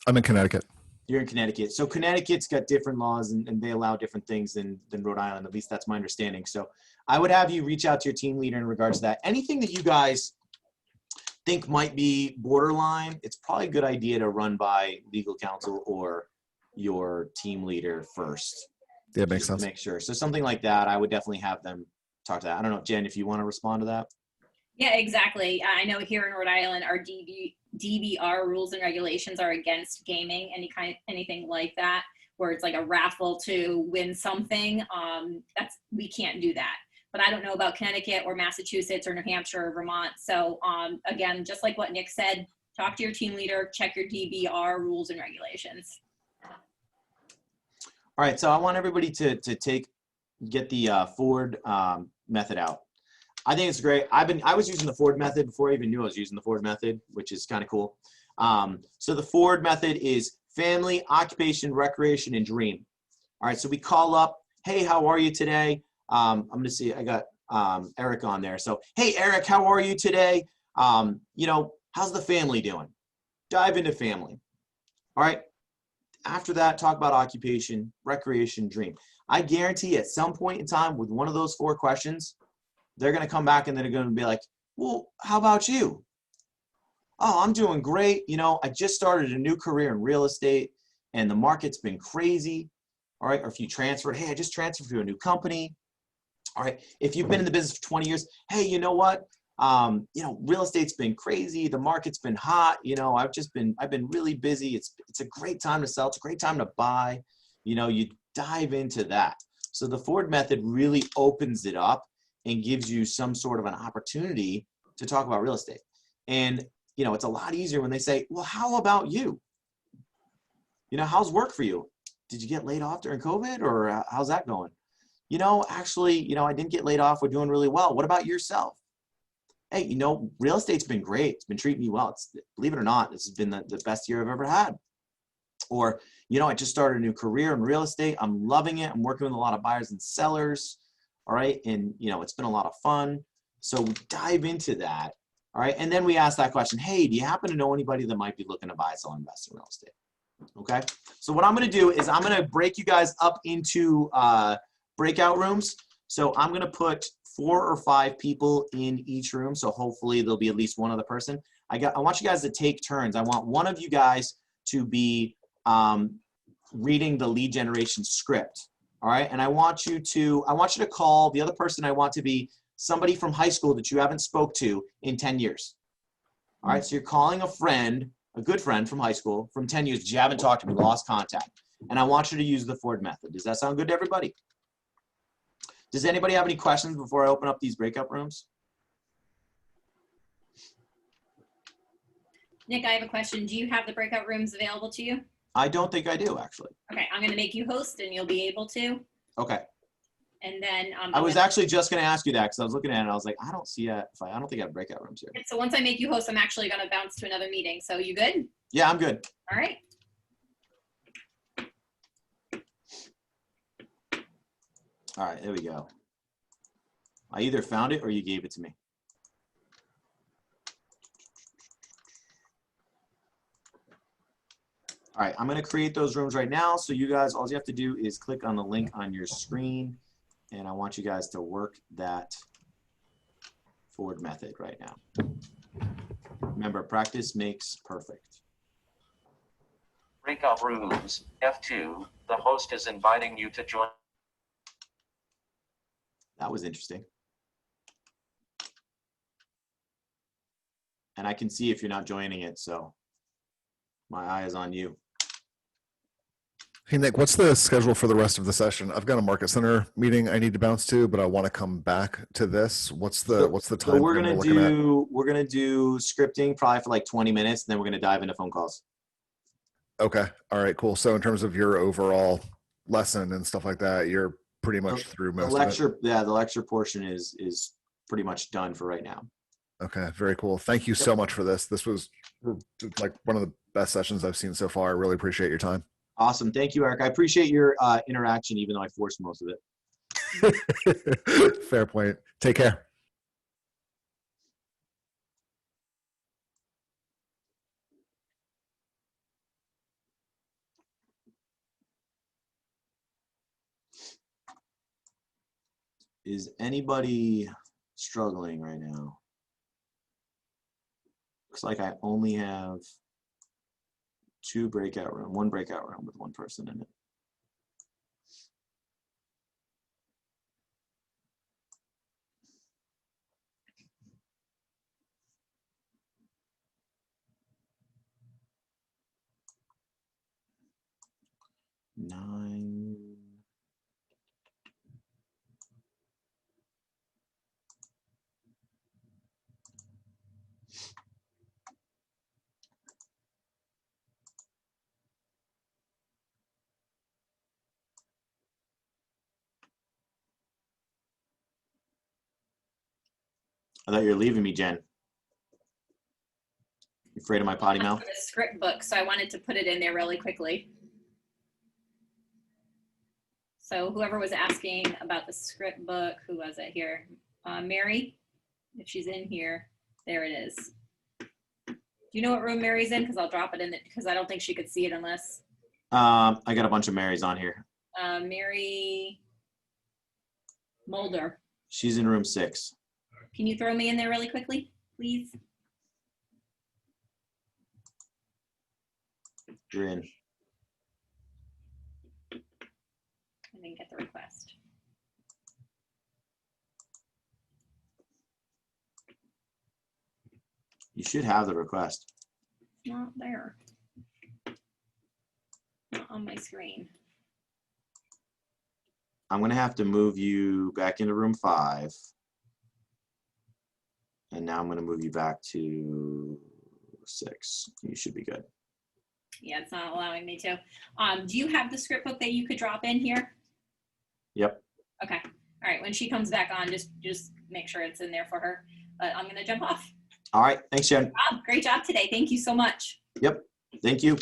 I'm in Connecticut. You're in Connecticut. So Connecticut's got different laws and they allow different things than Rhode Island. At least that's my understanding. So I would have you reach out to your team leader in regards to that. Anything that you guys think might be borderline, it's probably a good idea to run by legal counsel or your team leader first. Yeah, it makes sense. To make sure. So something like that, I would definitely have them talk to that. I don't know, Jen, if you want to respond to that. Yeah, exactly. I know here in Rhode Island, our DVR rules and regulations are against gaming, anything like that, where it's like a raffle to win something. We can't do that. But I don't know about Connecticut or Massachusetts or New Hampshire or Vermont. So again, just like what Nick said, talk to your team leader, check your DVR rules and regulations. All right, so I want everybody to get the Ford method out. I think it's great. I was using the Ford method before I even knew I was using the Ford method, which is kind of cool. So the Ford method is family, occupation, recreation, and dream. All right, so we call up, hey, how are you today? I'm gonna see, I got Eric on there. So, hey, Eric, how are you today? How's the family doing? Dive into family. All right. After that, talk about occupation, recreation, dream. I guarantee at some point in time with one of those 4 questions, they're going to come back and they're going to be like, well, how about you? Oh, I'm doing great. I just started a new career in real estate and the market's been crazy. All right. Or if you transferred, hey, I just transferred to a new company. All right. If you've been in the business for 20 years, hey, you know what? Real estate's been crazy. The market's been hot. I've been really busy. It's a great time to sell. It's a great time to buy. You dive into that. So the Ford method really opens it up and gives you some sort of an opportunity to talk about real estate. And, it's a lot easier when they say, well, how about you? How's work for you? Did you get laid off during COVID or how's that going? Actually, I didn't get laid off. We're doing really well. What about yourself? Hey, real estate's been great. It's been treating me well. Believe it or not, this has been the best year I've ever had. Or, I just started a new career in real estate. I'm loving it. I'm working with a lot of buyers and sellers. All right. And, it's been a lot of fun. So we dive into that. All right. And then we ask that question, hey, do you happen to know anybody that might be looking to buy, sell, invest in real estate? Okay. So what I'm going to do is I'm going to break you guys up into breakout rooms. So I'm going to put 4 or 5 people in each room. So hopefully there'll be at least one other person. I want you guys to take turns. I want one of you guys to be reading the lead generation script. All right. And I want you to call the other person. I want to be somebody from high school that you haven't spoke to in 10 years. All right. So you're calling a good friend from high school from 10 years that you haven't talked to, lost contact. And I want you to use the Ford method. Does that sound good to everybody? Does anybody have any questions before I open up these breakout rooms? Nick, I have a question. Do you have the breakout rooms available to you? I don't think I do, actually. Okay, I'm going to make you host and you'll be able to. Okay. And then I was actually just going to ask you that because I was looking at it and I was like, I don't think I have breakout rooms here. So once I make you host, I'm actually going to bounce to another meeting. So you good? Yeah, I'm good. All right. All right, there we go. I either found it or you gave it to me. All right, I'm going to create those rooms right now. So you guys, all you have to do is click on the link on your screen. And I want you guys to work that Ford method right now. Remember, practice makes perfect. Breakout rooms, F2, the host is inviting you to join. That was interesting. And I can see if you're not joining it, so my eye is on you. Hey, Nick, what's the schedule for the rest of the session? I've got a market center meeting I need to bounce to, but I want to come back to this. What's the So time we're frame gonna looking at? we're gonna do scripting probably for like 20 minutes, and then we're gonna dive into phone calls. Okay. All right, cool. So in terms of your overall lesson and stuff like that, you're pretty much through The most of it. lecture, yeah, the lecture portion is pretty much done for right now. Okay, very cool. Thank you so much for this. This was like one of the best sessions I've seen so far. I really appreciate your time. Awesome. Thank you, Eric. I appreciate your interaction, even though I forced most of it. Fair point. Take care. Is anybody struggling right now? Looks like I only have one breakout room with one person in it. Nine. I thought you were leaving me, Jen. You afraid of my potty mouth? The script book, so I wanted to put it in there really quickly. So whoever was asking about the script book, who was it here? Mary, if she's in here, there it is. Do you know what room Mary's in? Because I'll drop it in it because I don't think she could see it unless. I got a bunch of Marys on here. Mary Mulder. She's in room 6. Can you throw me in there really quickly, please? You're in. I didn't get the request. You should have the request. Not there. Not on my screen. I'm gonna have to move you back into room 5. And now I'm gonna move you back to 6. You should be good. Yeah, it's not allowing me to. Do you have the script book that you could drop in here? Yep. Okay. All right. When she comes back on, just make sure it's in there for her. But I'm gonna jump off. All right. Thanks, Jen. Great job today. Thank you so much. Yep. Thank you.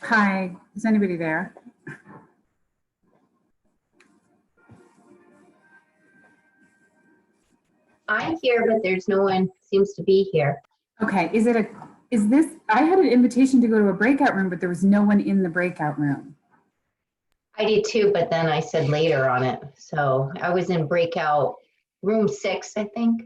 Hi, is anybody there? I'm here, but there's no one seems to be here. Okay, is this, I had an invitation to go to a breakout room, but there was no one in the breakout room. I did too, but then I said later on it. So I was in breakout room 6, I think.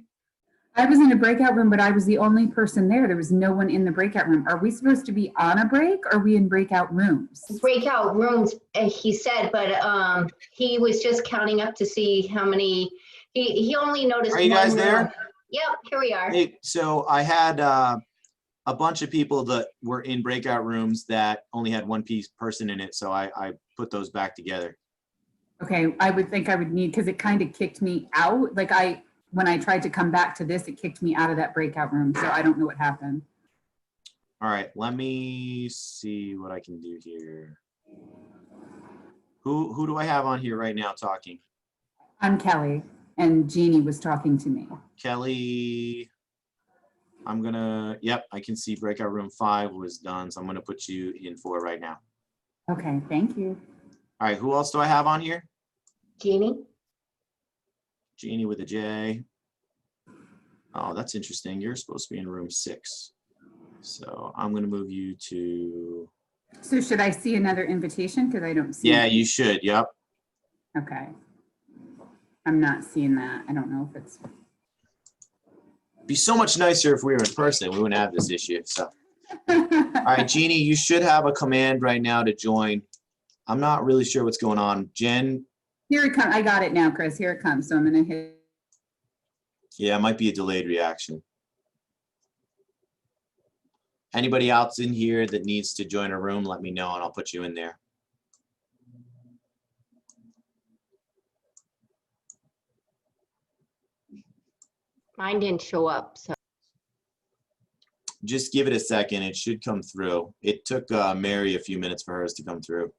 I was in a breakout room, but I was the only person there. There was no one in the breakout room. Are we supposed to be on a break or are we in breakout rooms? Breakout rooms, he said, but he was just counting up to see how many, he only noticed. Are you guys one there? room. Yep, here we are. Hey, so I had a bunch of people that were in breakout rooms that only had one person in it, so I put those back together. Okay, I would think I would need, because it kind of kicked me out. Like when I tried to come back to this, it kicked me out of that breakout room. So I don't know what happened. All right, let me see what I can do here. Who do I have on here right now talking? I'm Kelly, and Jeannie was talking to me. Kelly, yep, I can see breakout room 5 was done, so I'm gonna put you in 4 right now. Okay, thank you. All right, who else do I have on here? Jeannie. Jeannie with a J. Oh, that's interesting. You're supposed to be in room 6. So I'm gonna move you to. So should I see another invitation? Because I don't see Yeah, it. you should, yep. Okay. I'm not seeing that. I don't know if it's. Be so much nicer if we were in person. We wouldn't have this issue, so. All right, Jeannie, you should have a command right now to join. I'm not really sure what's going on. Jen. Here it comes. I got it now, Chris. Here it comes. So I'm going to hit. Yeah, it might be a delayed reaction. Anybody else in here that needs to join a room, let me know and I'll put you in there. Mine didn't show up, so. Just give it a second. It should come through. It took Mary a few minutes for hers to come through.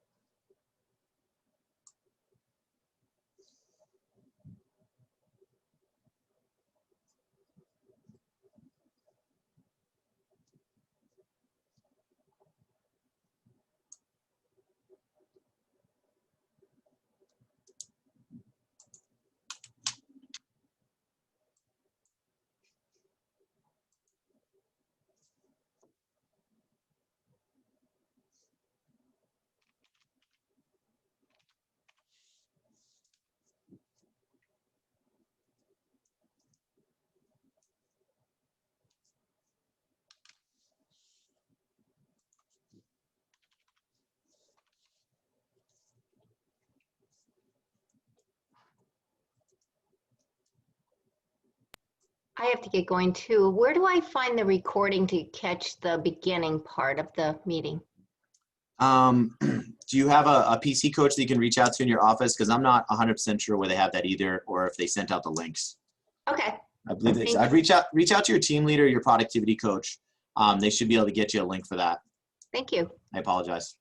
I have to get going too. Where do I find the recording to catch the beginning part of the meeting? Do you have a PC coach that you can reach out to in your office? Because I'm not 100% sure where they have that either, or if they sent out the links. Okay. I believe they. I'd reach out to your team leader, your productivity coach. They should be able to get you a link for that. Thank you. I apologize.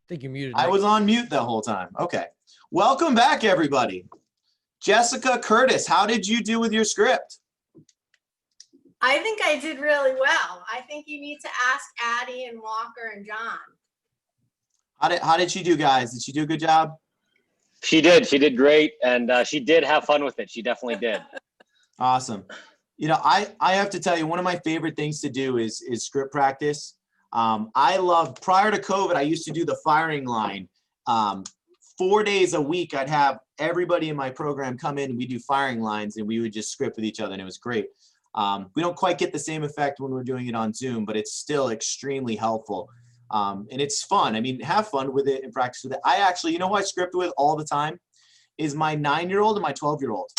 think you're muted. I Nick. was on mute the whole time. Okay. Welcome back, everybody. Jessica Curtis, how did you do with your script? I think I did really well. I think you need to ask Addie and Walker and John. How did she do, guys? Did she do a good job? She did. She did great, and she did have fun with it. She definitely did. Awesome. You know, I have to tell you, one of my favorite things to do is script practice. I love, prior to COVID, I used to do the firing line. 4 days a week, I'd have everybody in my program come in and we do firing lines and we would just script with each other and it was great. We don't quite get the same effect when we're doing it on Zoom, but it's still extremely helpful. And it's fun. I mean, have fun with it and practice with it. I actually, you know who I script with all the time is my 9-year-old and my 12-year-old.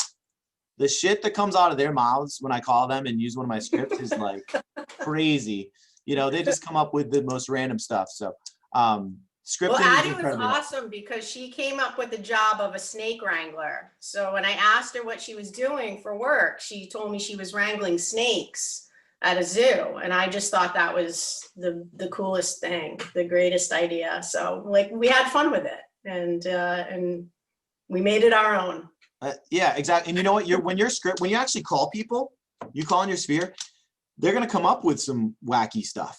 The shit that comes out of their mouths when I call them and use one of my scripts is like crazy. You know, they just come up with the most random stuff. So scripting Well, is Addie was incredible. awesome because she came up with the job of a snake wrangler. So when I asked her what she was doing for work, she told me she was wrangling snakes at a zoo. And I just thought that was the coolest thing, the greatest idea. So like we had fun with it and we made it our own. Yeah, exactly. And you know what? When you actually call people, you call in your sphere, they're going to come up with some wacky stuff.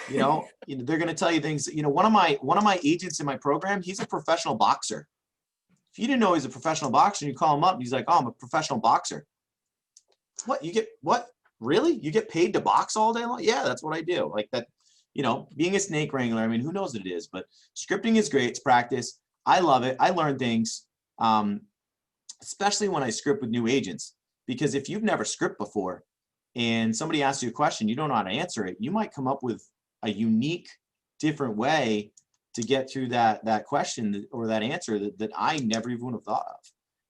You know, they're going to tell you things. You know, one of my agents in my program, he's a professional boxer. If you didn't know he's a professional boxer, and you call him up, and he's like, "Oh, I'm a professional boxer." What? You get what? Really? You get paid to box all day long? Yeah, that's what I do. Like that. You know, being a snake wrangler. I mean, who knows what it is? But scripting is great. It's practice. I love it. I learn things. Especially when I script with new agents, because if you've never scripted before and somebody asks you a question, you don't know how to answer it, you might come up with a unique, different way to get through that question or that answer that I never even would have thought of.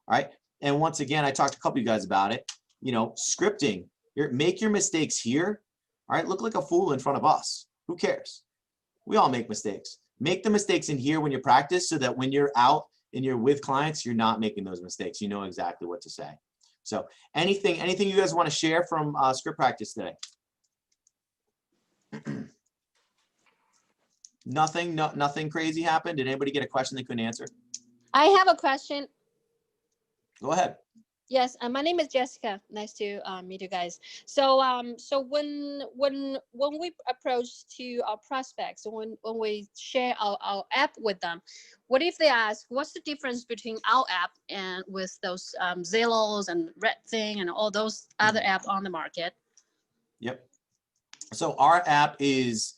All right. And once again, I talked to a couple of you guys about it. You know, scripting, make your mistakes here. All right. Look like a fool in front of us. Who cares? We all make mistakes. Make the mistakes in here when you practice so that when you're out and you're with clients, you're not making those mistakes. You know exactly what to say. So anything you guys want to share from script practice today? Nothing crazy happened. Did anybody get a question they couldn't answer? I have a question. Go ahead. Yes, my name is Jessica. Nice to meet you guys. So, so when we approach to our prospects, when we share our app with them, what if they ask, what's the difference between our app and with those Zillows and Redfin and all those other apps on the market? Yep. So our app is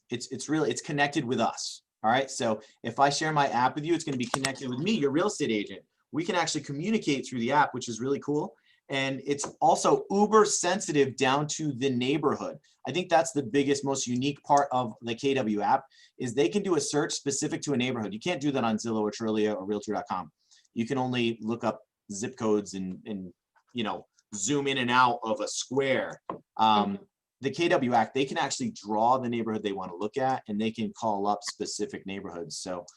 it's connected with us. All right. So if I share my app with you, it's going to be connected with me, your real estate agent. We can actually communicate through the app, which is really cool. And it's also uber sensitive down to the neighborhood. I think that's the biggest, most unique part of the KW app is they can do a search specific to a neighborhood. You can't do that on Zillow or Trulia or Realtor.com. You can only look up zip codes and you know, zoom in and out of a square. The KW app, they can actually draw the neighborhood they want to look at, and they can call up specific neighborhoods. So,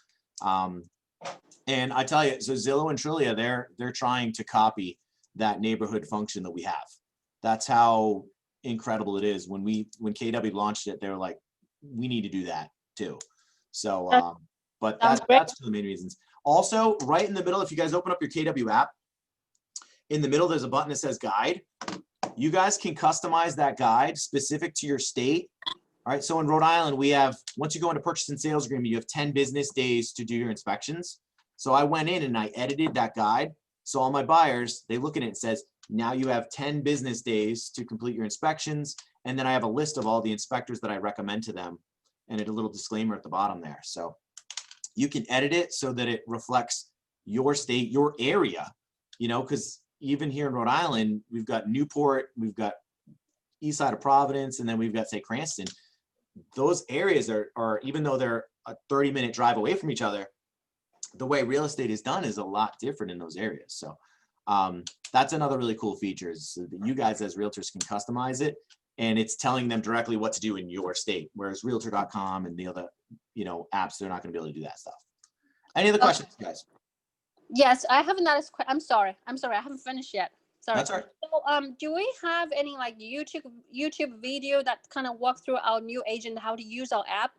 and I tell you, so Zillow and Trulia, they're trying to copy that neighborhood function that we have. That's how incredible it is. When KW launched it, they were like, we need to do that too. So, but that's one of the main reasons. Also, right in the middle, if you guys open up your KW app, in the middle, there's a button that says guide. You guys can customize that guide specific to your state. All right, so in Rhode Island, we have, once you go into purchase and sales agreement, you have 10 business days to do your inspections. So I went in and I edited that guide. So all my buyers, they look at it and says, now you have 10 business days to complete your inspections. And then I have a list of all the inspectors that I recommend to them and a little disclaimer at the bottom there. So you can edit it so that it reflects your state, your area, you know, because even here in Rhode Island, we've got Newport, we've got east side of Providence, and then we've got, say, Cranston. Those areas are even though they're a 30-minute drive away from each other, the way real estate is done is a lot different in those areas. So that's another really cool feature is that you guys as realtors can customize it, and it's telling them directly what to do in your state, whereas Realtor.com and the other, you know, apps, they're not going to be able to do that stuff. Any other questions, guys? Yes, I have another question. I'm sorry, I haven't finished yet. Sorry. That's all right. So, do we have any like YouTube video that kind of walk through our new agent how to use our app?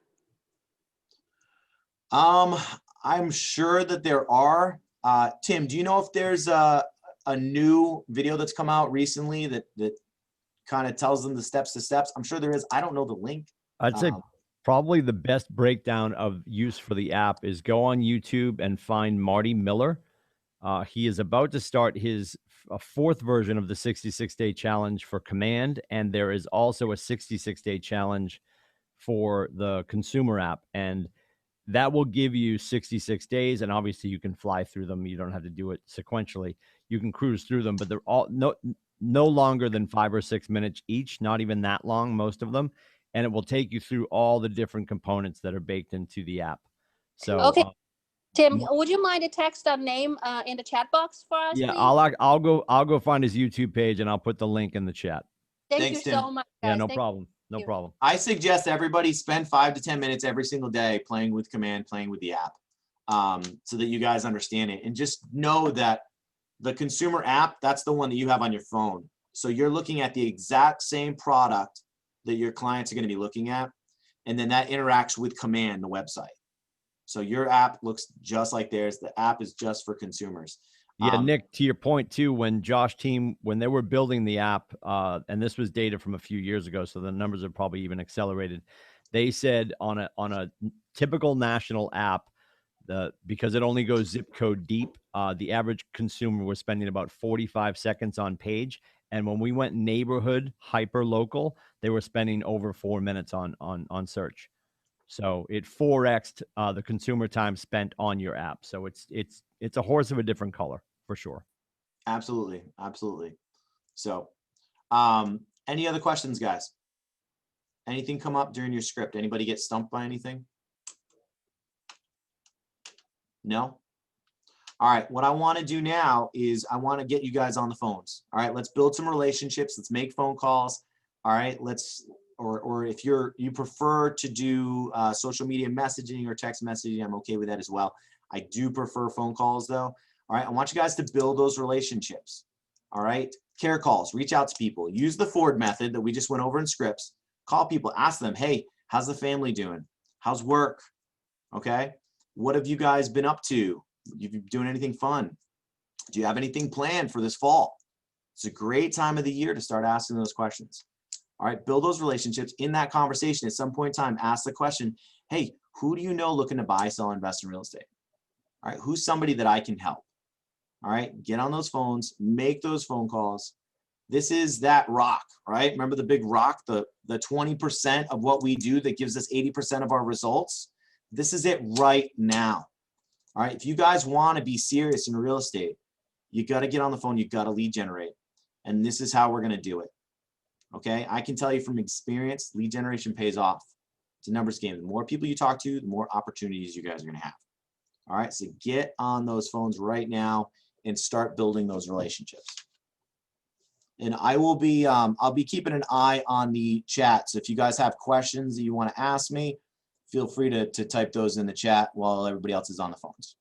I'm sure that there are. Tim, do you know if there's a new video that's come out recently that kind of tells them the steps to steps? I'm sure there is. I don't know the link. I'd say probably the best breakdown of use for the app is go on YouTube and find Marty Miller. He is about to start his fourth version of the 66-day challenge for Command, and there is also a 66-day challenge for the consumer app, and that will give you 66 days. And obviously, you can fly through them. You don't have to do it sequentially. You can cruise through them, but they're all no longer than 5 or 6 minutes each. Not even that long, most of them, and it will take you through all the different components that are baked into the app. So Okay. Tim, would you mind to text that name in the chat box for us, yeah, please? I'll go find his YouTube page and I'll put the link in the chat. Thank Thanks, you Tim. so much, Yeah, guys. no Thank problem. No you. problem. I suggest everybody spend 5 to 10 minutes every single day playing with Command, playing with the app, so that you guys understand it. And just know that the consumer app, that's the one that you have on your phone. So you're looking at the exact same product that your clients are going to be looking at. And then that interacts with Command, the website. So your app looks just like theirs. The app is just for consumers. Yeah, Nick, to your point too, when Josh team, when they were building the app, and this was data from a few years ago, so the numbers are probably even accelerated. They said on a typical national app, because it only goes zip code deep, the average consumer was spending about 45 seconds on page. And when we went neighborhood hyper local, they were spending over 4 minutes on search. So it 4x'd the consumer time spent on your app. So it's a horse of a different color for sure. Absolutely. Absolutely. So any other questions, guys? Anything come up during your script? Anybody get stumped by anything? No? All right, what I want to do now is I want to get you guys on the phones. All right, let's build some relationships. Let's make phone calls. All right, or if you prefer to do social media messaging or text messaging, I'm okay with that as well. I do prefer phone calls though. All right, I want you guys to build those relationships. All right, care calls, reach out to people. Use the Ford method that we just went over in scripts. Call people, ask them, hey, how's the family doing? How's work? Okay, what have you guys been up to? You doing anything fun? Do you have anything planned for this fall? It's a great time of the year to start asking those questions. All right, build those relationships. In that conversation, at some point in time, ask the question, hey, who do you know looking to buy, sell, invest in real estate? All right, who's somebody that I can help? All right, get on those phones, make those phone calls. This is that rock, right? Remember the big rock, the 20% of what we do that gives us 80% of our results? This is it right now. All right, if you guys want to be serious in real estate, you got to get on the phone, you got to lead generate. And this is how we're going to do it. Okay, I can tell you from experience, lead generation pays off. It's a numbers game. The more people you talk to, the more opportunities you guys are going to have. All right, so get on those phones right now and start building those relationships. And I will be, I'll be keeping an eye on the chat. So if you guys have questions that you want to ask me, feel free to type those in the chat while everybody else is on the phones.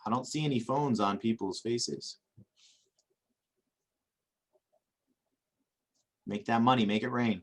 I don't see any phones on people's faces. Make that money, make it rain.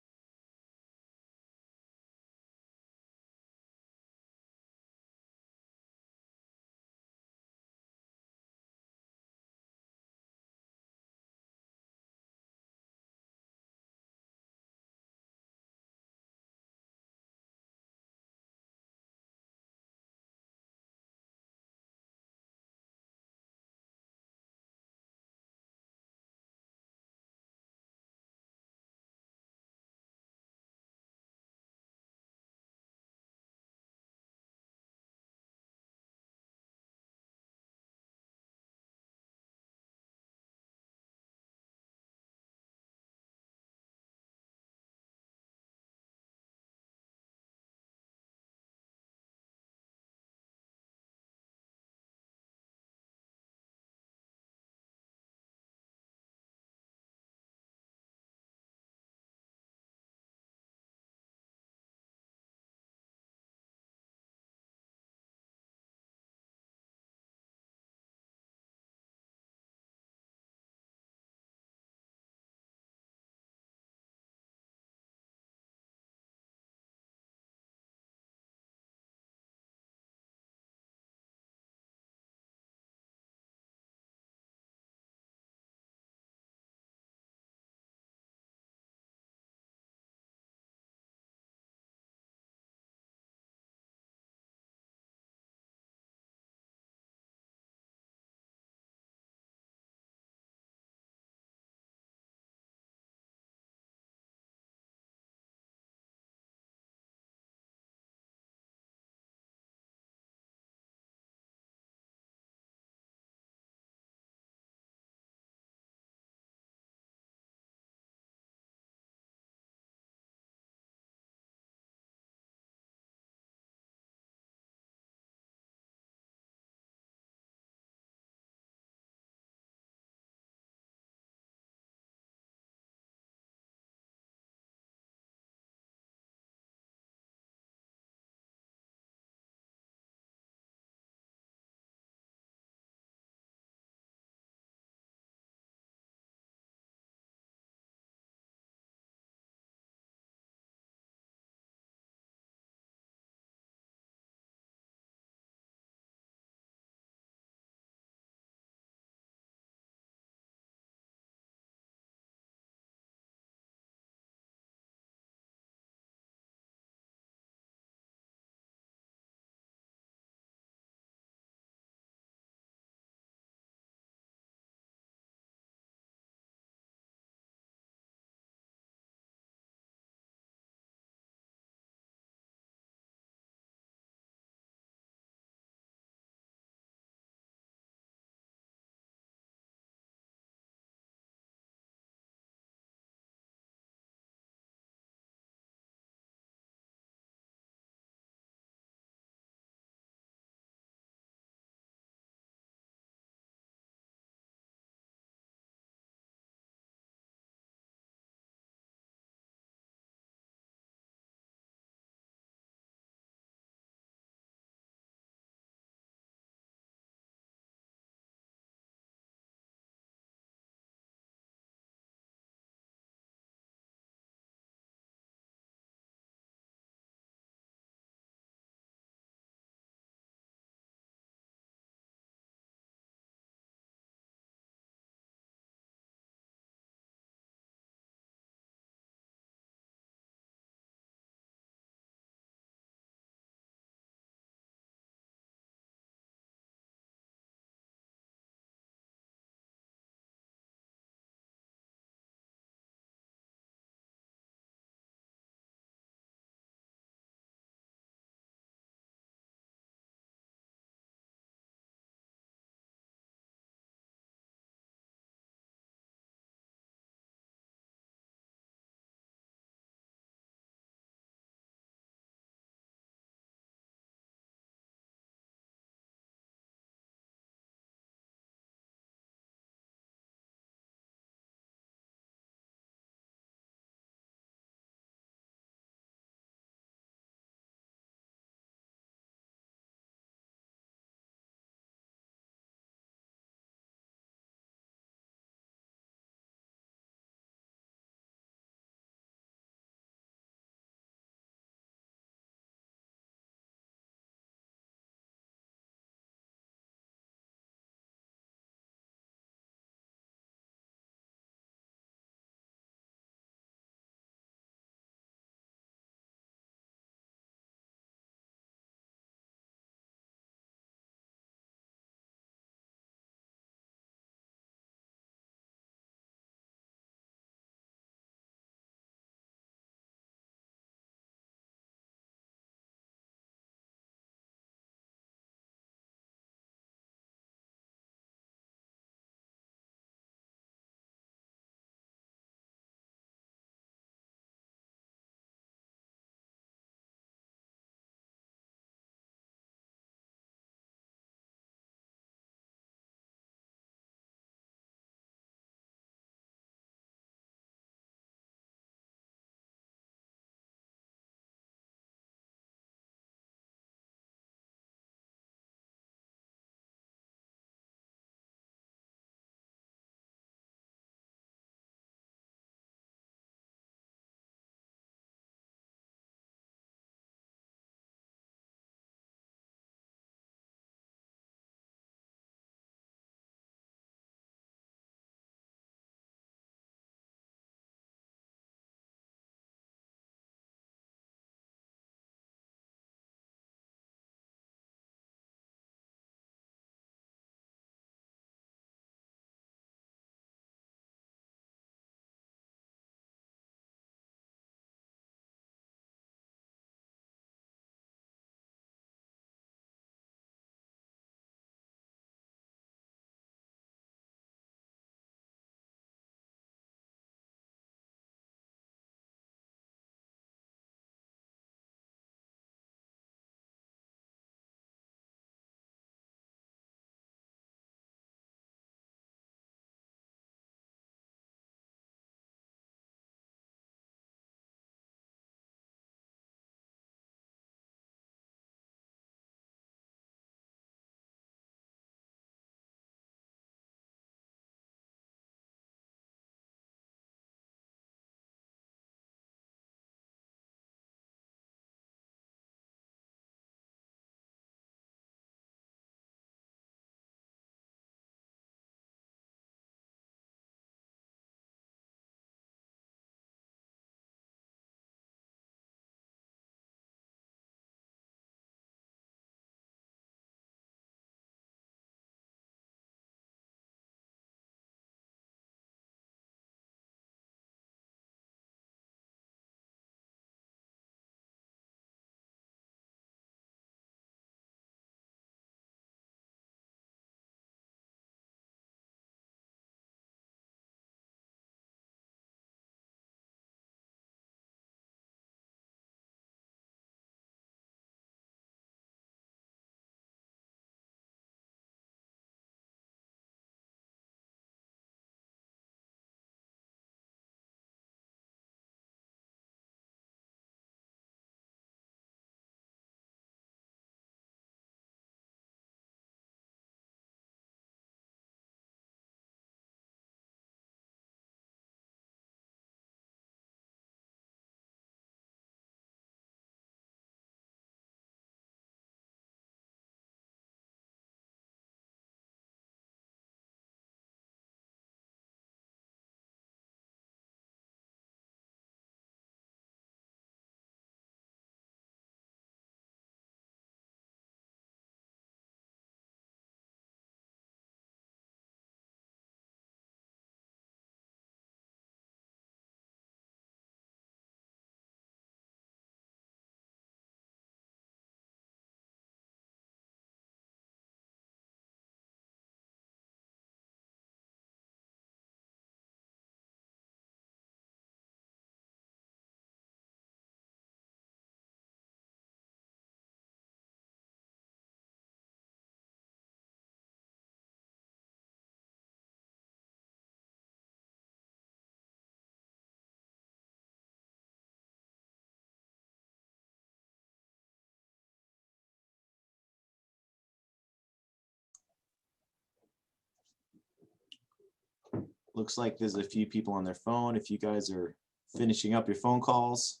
Looks like there's a few people on their phone. If you guys are finishing up your phone calls,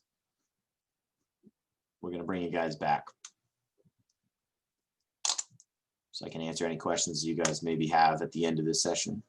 we're going to bring you guys back so I can answer any questions you guys maybe have at the end of this session.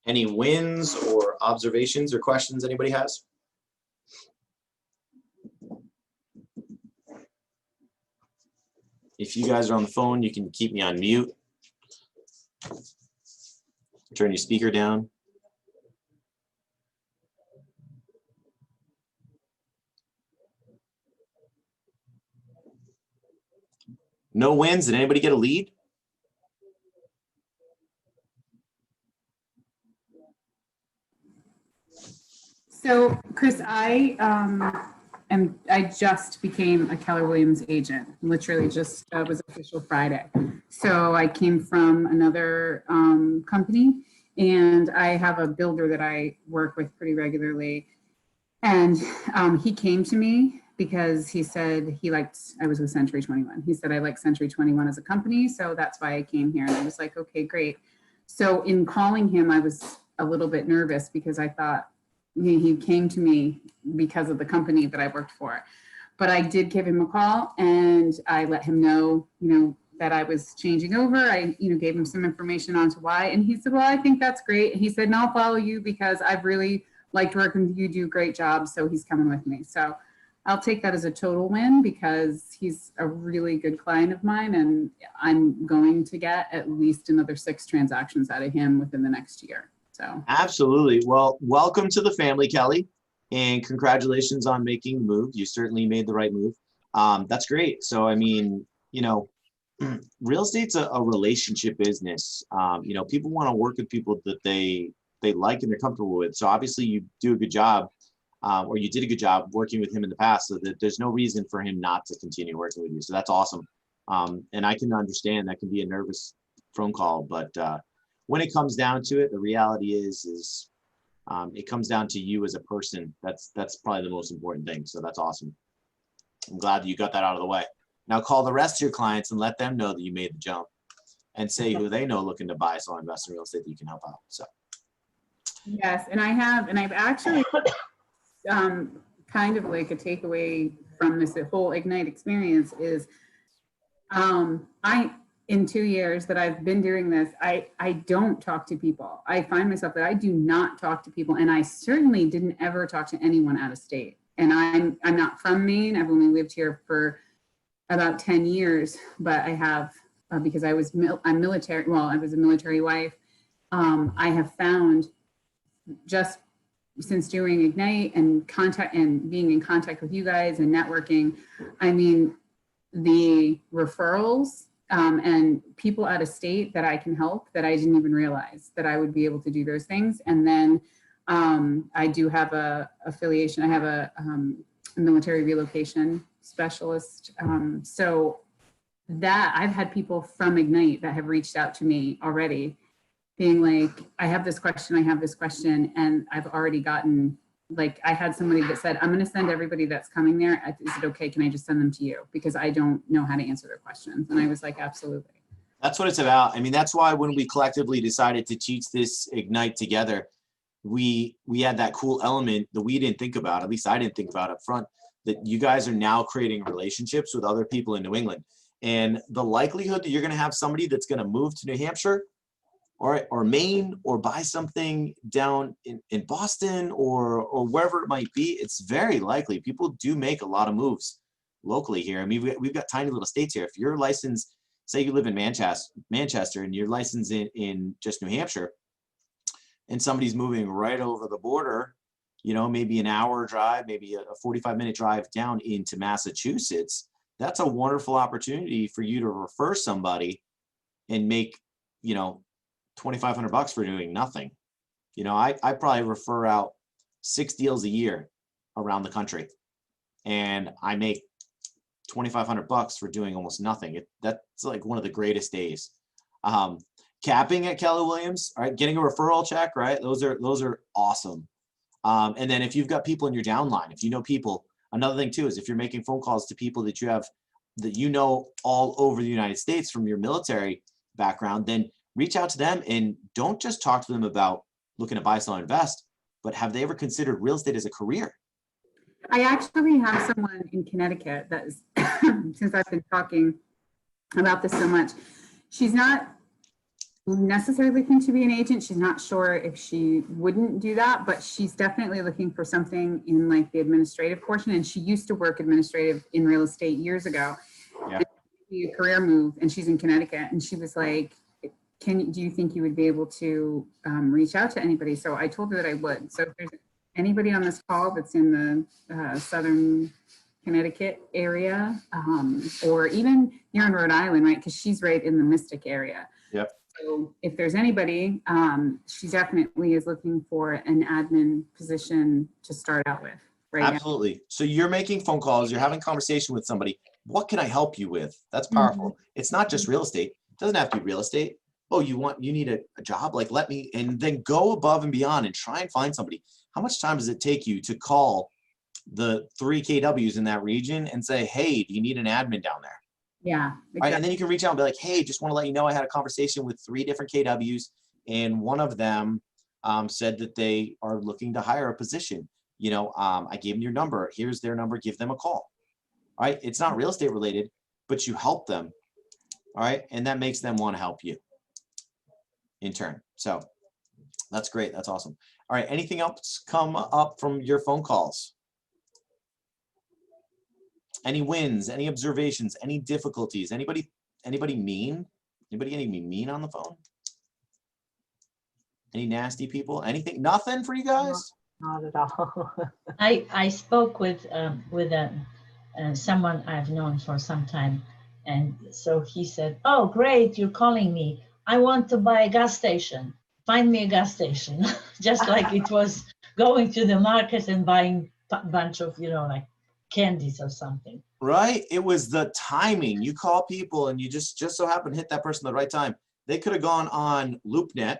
Any wins or observations or questions anybody has? If you guys are on the phone, you can keep me on mute. Turn your speaker down. No wins. Did anybody get a lead? So, Chris, I just became a Keller Williams agent. Literally, just was official Friday. So I came from another company, and I have a builder that I work with pretty regularly. And he came to me because he said he liked. I was with Century 21. He said I like Century 21 as a company, so that's why I came here. And I was like, okay, great. So in calling him, I was a little bit nervous because I thought, he came to me because of the company that I worked for. But I did give him a call and I let him know, that I was changing over. I, gave him some information on to why. And he said, well, I think that's great. He said, and I'll follow you because I've really liked working with you, do a great job. So he's coming with me. So I'll take that as a total win because he's a really good client of mine and I'm going to get at least another 6 transactions out of him within the next year. So. Absolutely. Well, welcome to the family, Kelly, and congratulations on making the move. You certainly made the right move. That's great. So, I mean, real estate's a relationship business. People want to work with people that they like and they're comfortable with. So obviously you do a good job, or you did a good job working with him in the past, so that there's no reason for him not to continue working with you. So that's awesome. And I can understand that can be a nervous phone call, but when it comes down to it, the reality is it comes down to you as a person. That's probably the most important thing. So that's awesome. I'm glad that you got that out of the way. Now call the rest of your clients and let them know that you made the jump and say who they know looking to buy, sell, invest in real estate that you can help out. So. Yes, and I've actually kind of like a takeaway from this whole Ignite experience is in 2 years that I've been doing this, I don't talk to people. I find myself that I do not talk to people, and I certainly didn't ever talk to anyone out of state. And I'm not from Maine. I've only lived here for about 10 years, but I have because I'm military. Well, I was a military wife. I have found just since doing Ignite and being in contact with you guys and networking, I mean, the referrals. And people out of state that I can help that I didn't even realize that I would be able to do those things. And then I do have a affiliation. I have a military relocation specialist. So that I've had people from Ignite that have reached out to me already being like, I have this question, and I've already gotten, like, I had somebody that said, I'm going to send everybody that's coming there. Is it okay? Can I just send them to you? Because I don't know how to answer their questions. And I was like, absolutely. That's what it's about. I mean, that's why when we collectively decided to teach this Ignite together, we had that cool element that we didn't think about, at least I didn't think about up front, that you guys are now creating relationships with other people in New England. And the likelihood that you're going to have somebody that's going to move to New Hampshire or Maine or buy something down in Boston or wherever it might be, it's very likely. People do make a lot of moves locally here. I mean, we've got tiny little states here. If you're licensed, say you live in Manchester and you're licensed in just New Hampshire, and somebody's moving right over the border, maybe an hour drive, maybe a 45-minute drive down into Massachusetts, that's a wonderful opportunity for you to refer somebody and make, $2,500 for doing nothing. I probably refer out 6 deals a year around the country, and I make $2,500 for doing almost nothing. That's like one of the greatest days. Capping at Keller Williams, all right, getting a referral check, right? Those are awesome. And then if you've got people in your downline, if you know people, another thing too is if you're making phone calls to people that you know all over the United States from your military background, then reach out to them and don't just talk to them about looking to buy, sell, invest, but have they ever considered real estate as a career? I actually have someone in Connecticut that is, since I've been talking about this so much, she's not necessarily looking to be an agent. She's not sure if she wouldn't do that, but she's definitely looking for something in like the administrative portion. And she used to work administrative in real estate years ago. Yeah. A career move, and she's in Connecticut, and she was like, do you think you would be able to reach out to anybody? So I told her that I would. So if there's anybody on this call that's in the southern Connecticut area, or even here in Rhode Island, right? Because she's right in the Mystic area. Yep. So if there's anybody, she definitely is looking for an admin position to start out with. Right. Absolutely. So you're making phone calls, you're having conversation with somebody. What can I help you with? That's powerful. It's not just real estate. It doesn't have to be real estate. Oh, you need a job? Like, let me, and then go above and beyond and try and find somebody. How much time does it take you to call the 3 KWs in that region and say, hey, do you need an admin down there? Yeah. Exactly. Right, and then you can reach out and be like, hey, just want to let you know I had a conversation with 3 different KWs, and one of them said that they are looking to hire a position. I gave them your number. Here's their number. Give them a call. All right. It's not real estate related, but you help them. All right. And that makes them want to help you in turn. So that's great. That's awesome. All right. Anything else come up from your phone calls? Any wins, any observations, any difficulties? Anybody mean? Anybody getting me mean on the phone? Any nasty people? Anything? Nothing for you guys? Not at all. I spoke with someone I've known for some time, and so he said, "Oh, great, you're calling me. I want to buy a gas station. Find me a gas station." Just like it was going to the market and buying a bunch of, like candies or something. Right. It was the timing. You call people and you just so happen to hit that person at the right time. They could have gone on LoopNet,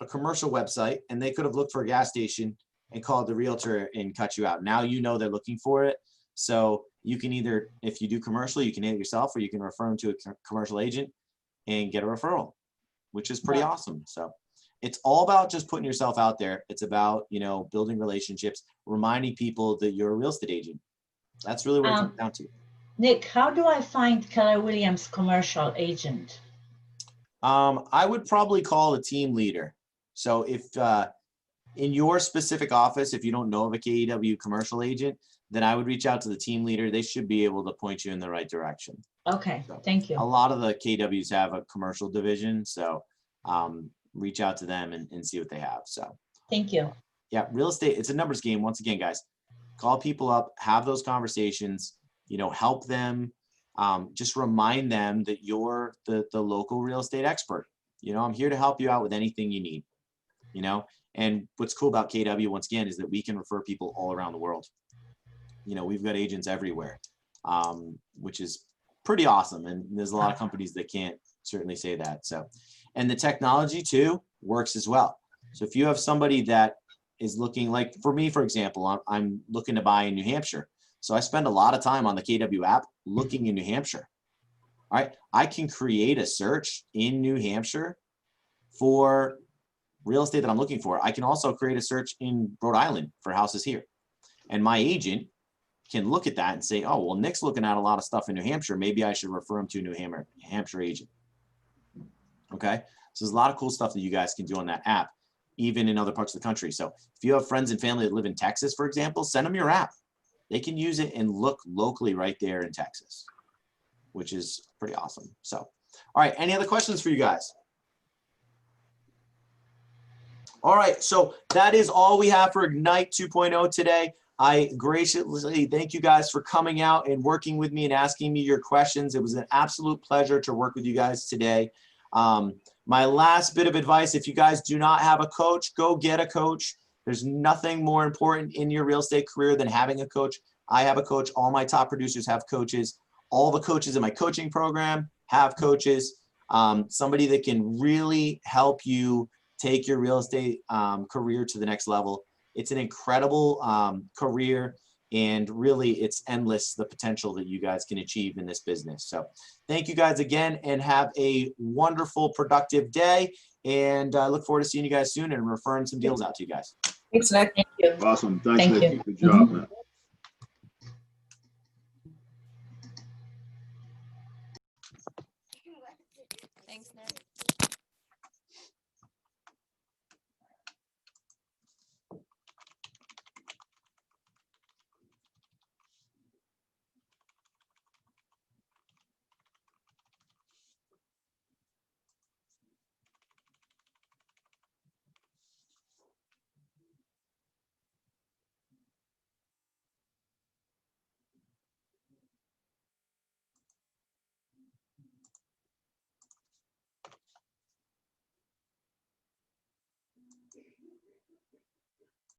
a commercial website, and they could have looked for a gas station and called the realtor and cut you out. Now you know they're looking for it. So you can either, if you do commercial, you can hit it yourself, or you can refer them to a commercial agent and get a referral, which is pretty awesome. So it's all about just putting yourself out there. It's about, building relationships, reminding people that you're a real estate agent. That's really what it comes down to. Nick, how do I find Keller Williams commercial agent? I would probably call a team leader. So if in your specific office, if you don't know of a KEW commercial agent, then I would reach out to the team leader. They should be able to point you in the right direction. Okay, thank you. A lot of the KWs have a commercial division, so reach out to them and see what they have. So thank you. Yeah, real estate, it's a numbers game. Once again, guys, call people up, have those conversations, help them, just remind them that you're the local real estate expert. I'm here to help you out with anything you need, and what's cool about KW, once again, is that we can refer people all around the world. We've got agents everywhere, which is pretty awesome. And there's a lot of companies that can't certainly say that. So, and the technology too works as well. So if you have somebody that is looking, like for me, for example, I'm looking to buy in New Hampshire. So I spend a lot of time on the KW app looking in New Hampshire. All right. I can create a search in New Hampshire for real estate that I'm looking for. I can also create a search in Rhode Island for houses here. And my agent can look at that and say, oh, well, Nick's looking at a lot of stuff in New Hampshire. Maybe I should refer him to a New Hampshire agent. Okay. So there's a lot of cool stuff that you guys can do on that app, even in other parts of the country. So if you have friends and family that live in Texas, for example, send them your app. They can use it and look locally right there in Texas, which is pretty awesome. So, all right. Any other questions for you guys? All right. So that is all we have for Ignite 2.0 today. I graciously thank you guys for coming out and working with me and asking me your questions. It was an absolute pleasure to work with you guys today. My last bit of advice, if you guys do not have a coach, go get a coach. There's nothing more important in your real estate career than having a coach. I have a coach. All my top producers have coaches. all the coaches in my coaching program have coaches. Somebody that can really help you take your real estate career to the next level. It's an incredible career, and really it's endless, the potential that you guys can achieve in this business. So thank you guys again, and have a wonderful, productive day. And I look forward to seeing you guys soon and referring some deals out to you guys. Thanks, Nick. Thank you. Awesome. Thanks, Thank Nick. you. Good job, man.